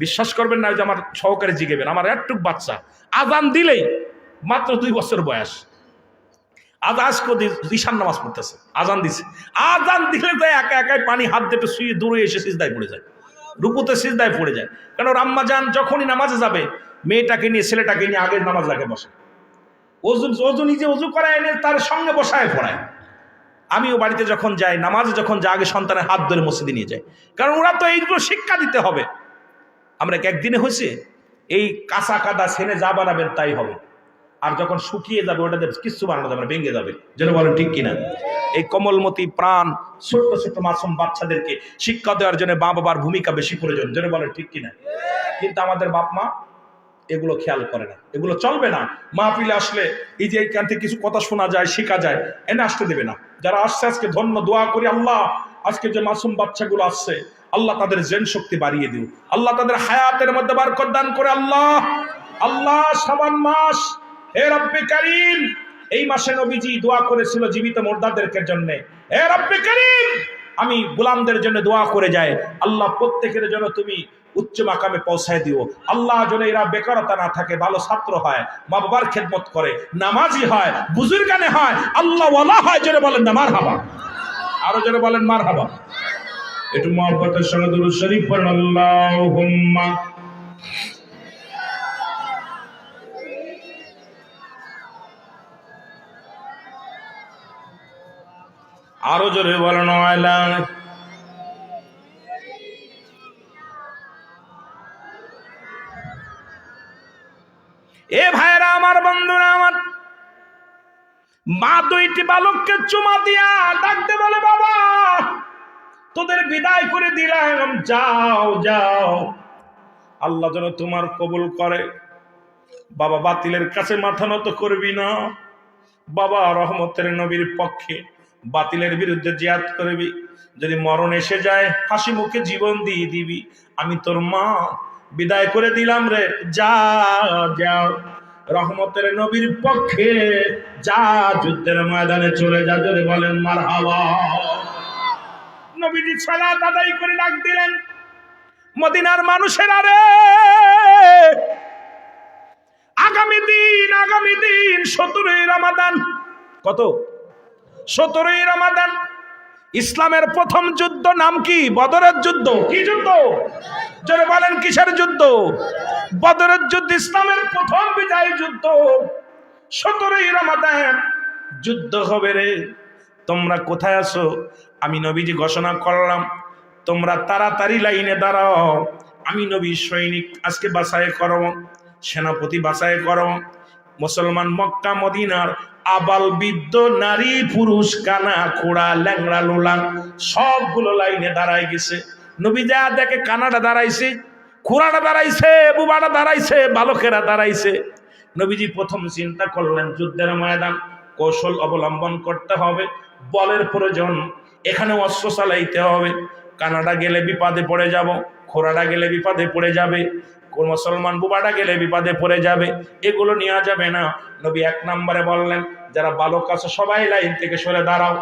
B: বিশ্বাস করবেন না, যে আমার সহকারে জিগেবেন, আমার একটুক বাচ্চা আজান দিলেই, মাত্র 2 বছর বয়স, আজকে ঈশান নামাজ পড়তেছে, আজান দিছে, আজান দিলে তো একা একাই পানি হাত দিয়ে শুয়ে দূরে এসে সিজদায় পড়ে যায়, রুকুতে সিজদায় পড়ে যায়। কারণ আম্মা জান যখনই নামাজে যাবে, মেয়েটাকে নিয়ে ছেলেটাকে নিয়ে আগের নামাজ লাগে বসে, অজু নিজে অজু করায় এনে তার সঙ্গে বসায় পড়ায়। আমিও বাড়িতে যখন যাই, নামাজে যখন যাই, আগে সন্তানের হাত ধরে মসজিদে নিয়ে যাই, কারণ ওরা তো এইগুলো শিক্ষা দিতে হবে। আমরা একদিনে হয়েছে এই কাঁচা কাদা ছেনে যা বানাবেন তাই হবে, আর যখন শুকিয়ে যাবে ওটাতে কিছু বানানো যাবে না, ভেঙে যাবে। যেন বলেন ঠিক কিনা? এই কমলমতি প্রাণ ছোট্ট ছোট্ট মাসুম বাচ্চাদেরকে শিক্ষা দেওয়ার জন্য মা বাবার ভূমিকা বেশি প্রয়োজন। যেন বলেন ঠিক কিনা? কিন্তু আমাদের বাপ মা এগুলো খেয়াল করে না, এগুলো চলবে না। মাহফিলে আসলে এই যে এইখান থেকে কিছু কথা শোনা যায়, শেখা যায়, এনে আসতে দেবে না। যারা আসছে আজকে ধন্য, দোয়া করি আল্লাহ আজকে যে মাসুম বাচ্চাগুলো আসছে, আল্লাহ তাদের জেন শক্তি বাড়িয়ে দিও, আল্লাহ তাদের হায়াতের মধ্যে বরকত দান করে। আল্লাহ সাবান মাস, হে রব্বে কারীম, এই মাসে নবীজি দোয়া করেছিল জীবিত মুর্দাদেরকে জন্য। হে রব্বে কারীম, আমি গোলামদের জন্য দোয়া করে যাই, আল্লাহ প্রত্যেকের জন্য তুমি উচ্চ মাকামে পৌঁছায় দিও। আল্লাহ যেন এরা বেকারতা না থাকে, ভালো ছাত্র হয়, মা বাবার খেদমত করে, নামাজি হয়, বুজুর্গানে হয়, আল্লাহ ওয়ালা হয়। যেন বলেন না মারহাবা, আরো যেন বলেন মারহাবা। একটু মহব্বতের সঙ্গে দুরূদ শরীফ পড়ুন। আল্লাহুম্মা আরো জোরে বলেন আলা। এ ভাইরা আমার, বন্ধুরা আমার, মা দুইটি বালককে চুমা দিয়া ডাকতে বলে, বাবা তোদের বিদায় করে দিলাম, যাও যাও, আল্লাহ যেন তোমার কবুল করে। বাবা বাতিলের কাছে মাথা নত করবি না, বাবা রহমতের নবীর পক্ষে বাতিলের বিরুদ্ধে জিহাদ করবি, যদি মরণ এসে যায় হাসি মুখে জীবন দিয়ে দিবি। আমি তোর মা, বিদায় করে দিলাম রে, যা যাও, রহমতের নবীর পক্ষে যা, যুদ্ধের ময়দানে চলে যা। যদি বলেন মারহাবা। নবীজি সালাত আদায় করে ডাক দিলেন, মদিনার মানুষেরা রে, আগামী দিন 17ই রমাদান। কত? 17ই রমাদান ইসলামের প্রথম যুদ্ধ নাম কি? বদরের যুদ্ধ। কি যুদ্ধ? যারা বলেন কিসের যুদ্ধ? বদরের যুদ্ধ, ইসলামের প্রথম বিজয় যুদ্ধ। 17ই রমাদান যুদ্ধ হবে রে। তোমরা কোথায় আছো? আমি নবীজি ঘোষণা করলাম, তোমরা তাড়াতাড়ি লাইনে দাঁড়াও। আমি নবী সৈনিক আজকে বাছাই করো, সেনাপতি বাছাই করো। মুসলমান মক্কা মদিনার আবাল বৃদ্ধ নারী পুরুষ কানা খোড়া ল্যাংড়া লোলা সবগুলো লাইনে দাঁড়ায় গেছে। নবী যা দেখে, কানাটা দাঁড়াইছে, খোড়াটা দাঁড়াইছে, বুবাটা দাঁড়াইছে, বালকেরা দাঁড়াইছে। নবীজি প্রথম চিন্তা করলেন, যুদ্ধের ময়দান, কৌশল অবলম্বন করতে হবে, বলের প্রয়োজন, এখানে অস্ত্র চালাইতে হবে। কানাডা গেলে বিপদে পড়ে যাব, খোড়াটা গেলে বিপদে পড়ে যাবে, কোন মুসলমান বুবাটা গেলে বিপদে পড়ে যাবে, এগুলো নেওয়া যাবে না। নবী 1 নম্বরে বললেন, যারা বালক আছো সবাই লাইন থেকে সরে দাঁড়াও।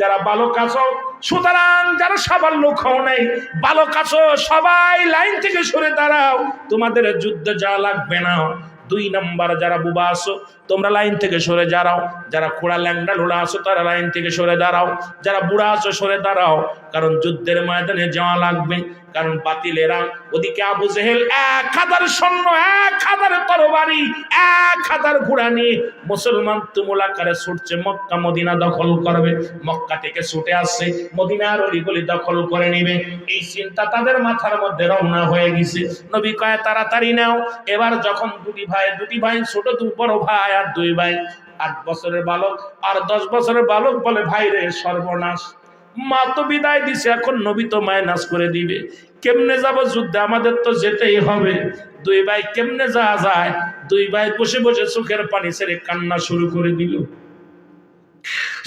B: যারা বালক আছো, সুতরাং যারা সাবাল লোক হও নাই, বালক আছো সবাই লাইন থেকে সরে দাঁড়াও, তোমাদের যুদ্ধে যা লাগবে না। 2 নম্বর, যারা বুবা আছো তোমরা লাইন থেকে সরে দাঁড়াও। যারা খোড়া ল্যাংড়া লোড়া আছো তারা লাইন থেকে সরে দাঁড়াও। যারা বুড়া আছো সরে দাঁড়াও, কারণ যুদ্ধের ময়দানে যাওয়া লাগবে। কারণ বাতিলেরা ওদিকে আবু জেহেল 1000 সৈন্য, 1000 তরবারি, 1000 ঘোড়া নিয়ে মুসলমান তুমুল আকারে ছুটছে, মক্কা মদিনা দখল করবে। মক্কা থেকে ছুটে আসছে, মদিনার অলিগলি দখল করে নেবে, এই চিন্তা তাদের মাথার মধ্যে রওনা হয়ে গেছে। নবী কয়, তাড়াতাড়ি নাও। এবার যখন দুটি ভাই, ছোট 2 বড় ভাই আর 2 ভাই, 8 বছরের বালক আর 10 বছরের বালক বলে, ভাই রে সর্বনাশ, মা তো বিদায় দিছে, এখন নবী তো মাইনাস করে দিবে, কেমনে যাব যুদ্ধে? আমাদের তো যেতেই হবে। 2 ভাই কেমনে যাওয়া যায়? 2 ভাই বসে বসে চোখের পানি ছেড়ে কান্না শুরু করে দিল।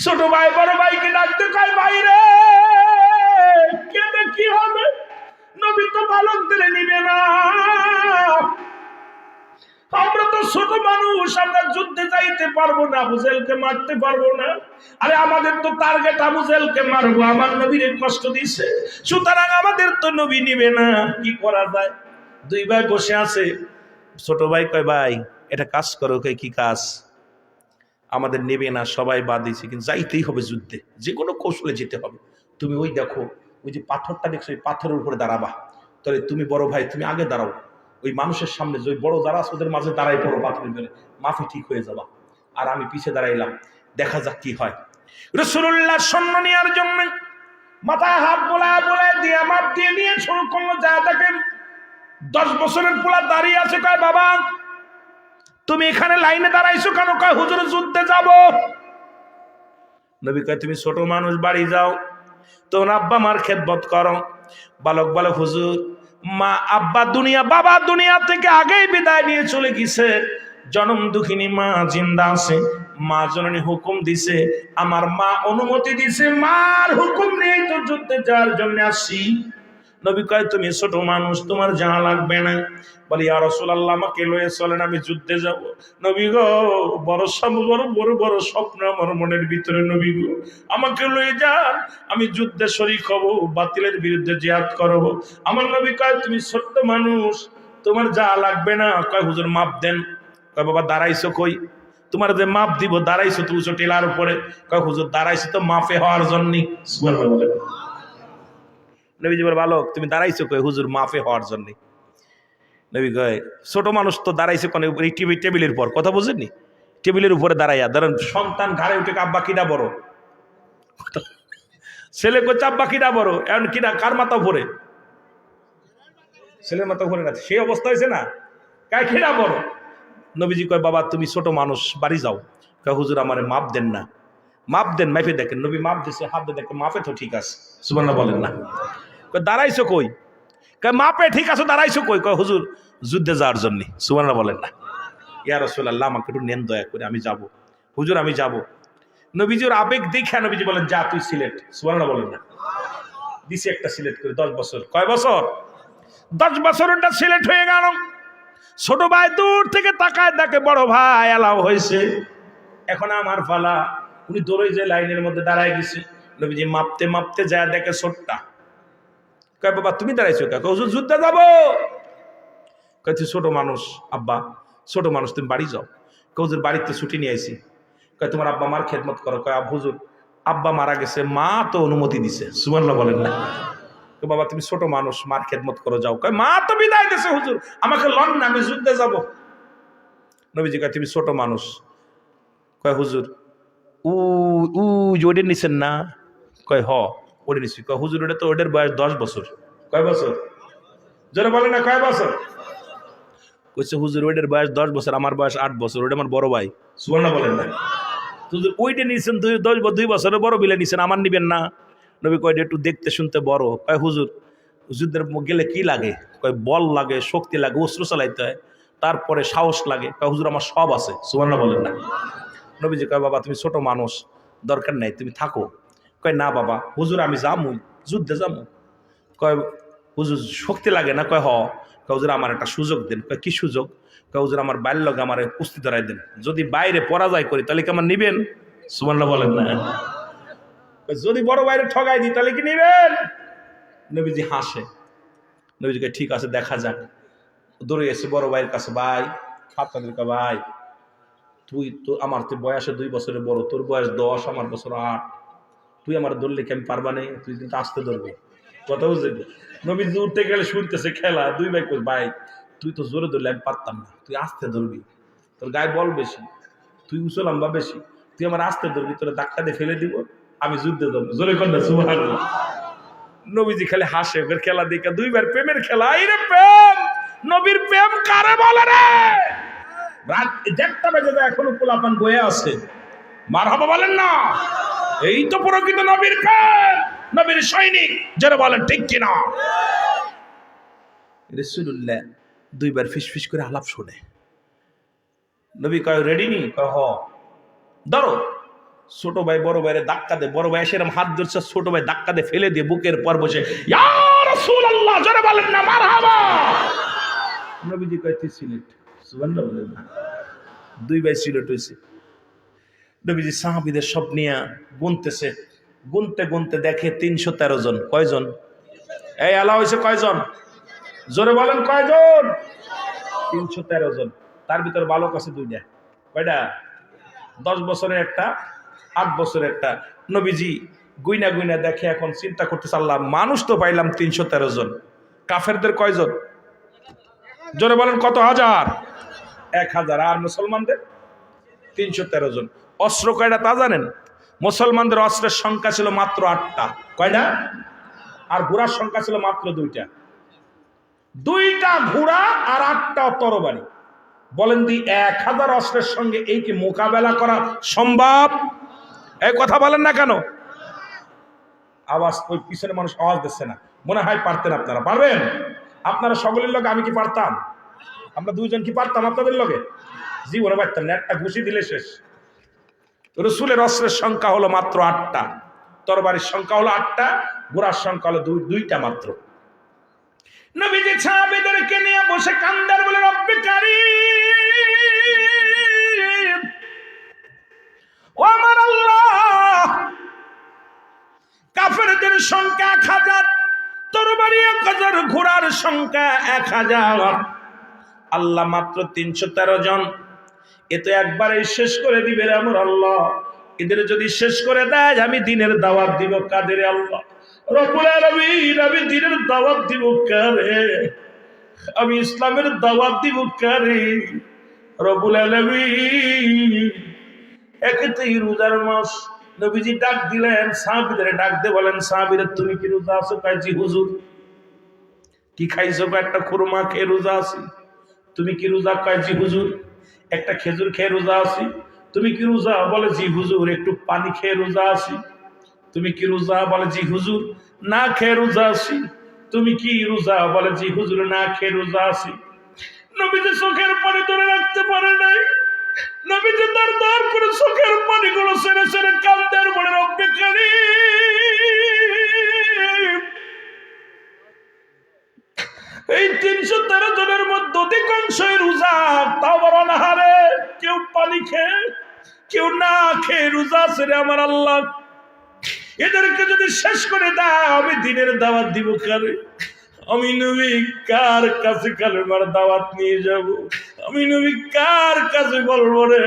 B: ছোট ভাই বড় ভাইকে ডাকতে কয়, ভাই রে কেমনে কি হবে? নবী তো বালকদের নিবে না, আমরা তো ছোট মানুষ, আমরা যুদ্ধে যাইতে পারবো না, আবু জেহেলকে মারতে পারবো না। আরে আমাদের তো টার্গেট আবু জেহেলকে মারবো, আমার নবীরে কষ্ট দিছে, সুতরাং আমাদের তো নবী নিবে না, কি করা যায়? 2 ভাই বসে আছে। ছোট ভাই কয়, ভাই এটা কাজ করো। কি কাজ? আমাদের নেবে না, সবাই বাদ দিয়েছে, কিন্তু যাইতেই হবে যুদ্ধে, যে কোনো কৌশলে যেতে হবে। তুমি ওই দেখো, ওই যে পাথরটা দেখছো, ওই পাথরের উপরে দাঁড়াবা। তাহলে তুমি বড় ভাই, তুমি আগে দাঁড়াও, ওই মানুষের সামনে যে বড় যারা আছে ওদের মাঝে দাঁড়াই পড়ো, পাথরের মেরে মাফি ঠিক হয়ে যাবা। আর আমি পিছে দাঁড়াইলাম, দেখা যাক কি হয়। রাসূলুল্লাহ সৈন্য নেওয়ার জন্য মাথায় হাত বোলায় দিয়ে মাপ দিয়ে নিয়ে শুরু করলো। যা দেখেন 10 বছরের পোলা দাঁড়িয়ে আছে, কয়, বাবা তুমি এখানে লাইনে দাঁড়াইছো কেন? কয়, হুজুর যুদ্ধে যাব। নবী কয়, তুমি ছোট মানুষ, বাড়ি যাও, তোর আব্বা মার খেদমত করো। বালক বলে, হুজুর মা আব্বা দুনিয়া, বাবা দুনিয়া থেকে আগেই বিদায় নিয়ে চলে গেছে, জনম দুঃখিনী মা জিন্দা আছে, মা জননী হুকুম দিছে, আমার মা অনুমতি দিছে, মার হুকুম নিয়ে তো যুদ্ধে যাওয়ার জন্য আসছি। নবী কয়, তুমি ছোট মানুষ, তোমার জানা লাগবে না। বলি, ইয়া রাসূলুল্লাহ আমাকে লয়ে চলেন, আমি যুদ্ধে যাব। নবী গো, বড় বড় স্বপ্ন আমার মনের ভিতরে, নবী গো আমাকে লয়ে যান, আমি যুদ্ধে শরীক হব, বাতিলের বিরুদ্ধে জিহাদ করব। আমার নবী কয়, তুমি ছোট্ট মানুষ, তোমার যা লাগবে না। কয়, হুজুর মাপ দেন। কয়, বাবা দাঁড়াইছো কই? তোমার যে মাপ দিব, দাঁড়াইছো তো উঁচু টিলার উপরে। কয়, হুজুর দাঁড়াইছো তো মাফে হওয়ার জন্য। সুবহানাল্লাহ। নবীজি বলে বালক তুমি দাঁড়াইছো কই? হুজুর মাফে হওয়ার জন্য। নবী কয় ছোট মানুষ তো দাঁড়াইছে কোন টেবিলের পর, কথা বুঝেননি? টেবিলের উপরে দাঁড়াইয়া ধরেন সন্তান ঘাড়ে উঠে আব্বা কিনা বড়, ছেলে করছে আব্বা কিনা বড়, এখন কিনা কার মাথা উপরে? ছেলের মাথা উপরে না, সেই অবস্থা হয়েছে না, কায় কিনা বড়। নবীজি কয় বাবা তুমি ছোট মানুষ, বাড়ি যাও। কয় হুজুর আমারে মাপ দেন না। মাপ দেন, মাপে দেখেন। নবী মাপ দিছে, হাত দিয়ে দেখেন মাপে তো ঠিক আছে, সুবহানাল্লাহ বলেন না। কয় দাঁড়াইছো কই? কয় মাপে ঠিক আছে, দাঁড়াইছো কই? কয় হুজুর যুদ্ধে যাওয়ার জন্য, সুবহানাল্লাহ বলেন না। ইয়া রাসূলুল্লাহ আমাকে একটু নেন দয়া করে, আমি যাব। হুজুর আমি যাব। নবীজির আবেগ দেখে নবীজি বলেন যা তুই সিলেট, সুবহানাল্লাহ বলেন না। দিছে একটা সিলেট করে 10 বছর। কয় বছর? 10 বছর ওটা সিলেট হয়ে গেল। ছোট ভাই দূর থেকে তাকায় দেখে বড় ভাই এলাও হয়েছে, এখন আমার ফালা। উনি দৌড়ে যে লাইনের মধ্যে দাঁড়ায় গেছে। নবীজি মাপতে মাপতে যায় দেখে ছোটটা। কয় বাবা তুমি দাঁড়াইছো কে? হুজুর যুদ্ধে যাবো। কয় তুই ছোট মানুষ আব্বা, ছোট মানুষ তুমি বাড়ি যাও। কয় হুজুর বাড়িতে ছুটি নিয়ে আইছি। কয় তোমার আব্বা মার খেদমত করো। কয় হুজুর আব্বা মারা গেছে, মা তো অনুমতি দিছে, সুবহানাল্লাহ বলেন না। কয় বাবা তুমি ছোট মানুষ, মার খেদমত করো যাও। কয় মা তো বিদায় দিছে হুজুর, আমাকে লন না, আমি যুদ্ধে যাব। নবীজি কয় তুমি ছোট মানুষ। কয় হুজুর উ উ ওটা নিছেন না? কয় হ ওটা নিছি। কয় হুজুর ওটা তো ওটার বয়স 10 বছর। কয় বছর? জোরে বলে না কয় বছর? কইছে হুজুর ওইটার বয়স 10 বছর, আমার বয়স 8 বছর, ওটা আমার বড় ভাই, সুবহানাল্লাহ বলেন না। হুজুর ওইটা নিছেন 2 বছরের বড় বিলে নিছেন, আমার নিবেন না? নবী কয় একটু দেখতে শুনতে বড়। কয় হুজুর যুদ্ধের গেলে কি লাগে? কয় বল লাগে, শক্তি লাগে, অস্ত্র চালাইতে হয়, তারপরে সাহস লাগে। কয় হুজুর আমার সব আছে, সুবহানাল্লাহ বলেন না। নবীজি কয় বাবা তুমি ছোট মানুষ, দরকার নাই, তুমি থাকো। কয় না বাবা হুজুর আমি যামুই, যুদ্ধে যাবো। কয় হুজুর শক্তি লাগে না? কয় হ। কয় হুজুর আমার একটা সুযোগ দেন। কয় কি সুযোগ? কয় হুজুর আমার বাল্যকে আমার কুস্তি ধরাই দেন, যদি বাইরে পরাজয় করি তাহলে কি আমার নিবেন? সুবহানাল্লাহ বলেন না। কয় যদি বড় বাইরে ঠগাই দিই তাহলে কি নিবেন? নবীজি হাসে। নবীজি কয় ঠিক আছে দেখা যাক। দৌড়ে এসে বড় ভাইয়ের কাছে, ভাই ভাই তুই তো আমার তো বয়সে 2 বছরের বড়, তোর বয়স 10, আমার বছর 8, তুই আমার ধরলে কি আমি পারবা নেই? তুই কিন্তু আসতে ধরবি, কথা বুঝলি? নবীজি উঠতে গেলে শুনতেছে খেলা, 2 ভাই কই ভাই তুই তো জোরে ধরলে আমি পারতাম না, তুই আসতে ধরবি, তোর গায়ে বল বেশি, তুই উঁচু লম্বা বেশি, তুই আমার আসতে ধরবি, তোর ধাক্কা দিয়ে ফেলে দিব, আমি যুদ্ধে ধরবো, জোরে কর না সুবহানাল্লাহ। নবীজি খালি হাসে, ওদের খেলা দেখে। 2 ভাইয়ের প্রেমের খেলা। এই রে প্রেম, নবীর প্রেম কারে বলে রে? রাত 1টা বেজে যায় এখনো পোলাপান বয়ে আছে, মারহাবা বলেন না। এই তো প্রকৃত নবীর প্রেম, নবীর সৈনিক, যারা বলেন ঠিক কিনা। রাসূলুল্লাহ 2 বার ফিসফিস করে আলাপ শুনে। নবী কয় রেডি নি? কয় হ। ধরো। ছোট ভাই বড় ভাইরে ধাক্কা দে, বড় ভাই সেরকম হাত ধরছে, ছোট ভাই ধাক্কা দিয়ে ফেলে দিয়ে বুকের পর বসে ইয়া রাসূলুল্লাহ, যারা বলেন না মারহাবা। নবীজি কয় তুই সিলেট, সুবহানাল্লাহ বলেন না। 2 ভাই সিলেট হয়েছে। নবীজি সাহাবীদের সব নিয়ে গুনতেছে, গুনতে গুনতে দেখে 313 জন। কয়জন? এই আলা হয়েছে কয়জন? জোরে বলেন কয়জন? 313 জন। তার ভিতরে বালক আছে 2টা। কয়টা? 10 বছরের একটা, 8 বছরের একটা। নবীজি গুইনা গুইনা দেখে, এখন চিন্তা করতেছে আল্লাহ মানুষ তো পাইলাম 313 জন, কাফেরদের কয়জন? জোরে বলেন কত হাজার? 1000। আর মুসলমানদের 313 জন। অস্ত্র কয়টা তা জানেন? মুসলমানদের অস্ত্রের সংখ্যা ছিল মাত্র 8টা। কয়টা? আর ঘোড়ার সংখ্যা ছিল মাত্র 2টা। 2টা ঘোড়া আর 8টা তরবারি। বলেন দি 1000 অস্ত্রের সঙ্গে এই কি মোকাবেলা করা সম্ভব? এই কথা বলেন না কেন? আওয়াজ, ওই পিছনে মানুষ আওয়াজ দিচ্ছে না, মনে হয় পারতেন। আপনারা পারবেন? আপনারা সকলের লগে আমি কি পারতাম? আমরা 2 জন কি পারতাম আপনাদের লগে? জীবনে পারতাম না, একটা ঘুষি দিলে শেষ। রাসূলের অস্ত্রের সংখ্যা হলো মাত্র 8টা, তরবারির সংখ্যা হলো 8টা, ঘোড়ার সংখ্যা হলো 2টা মাত্র। নবীজি সাহাবীদেরকে নিয়ে বসে কান্দার বলে রব্বে কারীম, ও আমার আল্লাহ, কাফেরদের সংখ্যা 1000, তরবারি 1000, ঘোড়ার সংখ্যা 1000, আল্লাহ মাত্র 313 জন। এ তো একবারে শেষ করে দিবে রে আমার আল্লাহ। এদের যদি শেষ করে দেয় আমি দিনের দাওয়াত দিব কাদের আল্লাহ? রব্বুল আলামিন আমি দ্বীনের দাওয়াত দিব কারে, আমি ইসলামের দাওয়াত দিব কারে। রব্বুল আলামিন একেতেই রোজার মাস, নবীজি ডাক দিলেন, সাহাবীদের ডাক দিয়ে বলেন, সাহাবীরা তুমি কি রোজা আছো? কয় জি হুজুর। কি খাইছো? একটা খুরমা খেয়ে রোজা আছি। তুমি কি রোজা? কয় জি হুজুর। একটা খেজুর খেয়ে রোজা আছি। তুমি কি রোজা? বলে জি হুজুর। একটু পানি খেয়ে রোজা আছি। তুমি কি রোজা? বলে জি হুজুর। না খেয়ে রোজা আছি। তুমি কি রোজা? বলে জি হুজুর, না খেয়ে রোজা আছি। নবীজি চোখের পানি ধরে রাখতে পারে নাই। নবীজি তার দাঁড় করে চোখের পানিগুলো ছেড়ে ছেড়ে কান্দার বলে, রব্বে কারীম, এই 313 জনের মধ্যে অধিকাংশই রোজা, তাও বড় অনাহারে, কেউ পানি খেয়ে কেউ না খেয়ে রোজা আছে রে আমার আল্লাহ। এদেরকে যদি শেষ করে দাও, আমি দিনের দাওয়াত দিব কারে? আমি নবী কার কাছে কালেমার দাওয়াত নিয়ে যাব? আমি নবী কার কাছে বলবো রে?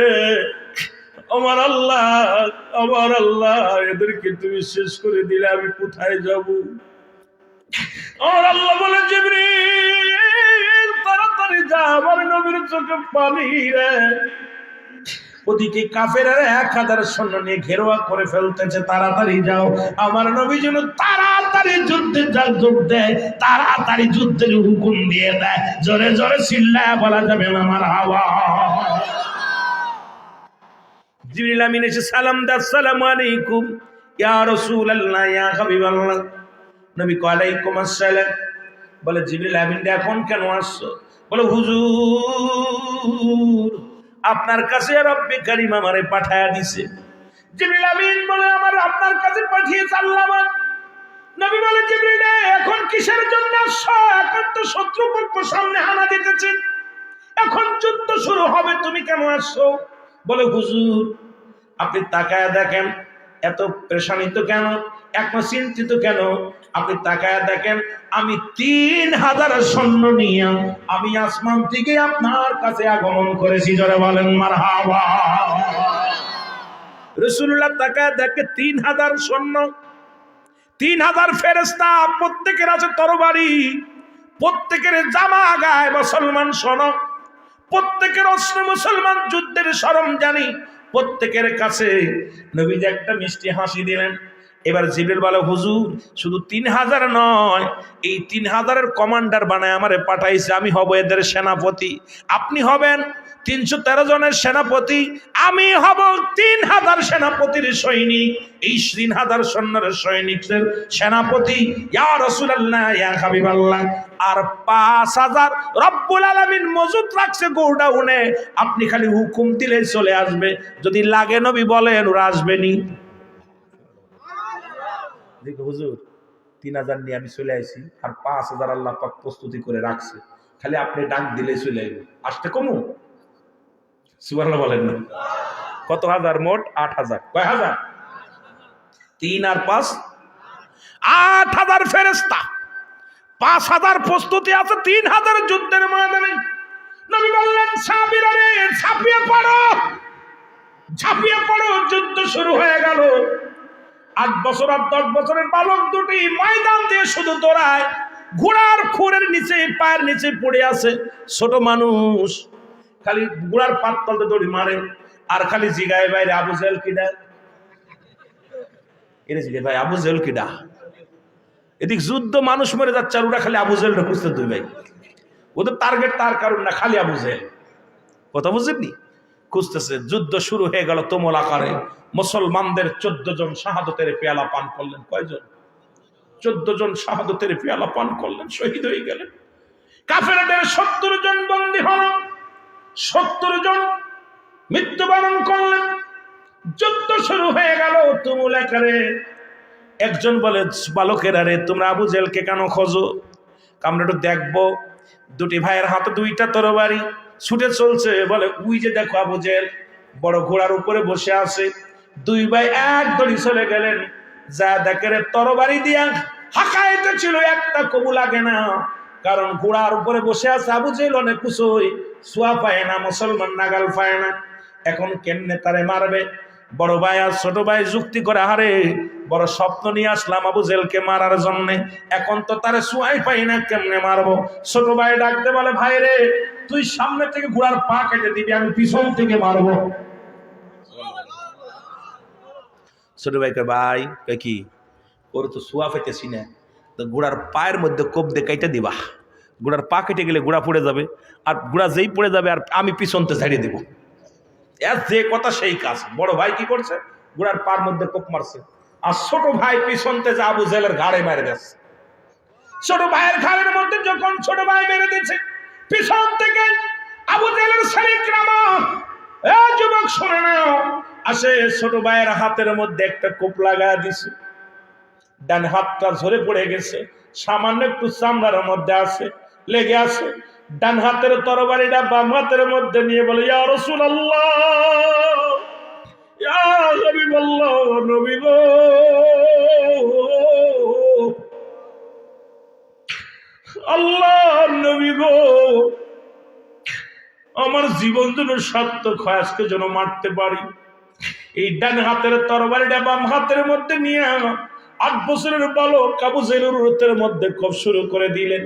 B: আমার আল্লাহ, আমার আল্লাহ, এদেরকে তুমি শেষ করে দিলে আমি কোথায় যাব? আমার আল্লাহ বলে, জিবরিল তাড়াতাড়ি যা, আমার নবীর চোখে পানি রে। ওদিকে কাফেররা 1000 সৈন্য নিয়ে ঘেরোয়া করে ফেলতেছে, তাড়াতাড়ি যাও। আমার নবী যেন তাড়াতাড়ি যুদ্ধে যোগ দেয়, তাড়াতাড়ি যুদ্ধের হুকুম দিয়ে দেয়। জোরে জোরে চিল্লায় বলা যাবে না মারহাবা। জিবরিল আমিন এসে সালাম দেয়, আসসালামু আলাইকুম ইয়া রাসূলুল্লাহ ইয়া হাবিবাল্লাহ। নবী ওয়ালাইকুম আসসালাম। বলে, জিবরিল আমিন এখন কেন আসছো? বলে, হুজুর আপনার কাছে রব্বে কারীম আমারে পাঠায়া দিছে। জিবরিল আমিন বলে, আমার আপনার কাছে পাঠিয়েছে আল্লাহ। নবী বলে, জিবরিল এখন কিসের জন্য আসছো? এখন তো শত্রুপক্ষ সামনে হানা দিতেছে, এখন যুদ্ধ শুরু হবে, তুমি কেন আসছো? বলে, হুজুর আপনি তাকায়া দেখেন, এত পেরেশানিত কেন, এখন চিন্তিত কেন? আপনি তাকায়া দেখেন, আমি 3000 সৈন্য নিয়ে আমি আসমান থেকে আপনার কাছে আগমন করেছি। জোরে বলেন মারহাবা। রাসূলুল্লাহ তাকায়া দেখে 3000 সৈন্য, 3000 ফেরেশতা, প্রত্যেকের আছে তরবারি, প্রত্যেকের জামা গায়ে মুসলমান সনদ, প্রত্যেকের অস্ত্র মুসলমান, যুদ্ধের সরঞ্জানি প্রত্যেকের কাছে। নবীজি একটা মিষ্টি হাসি দিলেন। এবার জিবরিল বলে, হুজুর শুধু 3000 নয়, এই 3000-এর কমান্ডার বানায় আমারে পাঠাইছে, আমি হব এদের সেনাপতি। আপনি হবেন 313 জনের সেনাপতি, আমি হব 3000 সেনাপতির সৈনিক। এই 3000 সৈন্যের সৈনিকদের সেনাপতি ইয়া রাসূলুল্লাহ ইয়া হাবিবাল্লাহ। আর 5000 রব্বুল আলামিন মজুদ রাখছে গোডাউনে, আপনি খালি হুকুম দিলে চলে আসবে। যদি লাগে নবী বলেন, ওরা আসবেনি। দেখো হুজুর 3000 নিয়ে আমি চলে আসি, আর 5000 আল্লাহ পাক প্রস্তুতি করে রাখছে, খালি আপনি ডাক দিলে চলে আসবে। আসতে কমু সুবহানাল্লাহ বলেন না? কত হাজার? মোট 8000। কয় হাজার? 3 আর 5 8000 ফেরেশতা, 5000 প্রস্তুতি আছে, 3000 যুদ্ধের ময়দানে। নবী বললেন, সাহাবীরা রে ঝাঁপিয়ে পড়ো, ঝাঁপিয়ে পড়ো। যুদ্ধ শুরু হয়ে গেল। 8 বছর আর 10 বছরের বালক দুটি ময়দান দিয়ে শুধু দৌড়ায়, ঘোড়ার খুরের নিচে পায়ের নিচে পড়ে আছে। ছোট মানুষ খালি ঘোড়ার পাত তলতে দড়ি মারে, আর খালি জিগায় বাইরে আবু জেহেল কিডা, এনে জিগায় ভাই আবু জেহেল কিডা। এদিক যুদ্ধ মানুষ মরে যাচ্ছে, আর ওরা খালি আবু জেহেলটা খুঁজতে, দুই ভাই ওদের টার্গেট তার কারণ না, খালি আবু জেহেল। কথা বুঝেননি? খুঁজতেছে। যুদ্ধ শুরু হয়ে গেল তুমুল আকারে। মুসলমানদের 14 জন শাহাদতের পেয়ালা পান করলেন। কয়জন? 14 জন শাহাদতের পেয়ালা পান করলেন, শহীদ হয়ে গেলেন। কাফেরদের 70 জন বন্দী হল, 70 জন মৃত্যুবরণ করলেন। যুদ্ধ শুরু হয়ে গেল তুমুল আকারে। একজন বলে, বালকেরা রে তোমরা আবু জেহেলকে কেন খোঁজো? আমরা একটু দেখবো। দুটি ভাইয়ের হাতে 2টা তরবারি, ছুটে চলছে। বলে, ওই যে দেখো আবু জেহেল বড় ঘোড়ার উপরে বসে আছে। 2 ভাই এক দড়ি চলে গেলেন, যা দেখে তরবারি দিয়া হাঁকাইতে ছিল, একটা কবু লাগে না, কারণ ঘোড়ার উপরে বসে আছে আবু জেহেল। অনেক কুচই সোয়া পায় না, মুসলমান নাগাল পায় না। এখন কেমনে তারে মারবে? বড় ভাই আর ছোট ভাই যুক্তি করে, আরে বড় স্বপ্ন নিয়ে আসলাম আবু জেলকে মারার জন্য, এখন তো তারে সুয়াই পাই না, কেমনে মারবো? ছোট ভাই ডাকতে বলে, ভাই রে তুই সামনে থেকে ঘোড়ার পা কেটে দিবি, আমি পিছন থেকে মারবো। ছোট ভাইকে ভাই কি ওর তো সুয়া পেতেছি না, তো ঘোড়ার পায়ের মধ্যে কোপ দিয়ে কেটে দিবা, ঘোড়ার পা কেটে গেলে ঘোড়া পড়ে যাবে, আর ঘোড়া যেই পড়ে যাবে আর আমি পিছনতে ছাড়িয়ে দেবো। এর যে কথা সেই কাজ। বড় ভাই কি করছে, ঘোড়ার পার মধ্যে কোপ মারছে, আর ছোট ভাই পিছনতে যে আবু জেলের ঘাড়ে মেরে দিচ্ছে। ছোট ভাইয়ের ঘাড়ের মধ্যে যখন ছোট ভাই মেরে দিচ্ছে, পিছন থেকে আবু জেলের শরীর ক্রামা, এ যুবক শুনে নাও, আসে ছোট ভাইয়ের হাতের মধ্যে একটা কোপ লাগা দিছে, ডান হাতটা ঝরে পড়ে গেছে, সামান্য একটু চামড়ার মধ্যে আছে, লেগে আছে। ডান হাতের তরবারিটা বাম হাতের মধ্যে নিয়ে বলে, ইয়া রাসূলুল্লাহ, ইয়া হাবিবাল্লাহ, নবী গো, আল্লাহর নবী গো, আমার জীবন যেন সার্থক হয়, আজকে যেন মারতে পারি। এই ডান হাতের তরবারিটা বাম হাতের মধ্যে নিয়ে 8 বছরের বালক আবু জেলের রুতের মধ্যে খুব শুরু করে দিলেন,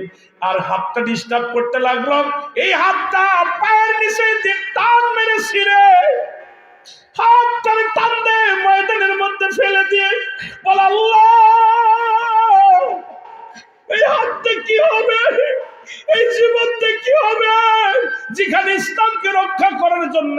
B: আর হাতটা ডিস্টার্ব করতে লাগলো। এই হাতটা পায়ের নিচে দিয়ে টান মেরে ছিঁড়ে হাতটা টান দিয়ে ময়দানের মধ্যে ফেলে দিয়ে বল, আল্লাহ এই হাতটা কি হবে, এই জীবনটা কি হবে, যেখানে ইসলামকে রক্ষা করার জন্য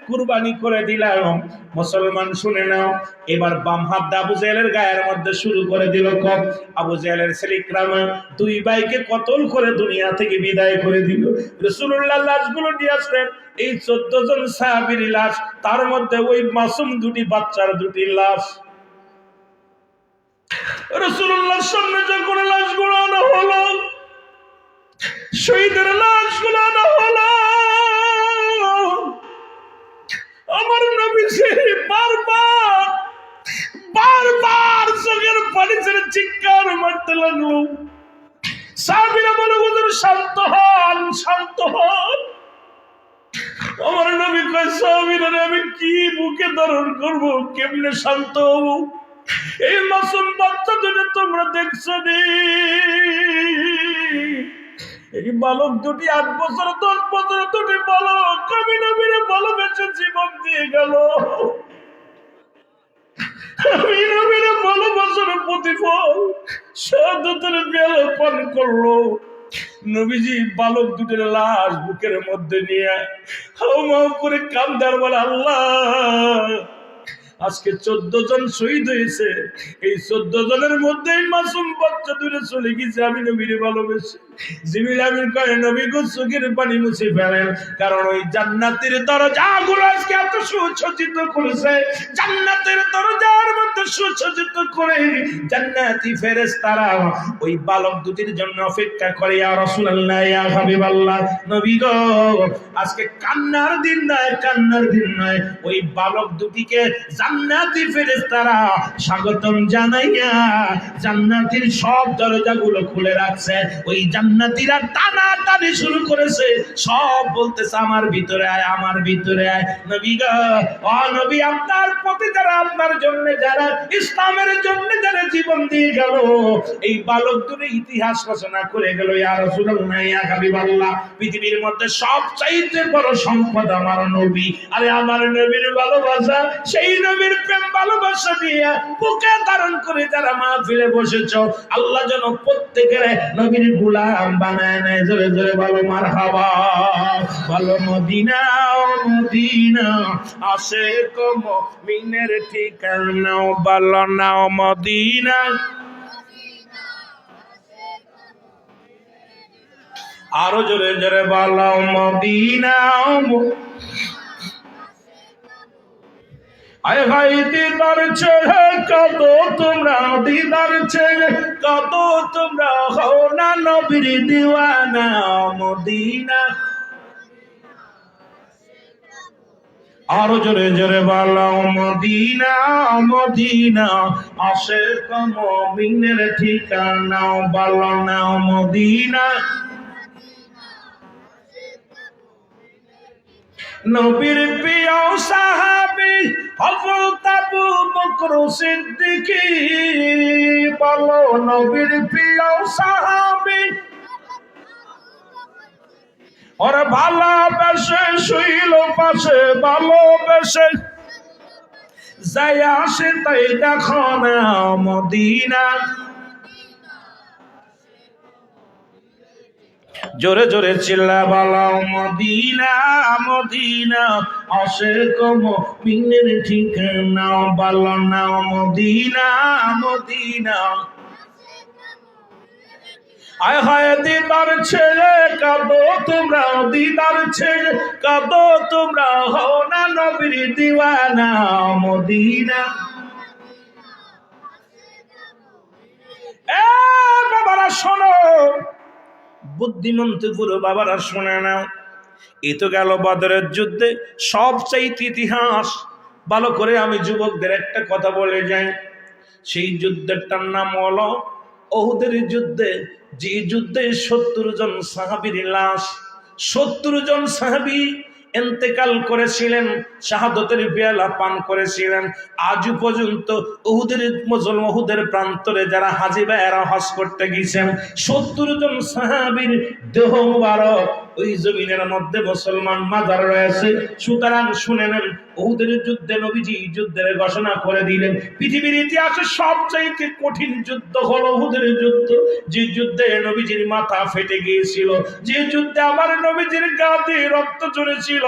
B: কুরবানি করে দিলাম। মুসলমান শুনে নাও, এবার বাম হাত আবু জেলের গায়ের মধ্যে শুরু করে দিল কপ। আবু জেলের ছেলে ইকরামা 2 ভাইকে কতল করে দুনিয়া থেকে বিদায় করে দিল। রাসূলুল্লাহ লাশগুলো নিয়ে আসলেন, এই 14 জন সাহাবীর লাশ, তার মধ্যে ওই মাসুম 2টি বাচ্চার 2টি লাশ। রাসূলুল্লাহর সামনে যখন লাশগুলো আনা হলো, শহীদের লাশগুলো আনা হলো, আমার নবীজি বারবার চোখের পানি ছেড়ে চিৎকার মারতে লাগলো। সাহাবীরা বলে, হুজুর শান্ত হন, শান্ত হন। আমার নবী কয়, সাহাবীরা আমি কি বুকে ধারণ করব, কেমনে শান্ত হব? এই মাসুম বাচ্চা দুটো তোমরা দেখছো নি, এই বালক দুটি 8 বছর 10 বছর 2টি বালক আমি নবীরে ভালোবেসে জীবন দিয়ে গেল, আমি নবীরে ভালোবাসার প্রতিফল শাহাদাতের পেয়ালা পান করলো। নবীজি বালক দুটির লাশ বুকের মধ্যে নিয়ে হাউমাউ করে কান্দার বলে, আল্লাহ আজকে 14 জন শহীদ হয়েছে, এই 14 জনের মধ্যে মাসুম বাচ্চা দূরে চলে গেছে, আমি নবীরে ভালোবেসে। জিবরিল আমিন কয়, নবী গো চোখের পানি মুছে ফেলেন, কারণ ওই জান্নাতের দরজাগুলো আজকে এত সুসজ্জিত করেছে, জান্নাতের দরজার মধ্যে সুসজ্জিত করে জান্নাতি ফেরেশতারা ওই বালক দুটির জন্য অপেক্ষা করে। ইয়া রাসূলুল্লাহ, ইয়া হাবিবাল্লাহ, নবী গো আজকে কান্নার দিন নয়, কান্নার দিন নয়, ওই বালক দুটিকে জান্নাতি ফেরেশতারা স্বাগতম জানাইয়া জান্নাতের সব দরজাগুলো খুলে রাখছে। ওই জান্নাতীরা টানাটানি শুরু করেছে, সব বলতেছে, আমার ভিতরে আয়, আমার ভিতরে আয়। নবী গো, ও নবী, আপনার প্রতি যারা, আপনার জন্য যারা, ইসলামের জন্য যারা জীবন দিয়ে গেল, এই বালক দুটি ইতিহাস রচনা করে গেল। ইয়া রাসূলুল্লাহ, ইয়া হাবিবাল্লাহ, পৃথিবীর মধ্যে সবচাইতে বড় সম্পদ আমার নবী। আরে আমার নবীর ভালোবাসা, সেই নবীর প্রেম ভালোবাসা দিয়ে বুকে ধারণ করে যারা মাহফিলে বসেছ, আল্লাহ যেন প্রত্যেকের নবীর গোলাম বানায় নেয়। জোরে জোরে বলো মারহাবা। বলো মদিনা, ও মদিনা আশিক মুমিনের ঠিকানা, বলো না মদিনা। আরো জোরে জোরে বলো মদিনা। আয় ভাই দিদার ছেড়ে কত তোমরা, দিদার ছেড়ে কত তোমরা হও না নবীর দিওয়ানা, মদিনা। আরো জোরে জোরে বলো মদিনা, মদিনা আশিক মুমিনের ঠিকানা, বলো না মদিনা। নবীর প্রিয় সাহাবী হযরত আবু বকর সিদ্দিক, বলো নবীর প্রিয় সাহাবী ওর ভালোবেসে শুইল পাশে, ভালোবেসে যাই আসে তাই দেখো না মদিনা। জোরে জোরে চিল্লা বলো মদিনা মদিনা, আশিক মুমিনের ঠিকানা, বলো না মদিনা মদিনা। আয় হায় দিদার ছেড়ে কাঁদো তোমরা, দিদার ছেড়ে কাঁদো তোমরা, হও না নবীর দিওয়ানা মদিনা। এ বাবারা শোনো, বুদ্ধিমন্ত পুরো বাবারা শোনে নাও। এ তো গেল বদরের যুদ্ধে সবচাইতে ইতিহাস। ভালো করে আমি যুবকদের একটা কথা বলে যাই, সেই যুদ্ধেরটার নাম হলো উহুদের যুদ্ধে। যে যুদ্ধে ৭০ জন সাহাবীর লাশ, ৭০ জন সাহাবী ইন্তেকাল করেছিলেন, শাহাদতের পেয়ালা পান করেছিলেন। আজ পর্যন্ত উহুদের প্রান্তরে যারা হাজী ভাইয়েরা হজ করতে গিয়েছেন, ৭০ জন সাহাবীর দেহ মুবারক ওই জমিনের মধ্যে মুসলমান মাজার রয়েছে। সুতরাং শুনে নেন, উহুদের যুদ্ধে নবীজি যুদ্ধের ঘোষণা করে দিলেন, পৃথিবীর ইতিহাসে সবচাইতে কঠিন যুদ্ধ হলো উহুদের যুদ্ধ। যে যুদ্ধে নবীজির মাথা ফেটে গিয়েছিল, যে যুদ্ধে আমার নবীজির গা দিয়ে রক্ত ঝরেছিল,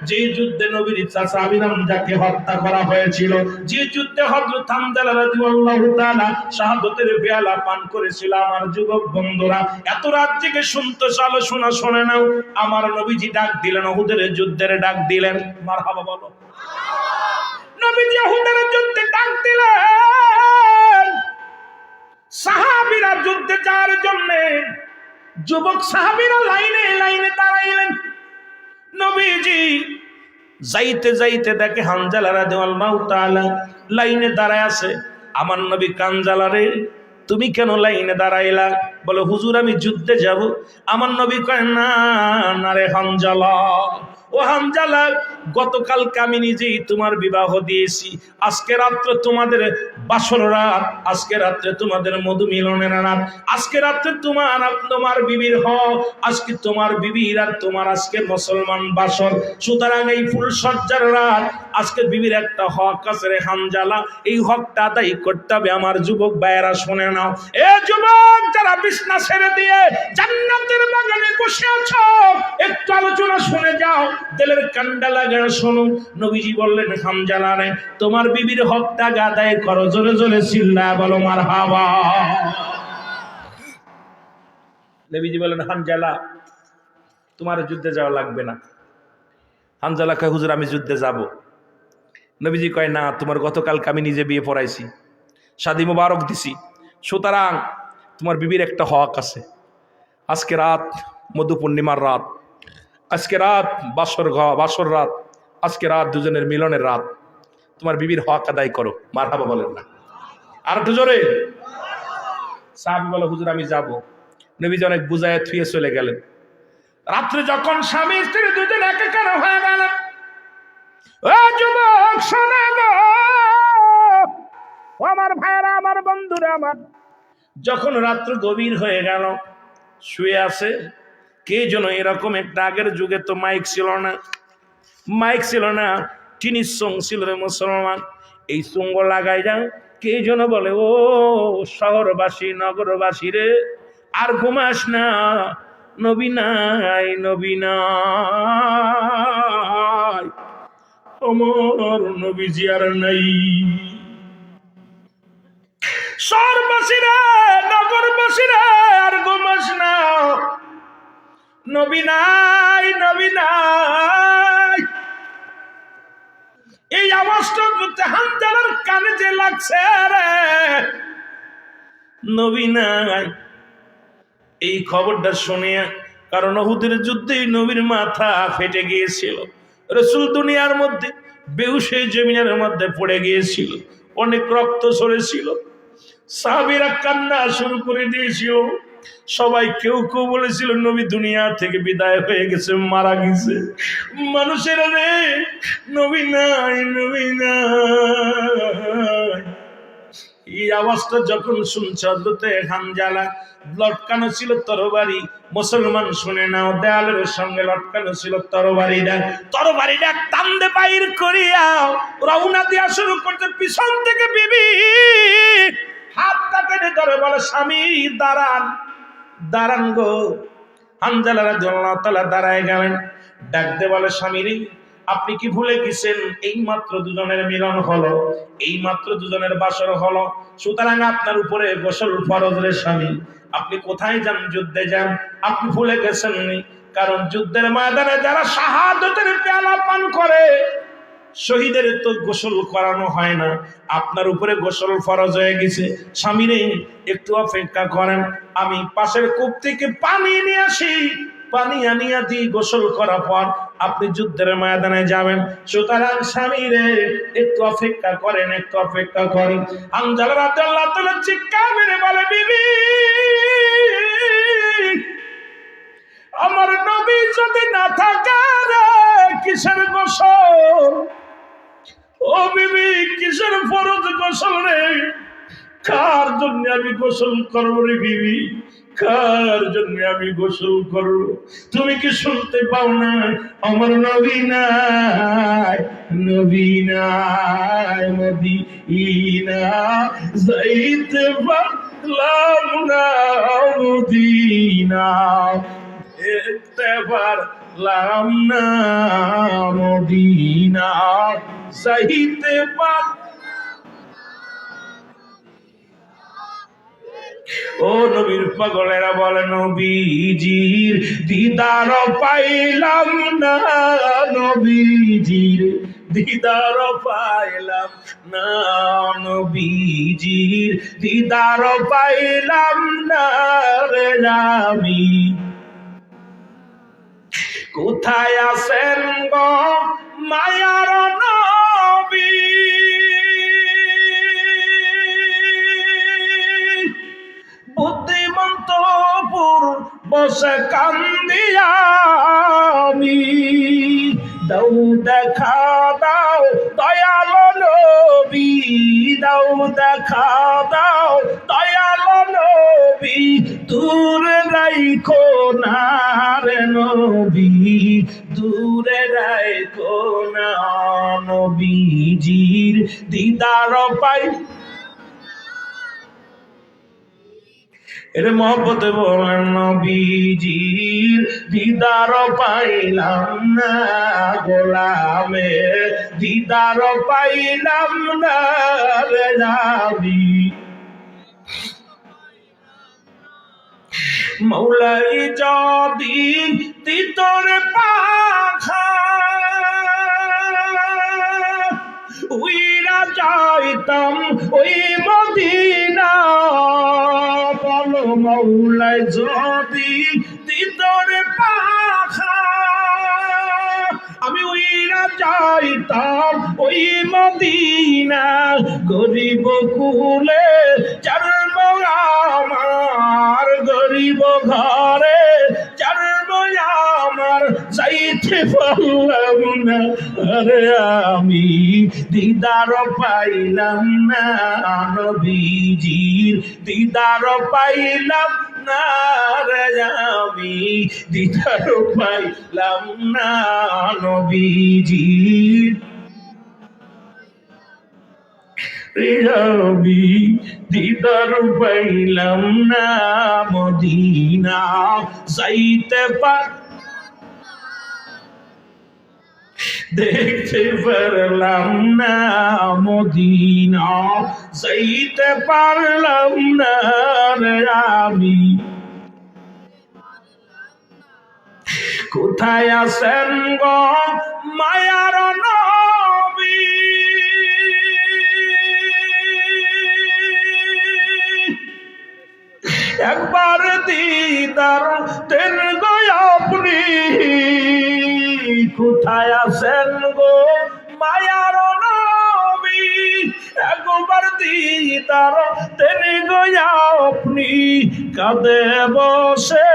B: যে যুদ্ধে নবীর চাচা আমির হামজাকে হত্যা করা হয়েছিল, যে যুদ্ধে হযরত হামজা রাদিয়াল্লাহু তাআলা শাহাদাতের পেয়ালা পান করেছিল। আমার যুবক বন্ধুরা, এত রাত জেগে শুনতে চালো, শোনা শোনে নাও। আমার নবীজি ডাক দিলেন, উহুদের যুদ্ধের ডাক দিলেন। মারহাবা বলো। নবীজি উহুদের যুদ্ধে ডাক দিলেন। সাহাবীরা যুদ্ধে যাওয়ার জন্য যুবক সাহাবীরা লাইনে লাইনে দাঁড়াইলেন। নবীজি যাইতে যাইতে দেখে হানজালা রাদিয়াল্লাহু তাআলা লাইনে দাঁড়ায় আছে। আমার নবী কানজালা রে, তুমি কেন লাইনে দাঁড়াইলা? বলে হুজুর আমি যুদ্ধে যাব। আমার নবী কয় না না রে হানজালা, ও হানজালা, গতকালকে আমি নিজেই তোমার বিবাহ দিয়েছি। আজকে রাত্রে তোমাদের বাসর রাত, আজকে রাত্রে তোমাদের মধু মিলনের রাত, আজকে রাত্রে তোমার বিবির হক, আজকে তোমার বিবির আর তোমার আজকে মুসলমান বাসর। সুতরাং এই ফুল সজ্জার রাত, আজকে বিবির একটা হক আছে রে হানজালা, এই হকটা আদায় করতে হবে। আমার যুবক ভাইয়েরা শুনে নাও। এ যুবক যারা বিছনা ছেড়ে দিয়ে জান্নাতের বাগানে বসে আছো, একটু আলোচনা শুনে যাও, দিলের কান্ডা লাগা শোনো। নবীজি বললেন, হানজালা রে, তোমার বিবির হকটা আদায় করো। জোরে জোরে চিল্লায়া বলো মারহাবা। নবীজি বললেন, হানজালা তোমার যুদ্ধে যাওয়া লাগবে না। হানজালা কয়, হুজুর আমি যুদ্ধে যাব। নবীজি কয়, না, তোমার গতকালকে আমি নিজে বিয়ে পড়াইছি, শাদী মুবারক দিছি, সুতরাং তোমার বিবির একটা হক আছে। আজকে রাত মধু পূর্ণিমার রাত, আজকে রাত বাসর রাত, আজকে রাত দুজনের মিলনের রাত, তোমার বিবির হক আদায় করো। মারহাবা বলেন না আর একটু জোরে। সাহাবী বলে, হুজুর আমি যাব। নবীজি অনেক বুঝায় থুয়ে চলে গেলেন। রাত্রে যখন স্বামী স্ত্রী দুজন একাকার হয়ে গেলেন, ও যুবক শোনা গো, আমার ভাইরা, আমার বন্ধুরা আমার, যখন রাত্র গভীর হয়ে গেল, শুয়ে আছে কে যেন এরকম একটা, আগের যুগে তো মাইক ছিল না, মাইক ছিল না, টিনির সং ছিল রে মুসলমান, এই সঙ্গ লাগাই যাও। কে যেন বলে, ও শহরবাসী নগরবাসী রে, আর ঘুমাস না, নবী নাই, নবী নাই, আমার নবীজি আর নাই। শহরবাসীরা নগরবাসীরা আর ঘুমাস না, নবী নাই, নবী নাই। এই আওয়াজটা হানজালার কানে যে লাগছে রে, নবী নাই, এই খবরটা শুনে, কারণ উহুদের যুদ্ধে নবীর মাথা ফেটে গিয়েছিল, রাসূল দুনিয়ার মধ্যে বেহুশ হয়ে জমিনের মধ্যে পড়ে গিয়েছিল, অনেক রক্ত ঝরেছিল, সাহাবীরা কান্না শুরু করে দিয়েছিল। সবাই কেউ কেউ বলেছিল নবী দুনিয়া থেকে বিদায় হয়ে গেছে, মারা গেছে। মানুষেরা রে, নবী নাই, নবী নাই। এই আওয়াজটা যখন শুনছে হযরতে হানজালা, লটকানো ছিল তরবারি। মুসলমান শুনে নাও, দেয়ালের সঙ্গে লটকানো ছিল তরবারিটা। তরবারিটা টানতে বাইর করিয়া রওনা দিয়া শুরু করতে, পিছন থেকে বিবি হাতটা টেনে ধরে বলে, স্বামী দাঁড়ান, দাঁড়ান গো। হানজালা রাদিয়াল্লাহু তাআলা দাঁড়ায় গেলেন, ডাকতে বলে, স্বামী রে, আপনি কি ভুলে গেছেন এই মাত্র দুজনের মিলন হলো, এই মাত্র দুজনের বাসর হলো, সুতরাং আপনার উপরে গোসল ফরজ রে স্বামী। আপনি কোথায় যান? যুদ্ধে যান। আপনি ভুলে গেছেন নি? কারণ যুদ্ধের ময়দানে যারা শাহাদাতের পেয়ালা পান করে, শহীদের তো গোসল করানো হয় না, আপনার উপরে গোসল ফরজ হয়ে গেছে। স্বামী রে, একটু অপেক্ষা করেন, আমি পাশের কূপ থেকে পানি নিয়ে আসি, পানি আনিয়া দিই, গোসল করার পর আপনি যুদ্ধের ময়দানে যাবেন। সুতরাং স্বামী রে, একটু অপেক্ষা করেন, একটু অপেক্ষা করেন। হানজালা রাদিয়াল্লাহু তাআলা চিৎকার মেরে বলে, বিবি, আমার নবী যদি না থাকে রে, কিসের গোসল? ও বিবি, কিসের ফরজ গোসল রে? কার জন্য আমি গোসল করবো রে বিবি? কার জন্য আমি গোসল করবো? তুমি কি শুনতে পাও না? আমার নবী নাই, নবী নাই, মদিনা যাইতে পারলাম না, মদিনা দেখতে পারলাম না, মদিনা যাইতে পার। ও নবীর পাগলেরা বলে, নবীজির দিদার পাইলাম না, নবীজির দিদার পাইলাম না, নবীজির দিদার পাইলাম না রে আমি। কোথায় আছেন গো মায়ার নবী? বুদ্ধিমন্তপুর বসে কান্দিয়া আমি, দাও দেখা দাও দয়াল নবী, দাও দেখা দাও দয়াল নবী, দূরে রাইখো না রে নবী, দূরে রাইখো না, নবীজির দিদার পাই। এর মহব্বতে বলেন, নবীজির দিদার পাইলাম না, গোলামে দিদার পাইলাম না রে নবী। মৌলাই যদি তিতর পাখা উইরা যাইতাম ওই মদিনা, বলো মৌলাই যদি তিতর পাখা আমি উইরা যাইতাম ওই মদিনা, গরিব কুলে জন্ম আমার, গরিব ঘরে জন্ম আমার, যাইতে পারলাম না আরে আমি, দিদার পাইলাম না, নবীজির দিদার পাইলাম না রে আমি, দিদার পাইলাম না, নবীজির আমি দিদার পাইলাম না, মদিনা যাইতে পার, দেখতে পারলাম না, মদিনা যাইতে পারলাম না রে আমি। কোথায় আছেন গো মায়ার নবী? একবার দিদার দেন গো আপনি, কোথায় আছেন গো মায়ার নবী? একবার দিদার দিদার তেরি গয়া আপনি কাঁদে বসে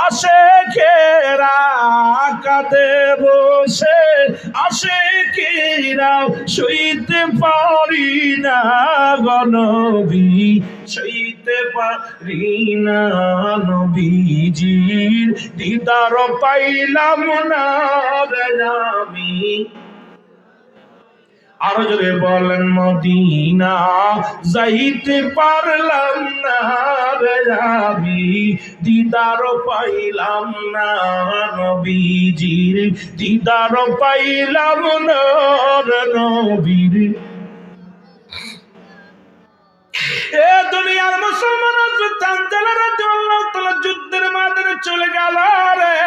B: আসে খেরা কাঁদে বসে আসে কেরা সইতে পারি না গনবী সইতে পারি না নবীজির দিদার পাইলাম না রে আমি আরো জোরে বলেন মদিনা যাইতে পারলাম না রে আমি দিদার পাইলাম না নবীজির দিদার পাইলাম না রে নবীর এ দুনিয়ার মুসলমান হানজালা রাদিয়াল্লাহু তাআলা যুদ্ধের ময়দানে চলে গেল রে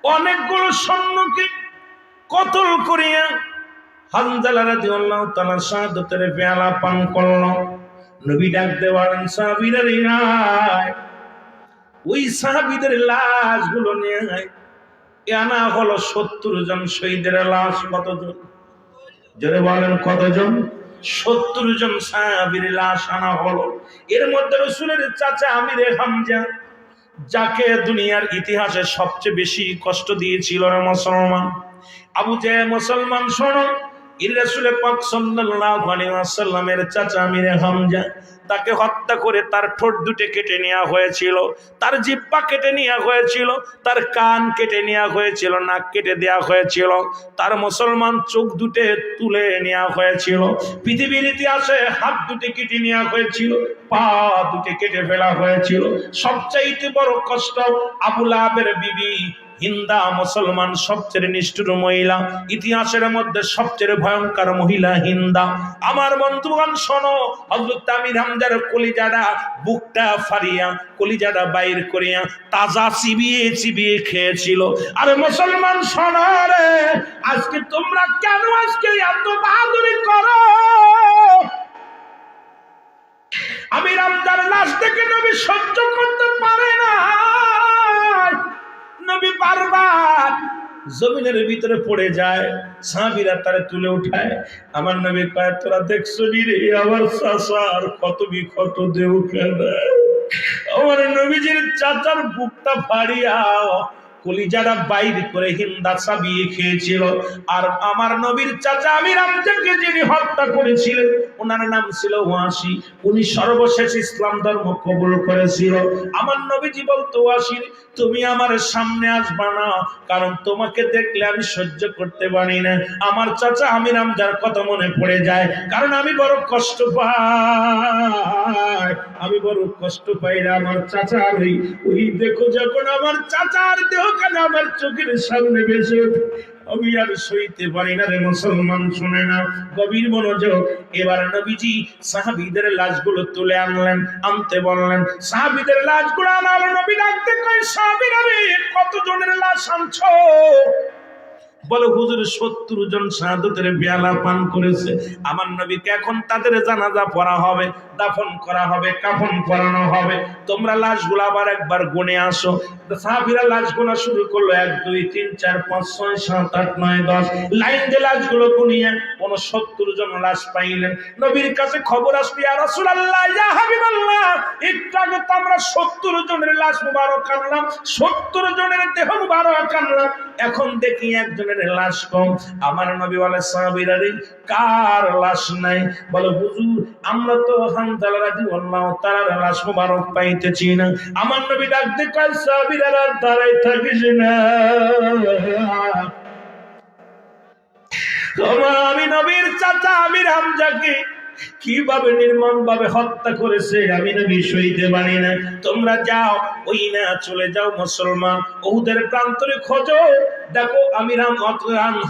B: অনেকগুলো সৈন্যকে কতল করিয়া হানজালা রাদিয়াল্লাহু তাআলা শাহাদাতের পেয়ালা পান করল নবী ডাক দেওয়ালেন সাহাবীরা রে ওই সাহাবীদের লাশগুলো নিয়ে আনা হলো 70 জন শহীদের লাশ কতজন জোরে বলেন কতজন 70 জন সাহাবীর লাশ আনা হলো এর মধ্যে রাসূলের চাচা আমিরে হামজা যাকে দুনিয়ার ইতিহাসে সবচেয়ে বেশি কষ্ট দিয়েছিল মুসলমান আবু জাহেল মুসলমান শোনো রাসূল পাক সাল্লাল্লাহু আলাইহি ওয়াসাল্লামের চাচা আমিরে হামজা তাকে হত্যা করে তার ঠোঁট দুটো কেটে নেওয়া হয়েছিল তার জিহ্বা কেটে নেওয়া হয়েছিল তার কান কেটে নেওয়া হয়েছিল নাক কেটে দেওয়া হয়েছিল তার মুসলমান চোখ দুটো তুলে নেওয়া হয়েছিল পৃথিবীর ইতিহাসে হাত দুটো কেটে নেওয়া হয়েছিল পা দুটো কেটে ফেলা হয়েছিল সবচাইতে বড় কষ্ট আবু লাহাবের বিবি হিন্দা মুসলমান সবচেয়ে নিষ্ঠুর মহিলা ইতিহাসের মধ্যে সবচেয়ে ভয়ঙ্কর মহিলা হিন্দা আমার বন্ধুগণ শোনো হযরত আমির হামজার কলিজাটা বুকটা ফাড়িয়া কলিজাটা বাইর করিয়া তাজা চিবিয়ে চিবিয়ে খেয়েছিল আরে মুসলমান শোনো রে আজকে তোমরা কেন আজকে এত বাহাদুরি করো আমির হামজার লাশ থেকে নবী সহ্য করতে পারে না নবী বারবার জমিনের ভিতরে পড়ে যায় সাহাবীরা তারে তুলে উঠায় আমার নবী কয় তোরা দেখছো রে আমার চাচার কত বিক্ষত দেহ কেন আমার নবীজির চাচার বুকটা ফাড়িয়া কলিজাটা বাইর করে হিন্দা চাবিয়ে খেয়েছিল আর আমার নবীর চাচা আমির হামজাকে যিনি হত্যা করেছিলেন ওনার নাম ছিল ওয়াসি উনি সর্বশেষ ইসলাম ধর্ম কবুল করেছিল আমার নবীজি বলতো ওয়াসি তুমি আমার সামনে আসবা না কারণ তোমাকে দেখলে আমি সহ্য করতে পারি না আমার চাচা আমির হামজার কথা মনে পড়ে যায় কারণ আমি বড় কষ্ট পাই আমি বড় কষ্ট পাই রে আমার চাচার ওই দেখো যখন আমার চাচার দেহ কেন আমার চোখের সামনে ভেসে ওঠে আমি আর সইতে পারি না রে মুসলমান শুনে না গভীর মনোযোগ এবার নবীজি সাহাবীদের লাশগুলো তুলে আনলেন আনতে বললেন সাহাবীদের লাশগুলো আনালো নবী ডাকতে কয় সাহাবীরা রে কত জনের লাশ আনছো বলে হুজুর 70 জন শাহাদাতের পেয়ালা পান করেছে আমার নবীকে এখন তাদের জানাজা পড়া হবে দাফন করা হবে কাফন পরানো হবে তোমরা লাশগুলো আবার একবার গুনে আসো সাহাবীরা লাশ গোনা শুরু করলো 1 2 3 4 5 6 7 8 9 10 লাইন দিয়ে লাশগুলো গুনিয়ে কোন 70 জন লাশ পাইলেন নবীর কাছে খবর আসলো ইয়া রাসূলুল্লাহ ইয়া হাবিবাল্লাহ একটু আগে তো আমরা 70 জনের লাশ মুবারক আনলাম 70 জনের দেহ মুবারক আনলাম এখন দেখি একজনের লাশ কম আমার নবী বলে সাহাবীরা রে কার লাশ নাই বলে হুজুর আমরা তো হানজালা রাদিয়াল্লাহু তাআলার লাশ মুবারক পাইতেছি না আমার নবী ডাক দিয়ে কয় সাহাবীরা দাঁড়াই থাকিস না আমি নবীর চাচা আমির হামজাকে কিভাবে নির্মম ভাবে হত্যা করেছে আমি নবী সইতে পারি না তোমরা যাও ওই না চলে যাও মুসলমান উহুদের প্রান্তরে খোঁজো দেখো আমির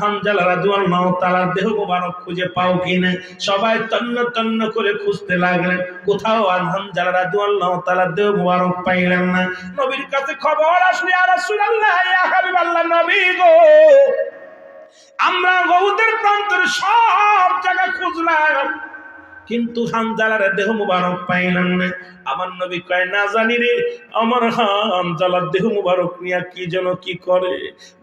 B: হামজালা রাদিয়াল্লাহু তাআলার দেহ মুবারক খুঁজে পাও কিনা সবাই তন্ন তন্ন করে খুঁজতে লাগলেন কোথাও হামজালা রাদিয়াল্লাহু তাআলার দেহ মুবারক পাইলেন না নবীর কাছে খবর আসলো ইয়া রাসূলুল্লাহ ইয়া হাবিবাল্লাহ নবী গো আমরা উহুদের প্রান্তরে সব জায়গা খুঁজলাম কিন্তু হানজালার দেহ মুবারক পাইলাম না আমার নবী কয় না জানি রে, আমার হানজালার দেহ মুবারক নিয়া কি যেন কি করে।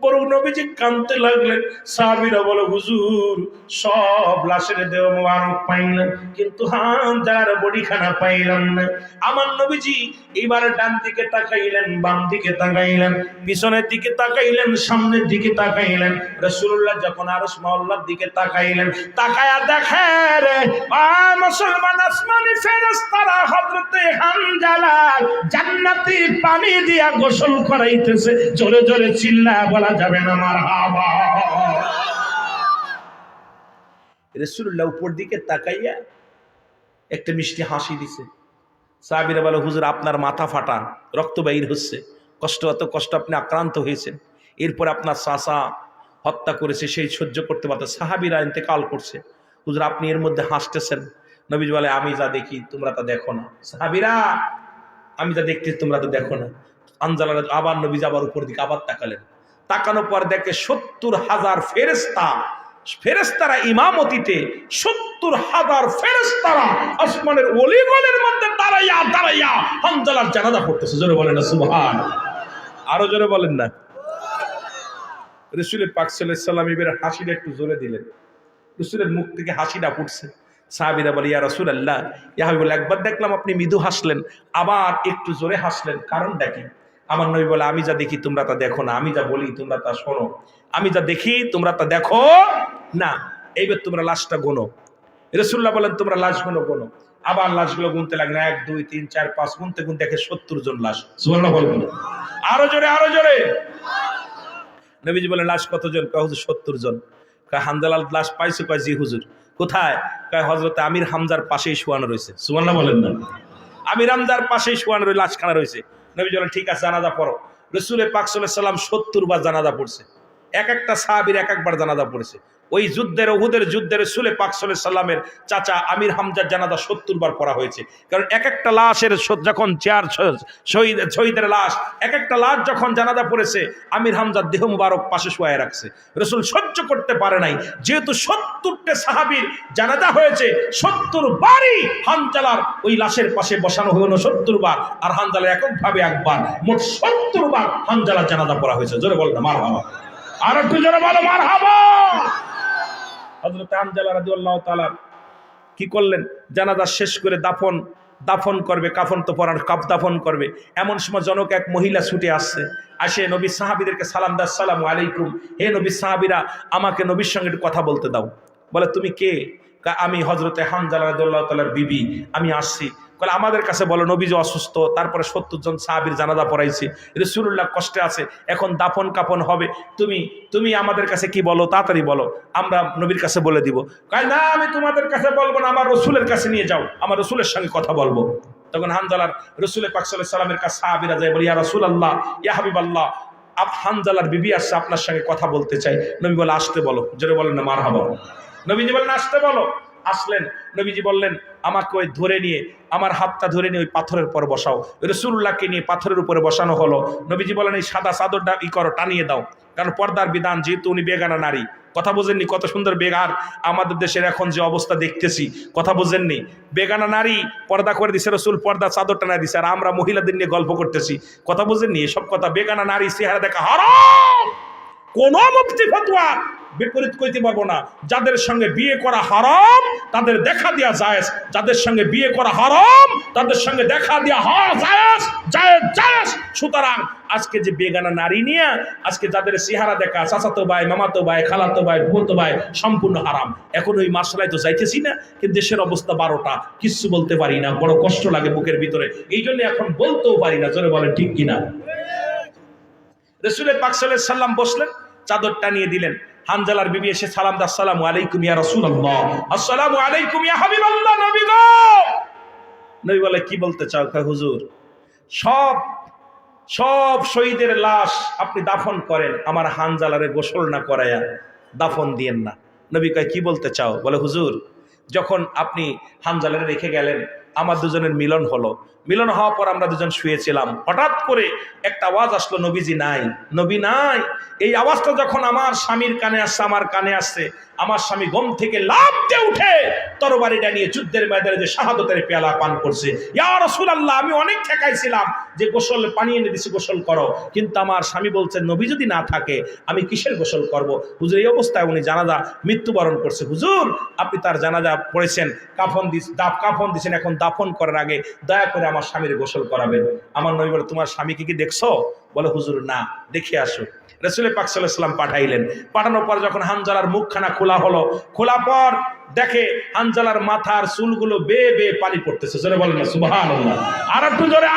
B: বড় নবীজি কাঁদতে লাগলেন। সাহাবীরা বলে হুজুর সব লাশের দেহ মুবারক পাইলাম, কিন্তু হানজালার বডিখানা পাইলাম না। আমার নবীজি এবার ডান দিকে তাকাইলেন, বাম দিকে তাকাইলেন, পিছনের দিকে তাকাইলেন, সামনের দিকে তাকাইলেন। রাসূলুল্লাহ যখন আরশ মহল্লার দিকে তাকাইলেন, তাকায়া দেখে রে মুসলমান আসমানি ফেরেশতারা হযরতে হানজালার জান্নাতি পানি দিয়া গোসল করাইতেছে। জোরে জোরে চিল্লায়া বলা যাবে না মারহাবা। রাসূলুল্লাহ উপর দিকে তাকাইয়া একটা মিষ্টি হাসি দিছে। সাহাবীরা বলে হুজুর আপনার মাথা ফাটা, রক্ত বাইর হচ্ছে, এত কষ্ট আপনি আক্রান্ত হয়েছেন, এরপর আপনার চাচা হত্যা করেছে, সেই সহ্য করতে পারত। সাহাবীরা ইন্তেকাল করছে, হুজুর আপনি এর মধ্যে হাসতেছেন। নবীজি বলে আমি যা দেখি তোমরা তা দেখো না। সাহাবীরা আমি যা দেখতেছি তোমরা তো দেখো না। হানজালা আবার নবীজি আবার উপর দিকে আবার তাকালেন। তাকানোর পর দেখে 70,000 ফেরেশতারা ইমামতিতে, 70,000 ফেরেশতারা আসমানের অলিগলির মধ্যে দাঁড়াইয়া হানজালার জানাজা পড়তেছে। জোরে বলেন না সুবহানাল্লাহ। আরো জোরে বলেন না। রাসূল পাক সাল্লাল্লাহু আলাইহি ওয়াসাল্লাম এর হাসিটা একটু জোরে দিলেন। রাসূলের মুখ থেকে হাসিটা ফুটছে। সাহাবীরা বলে ইয়া রাসূলুল্লাহ, ইয়া হাবিবাল্লাহ, একবার দেখলাম আপনি মৃদু হাসলেন, আবার একটু জোরে হাসলেন, কারণটা কি? আমার নবী বলে আমি যা দেখি তোমরা তা দেখো না, আমি যা বলি তোমরা তা শোনো। আমি যা দেখি তোমরা তা দেখো না। এইবার তোমরা লাশটা গোনো। রাসূলুল্লাহ বলেন তোমরা লাশ গোনো। আবার লাশগুলো গুনতে লাগলেন, 1 2 3 4 5 গুনতে দেখে 70 জন লাশ। সুবহানাল্লাহ বলবেন। আরো জোরে। নবীজি বলেন লাশ কতজন? কয় হুজুর 70 জন। কয় হানজালার লাশ পাইছো? কয় জি হুজুর। কোথায়? কয় হযরতে আমির হামজার পাশেই শোয়ানো রয়েছে। সুবহানাল্লাহ বলেন না। আমির হামজার পাশেই শোয়ানো রয়েছে, লাশখানা রয়েছে। নবীজি বলেন ঠিক আছে জানাজা পড়ো। রাসূল পাক সাল্লাল্লাহু আলাইহি ওয়াসাল্লাম 70 বার জানাজা পড়ছে। এক একটা সাহাবীর এক একবার জানাজা পড়েছে। ওই যুদ্ধের, উহুদের যুদ্ধের রাসূল পাক সাল্লাল্লাহু আলাইহি ওয়াসাল্লামের চাচা আমির হামজার জানাজা 70 বার পড়া হয়েছে। কারণ এক একটা লাশের যখন 4 শহীদের লাশ, এক একটা লাশ যখন জানাজা পড়েছে, আমির হামজার দেহ মুবারক পাশে শুয়ায় রাখছে। রাসূল সহ্য করতে পারে নাই, যেহেতু 70টা সাহাবীর জানাজা হয়েছে, 70 বারই হানজালার ওই লাশের পাশে বসানো হলো 70 বার, আর হানজালার এককভাবে একবার, মোট 70 বার হানজালার জানাজা পড়া হয়েছে। জোরে বল না মারহাবা। আর একটু জোরে বলো মারহাবা। হযরত হানজালা রাদিয়াল্লাহু তাআলা কি করলেন? জানাজা শেষ করে দাফন করবে, কাফন তো পরার, দাফন করবে। এমন সময় জনক এক মহিলা ছুটে আসছে, আসে নবী সাহাবীদেরকে সালাম দাও, আসসালামু আলাইকুম, হে নবী সাহাবীরা আমাকে নবীর সঙ্গে একটু কথা বলতে দাও। বলে তুমি কে? আমি হযরতে হানজালা রাদিয়াল্লাহু তাআলার বিবি, আমি আসছি। বলে আমাদের কাছে বলো নবীজি অসুস্থ, তারপরে 70 জন সাহাবীর জানাজা পড়াইছে, রাসূলুল্লাহ কষ্টে আছে, এখন দাফন কাফন হবে, তুমি আমাদের কাছে কি বলো, তাড়াতাড়ি বলো, আমরা নবীর কাছে বলে দিব। কয় না আমি তোমাদের কাছে বলবো না, আমার রাসূলের কাছে নিয়ে যাও, আমার রাসূলের সঙ্গে কথা বলবো। তখন হানজালার রাসূল পাক সাল্লাল্লাহু আলাইহি ওয়াসাল্লামের কাছে সাহাবীরা যায়, বলে ইয়া রাসূলুল্লাহ, ইয়া হাবিবাল্লাহ, হানজালার বিবি আসছে, আপনার সঙ্গে কথা বলতে চাই। নবী বলে আসতে বলো। জোরে বলেন না মারহাবা। নবীজি বলেন আসতে বলো। আসলেন। নবীজি বললেন আমাকে ওই ধরে নিয়ে, আমার হাতটা ধরে নিয়ে ওই পাথরের পর বসাও। রাসূলুল্লাহকে নিয়ে পাথরের উপরে বসানো হলো। নবীজি বলেন এই সাদা চাদরটা করো, টানিয়ে দাও, কারণ পর্দার বিধান, যেহেতু উনি বেগানা নারী। কথা বোঝেননি কত সুন্দর বেগার আমাদের দেশের এখন যে অবস্থা দেখতেছি, কথা বোঝেননি? বেগানা নারী পর্দা করে দিছে, রাসূল পর্দা চাদর টানিয়ে দিছে, আর আমরা মহিলাদের নিয়ে গল্প করতেছি। কথা বোঝেননি? এসব কথা, বেগানা নারী চেহারা দেখা হারাম। কোন মুফতি ফতোয়া বিপরীত কইতে পারবো না। যাদের সঙ্গে বিয়ে করা হারাম তাদের দেখা দেয়া জায়েজ, যাদের সঙ্গে বিয়ে করা হারাম তাদের সঙ্গে দেখা দেয়া জায়েজ। সুতরাং আজকে যে বেগানা নারী নিয়ে আজকে যাদের চেহারা দেখা, চাচাতো ভাই, মামাতো ভাই, খালাতো ভাই, ফুফাতো ভাই, সম্পূর্ণ হারাম। এখন ওই মাসলায় তো যাইতেছি না, কিন্তু দেশের অবস্থা 12টা, কিচ্ছু বলতে পারি না, বড় কষ্ট লাগে বুকের ভিতরে, এই জন্য এখন বলতেও পারি না। জোরে বলেন ঠিক কিনা? রাসূল পাক সাল্লাল্লাহু আলাইহি ওয়াসাল্লাম বসলেন, চাদর টানিয়ে দিলেন। হানজালার বিবি এসে সালাম দাও, আসসালামু আলাইকুম ইয়া রাসূলুল্লাহ, আসসালামু আলাইকুম ইয়া হাবিবাল্লাহ। নবী গো, নবী বলে কি বলতে চাও? হুজুর সব শহীদের লাশ আপনি দাফন করেন, আমার হানজালারে গোসল না করায়া দাফন দিয়েন না। নবী কয় কি বলতে চাও? বলে হুজুর যখন আপনি হানজালারে রেখে গেলেন, আমার দুজনের মিলন হলো, মিলন হওয়ার পর আমরা দুজন শুয়েছিলাম, হঠাৎ করে একটা আওয়াজ আসলো নবীজি নাই, নবী নাই। এই আওয়াজটা যখন আমার স্বামীর কানে আসছে, আমার কানে আসছে, আমার স্বামী ঘুম থেকে লাফ দিয়ে উঠে তরবারিটা নিয়ে যুদ্ধের ময়দানে যে শাহাদতের পেয়ালা পান করছে। ইয়া রাসূলুল্লাহ, আমি অনেক ঠেকাইছিলাম যে গোসল পানি এনে দিছি, গোসল করো, কিন্তু আমার স্বামী বলছেন নবী যদি না থাকে আমি কিসের গোসল করব। হুজুর এই অবস্থায় উনি জানাজা মৃত্যুবরণ করছে। হুজুর আপনি তার জানাজা পড়েছেন, কাফন দিছেন, এখন দাফন করার আগে দয়া করে আমার স্বামীর গোসল করাবেন। আমার নবী বলে, তোমার স্বামীকে কি দেখছো? বলে, হুজুর না। দেখে আসো। রাসূল পাক সাল্লাল্লাহু আলাইহি ওয়াসাল্লাম পাঠাইলেন। পাঠানোর পর যখন হানজালার মুখখানা খোলা হলো, খোলা পর দেখে হানজালার মাথার চুলগুলো বেয়ে বেয়ে পানি পড়তেছে। জোরে বলেন না সুবহানাল্লাহ। আর একটু জোরে।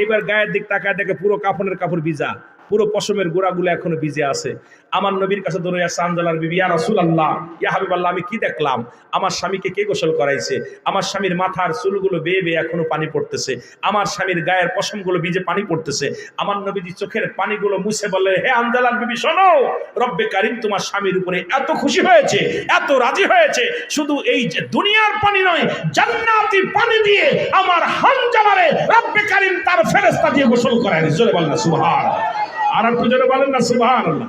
B: এবার গায়ের দিক তাকায় দেখে পুরো কাফনের কাপড় ভিজা, পুরো পশমের গোড়াগুলো এখনো ভিজে আছে। আমার নবীর কাছে দৌড়ে আসছে হানজালার বিবি, ইয়া রাসূলুল্লাহ, ইয়া হাবিবাল্লাহ, আমি কি দেখলাম? আমার স্বামীকে কে গোসল করাইছে? আমার স্বামীর মাথার চুলগুলো বেয়ে বেয়ে এখনো পানি পড়তেছে, আমার স্বামীর গায়ের পশমগুলো ভিজে পানি পড়তেছে। আমার নবীজি চোখের পানিগুলো মুছে বললেন, হে হানজালার বিবি শোনো, রব্বে কারীম তোমার স্বামীর উপরে এত খুশি হয়েছে, এত রাজি হয়েছে, শুধু এই যে দুনিয়ার পানি নয়, জান্নাতি পানি দিয়ে আমার হানজালারে রব্বে কারীম তার ফেরেশতা দিয়ে গোসল করায়। জোরে বলেন না সুবহানাল্লাহ। আর একটু জোরে বলেন না সুবহানাল্লাহ।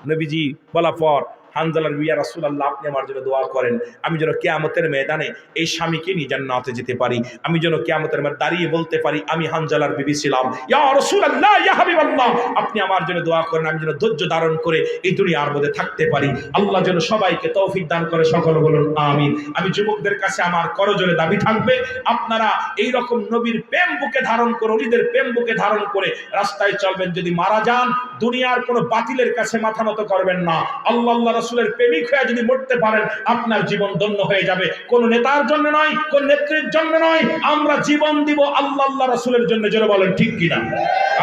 B: নবীজি বলা পর হানজালার বিবি, ইয়া রাসূলুল্লাহ, আপনি আমার জন্য দোয়া করেন, আমি যেন কিয়ামতের ময়দানে এই স্বামীকে নিয়ে জান্নাতে যেতে পারি, আমি যেন কিয়ামতের ময়দানে দাঁড়িয়ে বলতে পারি আমি হানজালার বিবি ছিলাম। ইয়া রাসূলুল্লাহ, ইয়া হাবিবাল্লাহ, আপনি আমার জন্য দোয়া করেন, আমি যেন ধৈর্য ধারণ করে এই দুনিয়ার মধ্যে থাকতে পারি। আল্লাহ যেন সবাইকে তৌফিক দান করে, সকলে বলুন আমিন। আমি যুবকদের কাছে আমার করজোরে দাবি থাকবে, আপনারা এই রকম নবীর প্রেম বুকে ধারণ করে, ওলিদের প্রেম বুকে ধারণ করে রাস্তায় চলবেন। যদি মারা যান, দুনিয়ার কোনো বাতিলের কাছে মাথা নত করবেন না। আল্লাহ রাসূলের প্রেমিক হয়ে যদি মরতে পারেন, আপনার জীবন ধন্য হয়ে যাবে। কোন নেতার জন্য নয়, কোন নেত্রীর জন্য নয়, আমরা জীবন দিব আল্লাহ রাসূলের জন্য। জোরে বলেন ঠিক কিনা?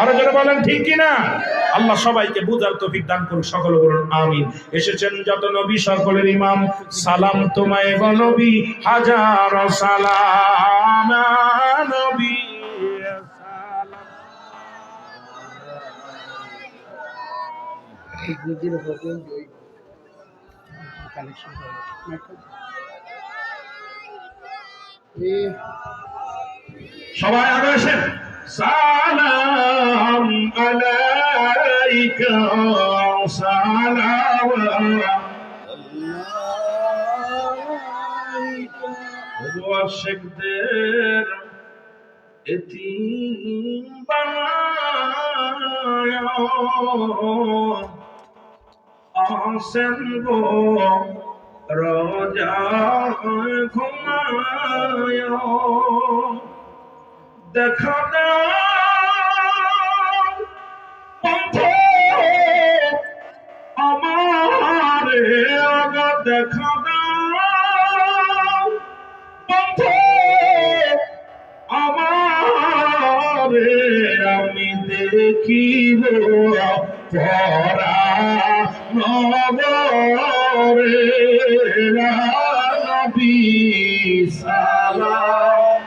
B: আরো জোরে বলেন ঠিক কিনা? আল্লাহ সবাইকে বুঝার তৌফিক দান করুন, সকলে বলুন আমিন। এসেছেন যত নবী সকলের ইমাম, সালাম তোমায় গো নবী, হাজার সালাম নবী। সবাই আগে আসেন। সালাম আলাইকা সালাওয়াত আশিকদের এতিম বানায়া আসেন গো রোজা ঘুমায়া, দেখা দাও বন্ধু আমারে, আগা দেখা দাও বন্ধু আমারে, আমি দেখিব পরা নবরে। নবী সালাম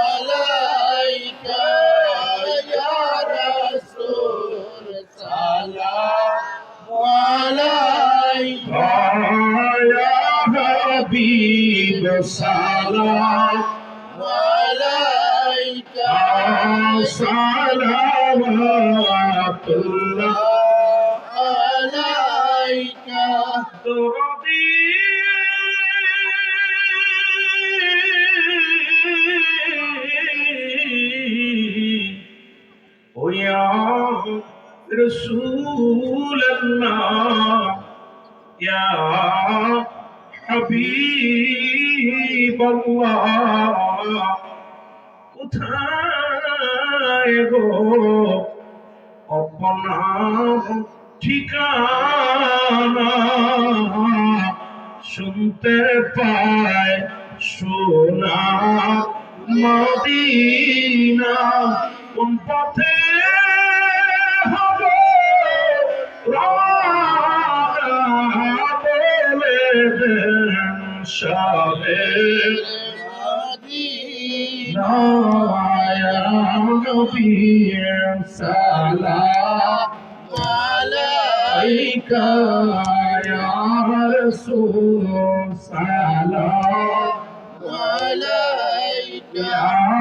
B: আলাইকা ইয়া রাসূল, সালাম আলাইকা ইয়া হাবিব, সালাম আলাইকা সালাওয়াতুল্লাহ আলাইকা। দরদি ও ইয়া রাসূলুল্লাহ, ইয়া হাবিবাল্লাহ, কোথায় গো আপনার ঠিকানা? শুনতে পায় সোনা মদিনা, কোন পথে হবে রওনা বলে দেন সবে মদিনা। ইয়া নবী সালাম আলাইকা ইয়া রাসূল, সালাম আলাইকা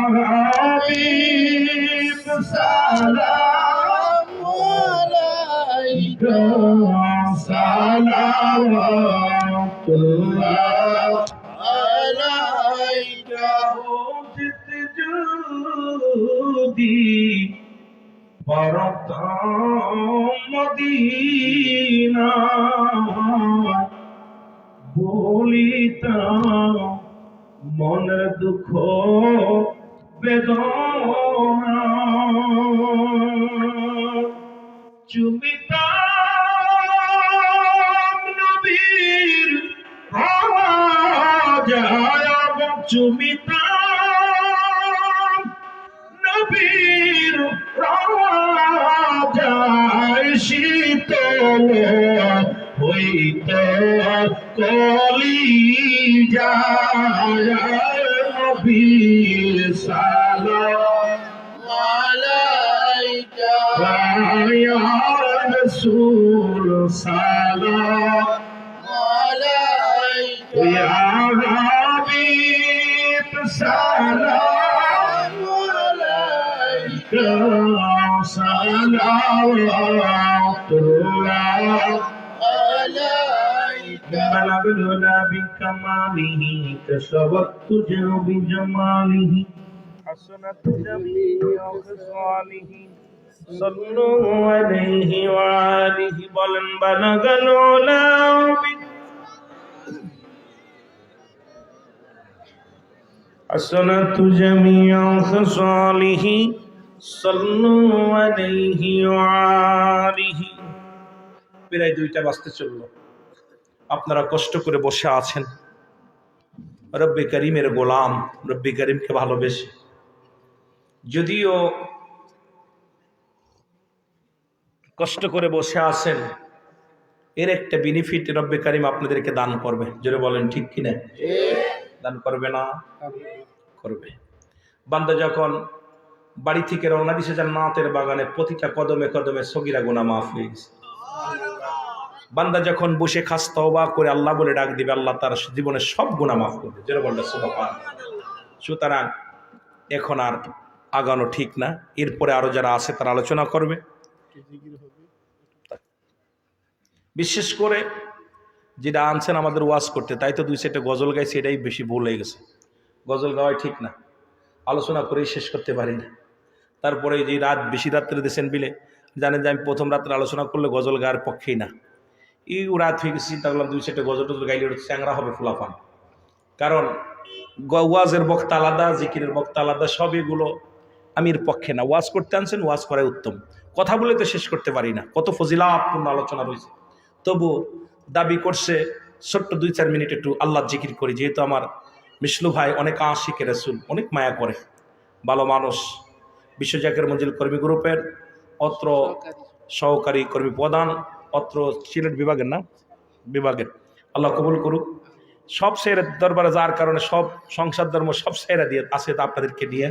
B: ইয়া হাবিব, সালাম আলাইকা সালাওয়াত
C: আলাইকা
B: যেতে যদি পারতাম মদিনা বলিতাম মনের দুঃখ বেদনা চুমিতাম নবীর রাজায় চুমিতাম নবীর রাজায় শীতল হইত কলি যায় নবীর সালাম
C: আলাইকা
B: ইয়া রাসূল সালাম
C: আলাইকা
B: ইয়া হাবিব সালাম
C: আলাইকা
B: সালাওয়াতুল্লাহ
C: আলাইকা
B: بلغ الهدى بكماله كسبت بجماله حسنت جميع خصاله صلوا عليه وآله بلن بلغ العلا حسنت جميع خصاله صلوا عليه وآله প্রায় 2টা বাজতে চললো আপনারা কষ্ট করে বসে আছেন রব্বে করিমের গোলাম রব্বে করিমকে ভালোবেসে যদিও কষ্ট করে বসে আছেন এর একটা বেনিফিট রব্বে করিম আপনাদেরকে দান করবে জোরে বলেন ঠিক কিনা দান করবে না করবে বান্দা যখন বাড়ি থেকে রওনা দিছে জান্নাতের বাগানে প্রতিটা কদমে কদমে সগীরা গুনাহ মাফ হয়ে গেছে বান্দা যখন বসে খাস তওবা করে আল্লাহ বলে ডাক দিবে আল্লাহ তার জীবনের সব গুনাহ মাফ করবে যারা বললে সুবহানাল্লাহ সুতরাং এখন আর আগানো ঠিক না এরপরে আরো যারা আছে তারা আলোচনা করবে বিশেষ করে যেটা আনছেন আমাদের ওয়াজ করতে তাই তো 2 সেটে গজল গাইছে এটাই বেশি ভুল হয়ে গেছে গজল গাওয়াই ঠিক না আলোচনা করেই শেষ করতে পারি না তারপরে যে বেশি রাত্রে দিয়েছেন বিলে জানেন যে আমি প্রথম রাত্রে আলোচনা করলে গজল গাওয়ার পক্ষেই না এই রাত হয়ে গেছে চিন্তা করলাম 2 সেটে গজল টজল গাইলে ওটা চ্যাংরা হবে ফুলাফান কারণ ওয়াজের বক্তা আলাদা জিকিরের বক্তা আলাদা সব এগুলো আমি এর পক্ষে না ওয়াজ করতে আনছেন ওয়াজ করাই উত্তম কথা বলে তো শেষ করতে পারি না কত ফজিলাতপূর্ণ আলোচনা রয়েছে তবু দাবি করছে ছোট্ট 2-4 মিনিট একটু আল্লাহ জিকির করি যেহেতু আমার মিশলু ভাই অনেক আশিক রাসূল অনেক মায়া করে ভালো মানুষ বিশ্বজাকের মঞ্জিল কর্মী গ্রুপের অত্র সহকারী কর্মী প্রধান অত্র সিলেট বিভাগের না বিভাগের আল্লাহ কবুল করুক সব সেরা দরবারে যার কারণে সব সংসার ধর্ম সব সেরা দিয়ে আছে তা আপনাদেরকে নিয়ে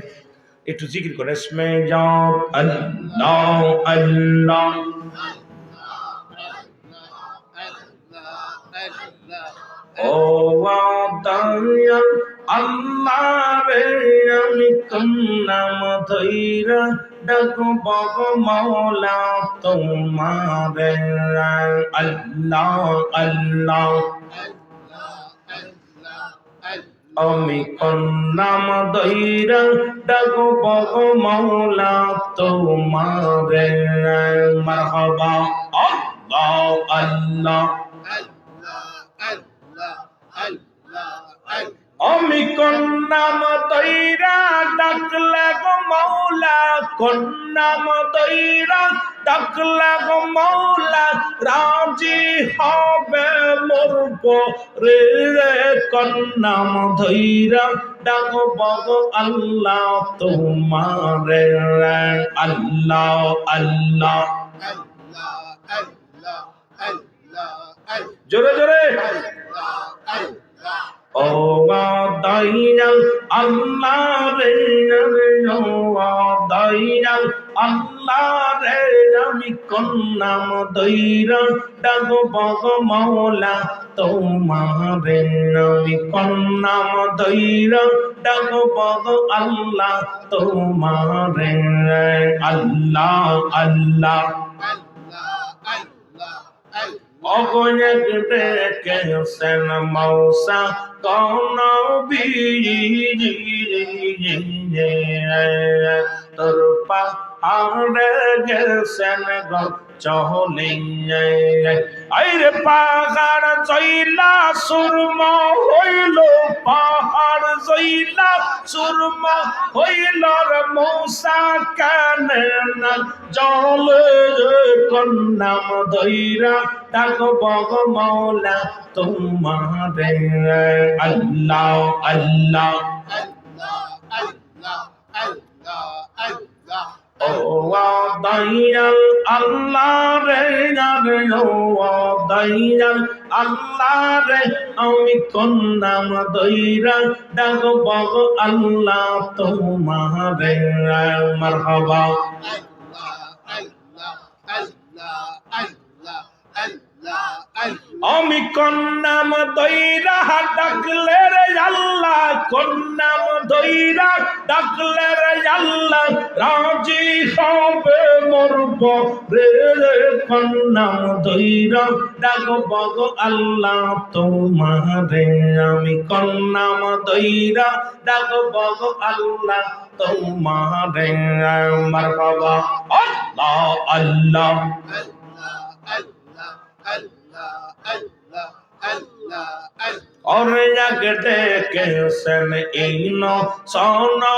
B: একটু জিকির করে ইসমে জান আল্লাহ আল্লাহ ও দয়াল আল্লাহ রে আমি কোন নাম ধইরা ডাকব গো মাওলা তোমারে আল্লাহ আল্লাহ আমি কোন নাম ধইরা ডাকব গো মাওলা তোমারে মারহাবা আল্লাহ আল্লাহ আমি কোন নাম তৈরা ডাকলে গো মৌলা কোন নাম তৈরা ডাকলে গো মৌলা রাজি হবে মোর পরে কোন নাম ধৈরা ডাকব গো আল্লাহ তোমারে আল্লাহ আল্লাহ জোরে জোরে ও দয়াল আল্লাহ রে ও দয়াল আল্লাহ রে আমি কোন নাম ধইরা ডাকব গো মাওলা তোমারে আমি কোন নাম ধইরা ডাকব গো আল্লাহ তোমারে আল্লাহ আল্লাহ অগয়ক ডেকেছেন মৌসা কোন বীর তোর পাহাড়ে গেছেন গো চহলে আইরে পাহাড় জইলা সুরমা হইল পাহাড় জইলা সুরমা হইল রে মৌসা কানে না জল কন্নাম দইরা ডাক বগ মৌলা তোমারে আল্লাহ আল্লাহ ও দয়াল আল্লাহ রে ও দয়াল আল্লাহ রে আমি কোন নাম দইরা ডাক বগ আল্লাহ তোমারে মারহাবা আমি কোন নাম দইরা ডাকলে রে আল্লাহ কোন নাম দইরা ডাকলে রে আল্লাহ রাজি হবে মরব রে কোন নাম দইরা ডাকব গো আল্লাহ তোমারে আমি কোন নাম দইরা ডাকব গো আল্লাহ তোমারে মারহাবা আল্লাহ আল্লাহ और जगते कैसन इनो सोनो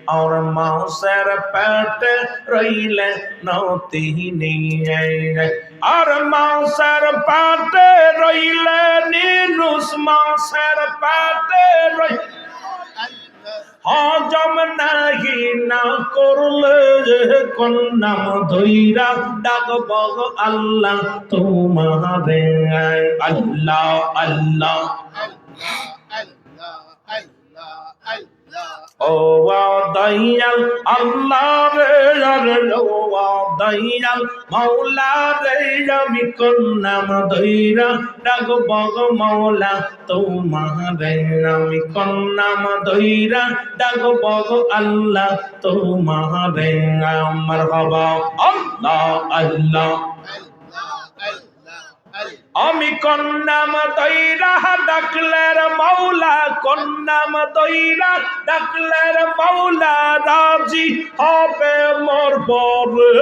B: और मौसर पेट रहीले नौती नहीं और मौसर पेट रहीले नीनुस मौसर पेट रही হজম নাহি না করলে কোন নাম ধইরা ডাকব আল্লাহ তোমারে আল্লাহ আল্লাহ ও দয়াল আল্লাহ রে ও দয়াল মাওলা রে আমি কোন নাম ধইরা ডাকব মাওলা তোমারে আমি কোন নাম ধইরা ডাকব আল্লাহ তোমারে মারহাবা আল্লাহ আল্লাহ আমি কোন নাম দইরা ডাকলের মাওলা কোন নাম দইরা ডাকলের মাওলা রাজি হবে মোর পরে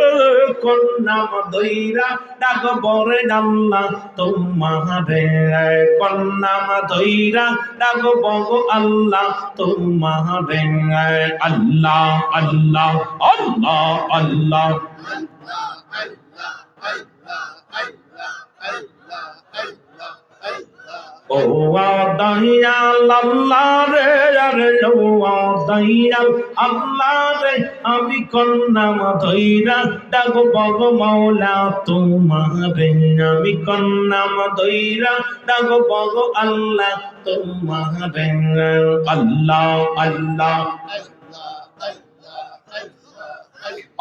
B: কোন নাম দইরা ডাকব রে আল্লাহ তোমারে কোন নাম দইরা ডাকব গো আল্লাহ তোমারে আল্লাহ আল্লাহ আল্লাহ আল্লাহ ও দয়াল আল্লাহ রে আরে ও দয়াল আল্লাহ রে আমি কোন নাম ধইরা ডাকব গো মাওলা তোমারে আমি কোন নাম ধইরা ডাকব গো আল্লাহ তোমারে আল্লাহ আল্লাহ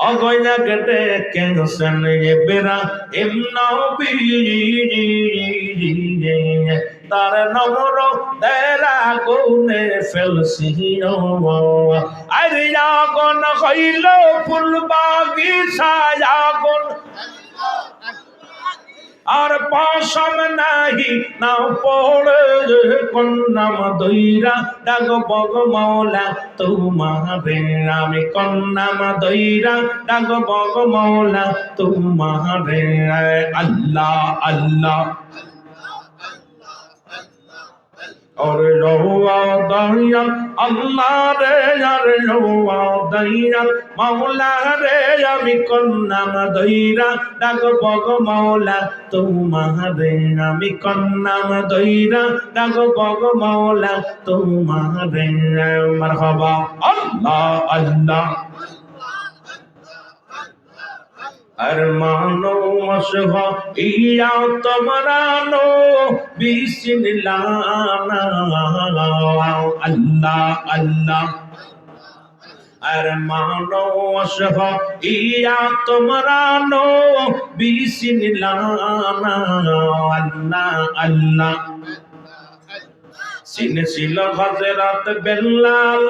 B: অগয়না গতে কেনসন বেরা এমনো তার নমর তেরা গুনে ফেলসি আরে আগুন হইল ফুল বাগিচায় আগুন আর পাশম নাহি না পড়ে কোন নাম দইরা ডাকব গো মাওলা তোমারে আমি কোন নাম দইরা ডাকব গো মাওলা তোমারে আল্লাহ আল্লাহ और रहुआ दयाल अल्लाह रे यार रहुआ दयाल मौला रे আমি কোন নাম দইরা ডাকব গো মাওলা তোমারে আমি কোন নাম দইরা ডাকব গো মাওলা তোমারে মারহাবা আল্লাহ আল্লাহ अरमानो मशह इया तमरानो बिस्मिल्लाह अल्लाह अल्लाह अरमानो मशह इया तमरानो बिस्मिल्लाह अल्लाह अल्लाह চিনেছিল হযরত বেলাল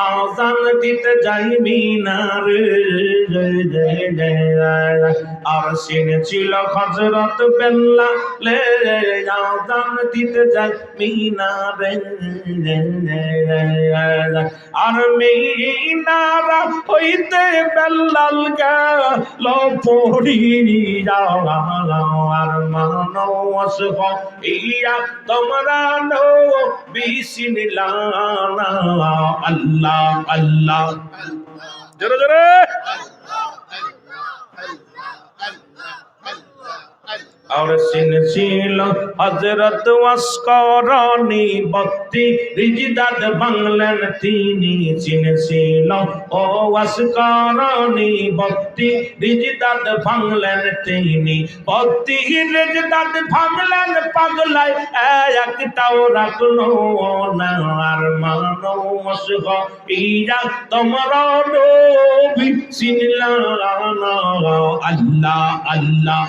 B: আযান দিতে যাই মিনারে আর চিনেছিল হযরত বেলাল আযান দিতে যাই মিনারে আর মিনারা হইতে বেলাল গেল পড়িয়া আর মানুষ ইয়া তোমরা নো বিসমিল্লাহ আল্লাহ আল্লাহ জোরে জোরে और सिनशील हजरत वस्करानी भक्ति रिजदाद बांगलन तीनी सिनशील ओ वस्करानी भक्ति रिजदाद बांगलन तीनी भक्ति रिजदाद बांगलन पगलाई एकटाओ राखलो ना আর মানুষ ইয়া তোমরা নবী সিনলা আল্লাহ আল্লাহ